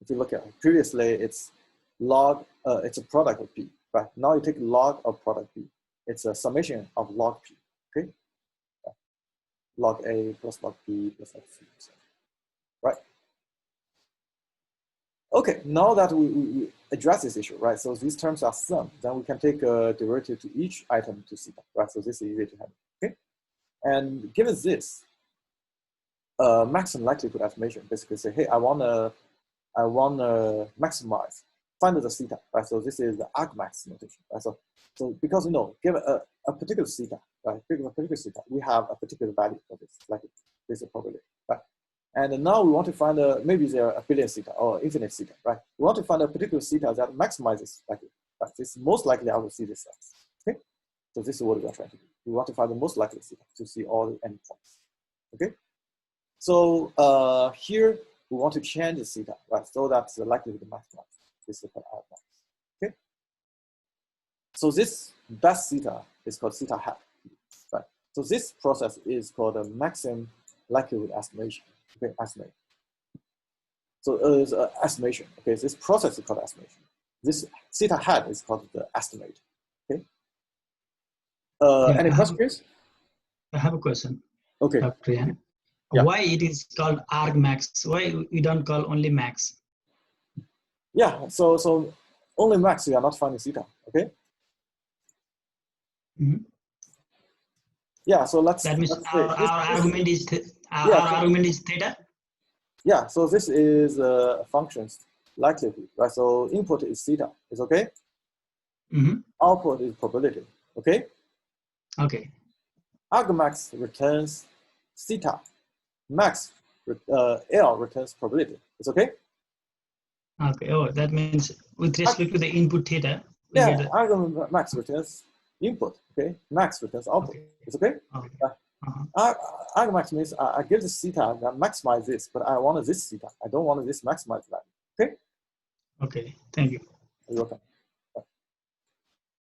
If you look at it, previously it's log, it's a product of P, right? Now you take log of product P. It's a summation of log P, okay? Log A plus log B plus log C, right? Okay, now that we address this issue, right? So these terms are summed, then we can take a derivative to each item to theta, right? So this is easy to handle, okay? And given this, maximum likelihood estimation basically say, hey, I wanna maximize find the theta, right? So this is the argmax notation, right? So because given a particular theta, right? Given a particular theta, we have a particular value for this, like this is probability, right? And now we want to find maybe there are a billion theta or infinite theta, right? We want to find a particular theta that maximizes likelihood, right? This is most likely I will see this as, okay? So this is what we are trying to do. We want to find the most likely theta to see all the endpoints, okay? So here we want to change the theta, right? So that the likelihood maximizes. This is called argmax, okay? So this best theta is called theta hat, right? So this process is called a maximum likelihood estimation, okay? Estimate. So it's estimation, okay? This process is called estimation. This theta hat is called the estimate, okay? Any questions? I have a question. Okay. Dr. Yan. Yeah. Why it is called argmax? Why we don't call only max? Yeah, so only max you are not finding theta, okay? Mm-hmm. Yeah, so That means our argument is our argument is theta. Yeah, so this is functions likelihood, right? So input is theta, is okay. Mm-hmm. Output is probability, okay. Okay. Argmax returns theta. Max L returns probability. It's okay. Okay. Oh, that means with respect to the input theta. Yeah, Argmax returns input. Okay, max returns output. Okay. It's okay. Okay. Argmax means I give this theta that maximize this, but I want this theta. I don't want this maximize value. Okay. Okay. Thank you. You're welcome.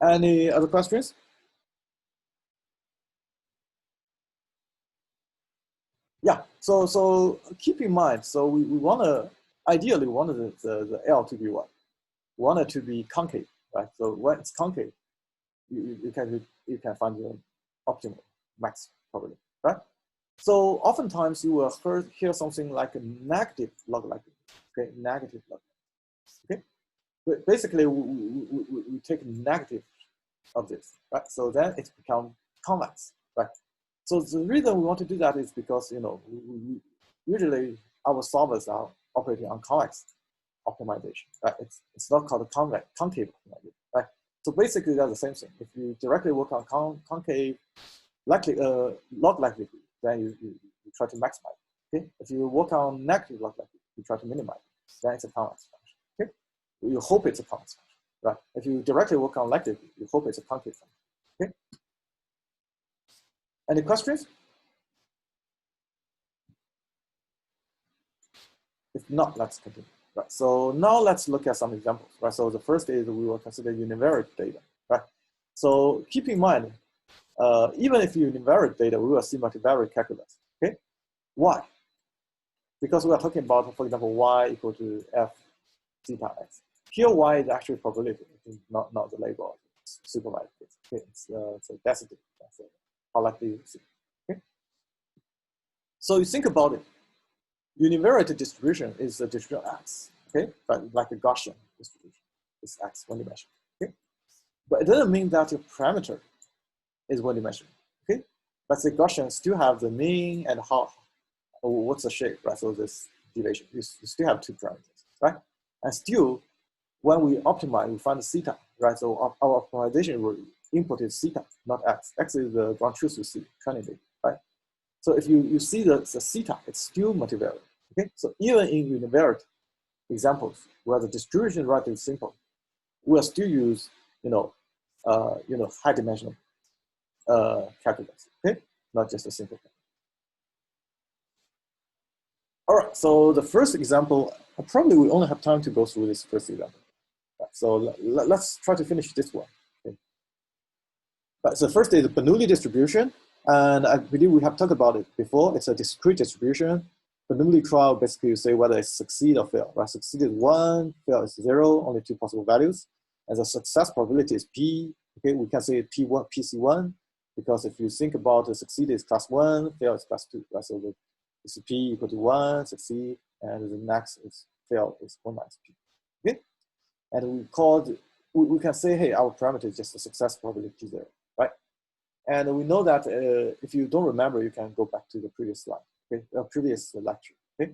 Any other questions? Yeah. So keep in mind. So we want to ideally we want the L to be what? We want it to be concave, right? So when it's concave, you can find the optimal max probability, right? So oftentimes you will hear something like a negative log likelihood, okay? Negative log likelihood, okay? But basically, we take negative of this, right? So then it becomes convex, right? So the reason we want to do that is because, usually our solvers are operating on convex optimization, right? It's not called concave optimization, right? So basically, that's the same thing. If you directly work on concave log likelihood, then you try to maximize. Okay. If you work on negative log likelihood, you try to minimize. Then it's a convex function. Okay. You hope it's a convex function, right? If you directly work on likelihood, you hope it's a concave function. Okay. Any questions? If not, let's continue. Right. So now let's look at some examples. Right. So the first is we will consider univariate data. Right. So keep in mind, even if you univariate data, we will see multivariate calculus. Okay. Why? Because we are talking about, for example, y equal to f theta x. Here, y is actually probability, not the label. It's supervised. Okay. It's a density. That's how likely you see. Okay. So you think about it. Univariate distribution is a distribution x, okay, but like a Gaussian distribution, it's x one dimension, okay. But it doesn't mean that your parameter is one dimension, okay. But the Gaussian still have the mean and what's the shape, right? So this deviation, you still have two parameters, right? And still, when we optimize, we find the theta, right? So our optimization input is theta, not x. X is the ground truth you see, training data, right? So if you see the theta, it's still multivariate. Okay, so even in univariate examples where the distribution is relatively simple, we'll still use high dimensional calculus. Okay, not just a simple calculus. All right, so the first example, probably we only have time to go through this first example. Right, so let's try to finish this one. Okay. Right, so first is the Bernoulli distribution. And I believe we have talked about it before. It's a discrete distribution. Bernoulli trial, basically you say whether it succeed or fail, right? Succeed is 1, fail is 0, only 2 possible values. And the success probability is P, okay? We can say P1, PC1, because if you think about the succeed is class 1, fail is class 2, right? So it's P equal to 1, succeed, and the next is fail is 1 minus P, okay? And we can say, hey, our parameter is just a success probability 0, right? And we know that if you don't remember, you can go back to the previous slide, okay? Previous lecture, okay?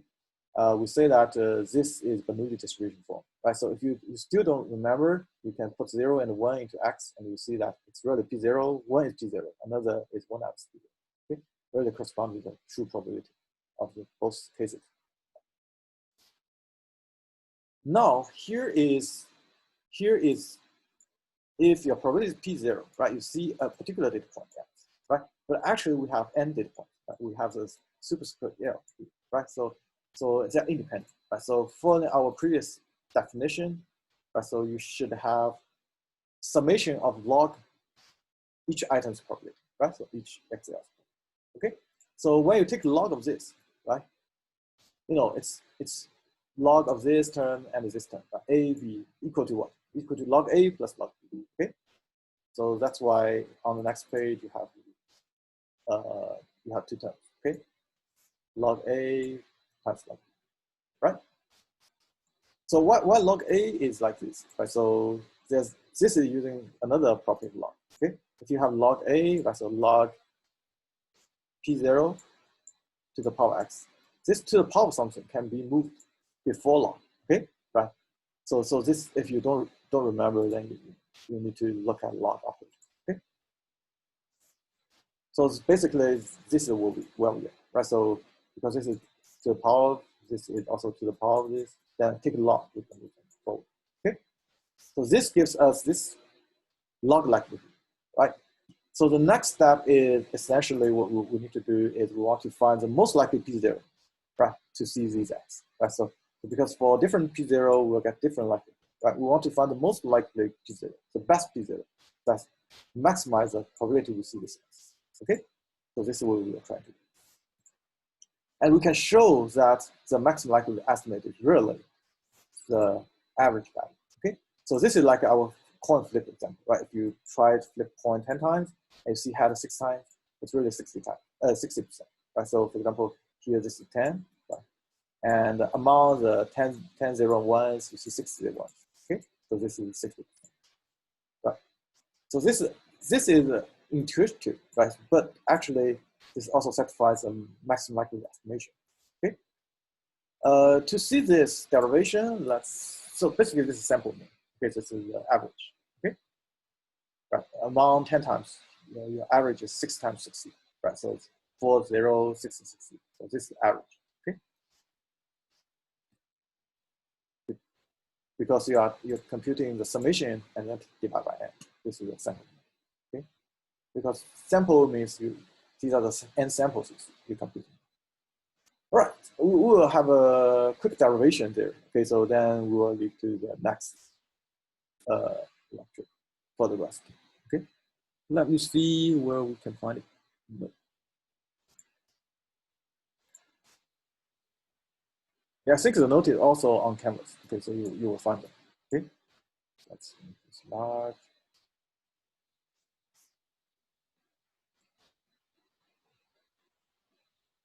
we say that this is Bernoulli distribution form, right? So if you still don't remember, you can put 0 and 1 into X, and you see that it's really P0, 1 is P0, another is 1X. Okay, really corresponds to the true probability of both cases. Now, here is if your probability is P0, right? You see a particular data point, right? But actually, we have n data points. Right? We have this superscript L, right? So they're independent, right? So for our previous definition, right? So you should have summation of log each item's probability, right? So each XL. Okay. So when you take log of this, right? You know, it's log of this term and this term, right? A, B equal to what? Equal to log A plus log B, okay? So that's why on the next page you have two terms, okay? Log A times log B, right? So why log A is like this, right? So this is using another property of log, okay? If you have log A, right, so log P0 to the power X, this to the power of something can be moved before log, okay, right? So this, if you don't remember, then you need to look at log operator, okay? So basically, this is what we get, right? So because this is to the power of, this is also to the power of this, then take log, we can move forward, okay? So this gives us this log likelihood, right? So the next step is essentially what we need to do is we want to find the most likely P0, right, to see these X, right? So because for different P0, we'll get different likelihood, right? We want to find the most likely P0, the best P0, that maximize the probability we see this X, okay? So this is what we are trying to do. And we can show that the maximum likelihood estimate is really the average value, okay? So this is like our coin flip example, right? If you try to flip coin 10 times and you see head 6 times, it's really 60%, right? So for example, here this is 10, right? And among the 10 0 and 1s, you see 6 0 1s, okay? So this is 60%, right? So this is intuitive, right? But actually, this also satisfies a maximum likelihood estimation, okay? To see this derivation, so basically this is sample mean, okay? This is the average, okay? Right, among 10 times, your average is 6 times 60, right? So it's 4, 0, 6, and 60. So this is average, okay? Because you're computing the summation and then divide by n. This is a sample, okay? Because sample means these are the n samples you're computing. All right, we will have a quick derivation there. Okay, so then we will lead to the next lecture for the rest. Okay, let me see where we can find it. No. Yeah, I think the note is also on Canvas. Okay, so you will find it. Okay, let's make this large.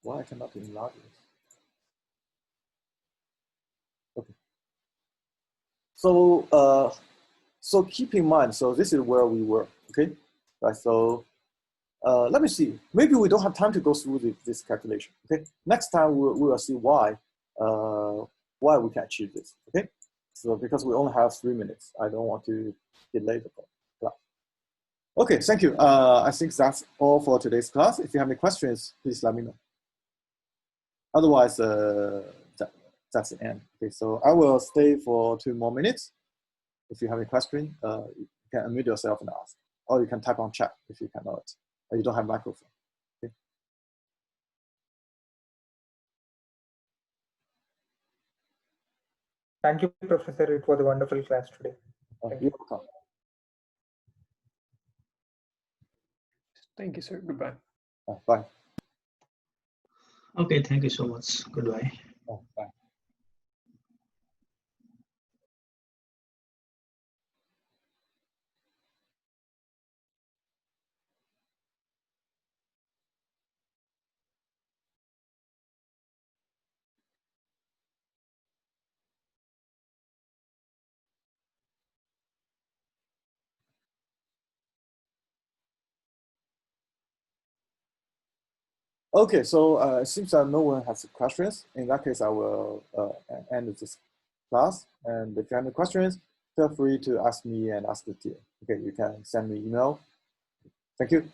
Why I cannot enlarge this? Okay. So so keep in mind, so this is where we were. Okay, right. So let me see. Maybe we don't have time to go through this calculation. Okay, next time we will see why we can achieve this. Okay, so because we only have 3 minutes, I don't want to delay the class. Okay, thank you. I think that's all for today's class. If you have any questions, please let me know. Otherwise, that's the end. Okay, so I will stay for 2 more minutes. If you have any question, you can unmute yourself and ask, or you can type on chat if you cannot, or you don't have microphone. Okay. Thank you, Professor. It was a wonderful class today. You're welcome. Thank you, sir. Goodbye. Bye. Okay, thank you so much. Goodbye. Bye. Okay, so it seems that no one has questions. In that case, I will end this class. And if you have any questions, feel free to ask me and ask the team. Okay, you can send me email. Thank you.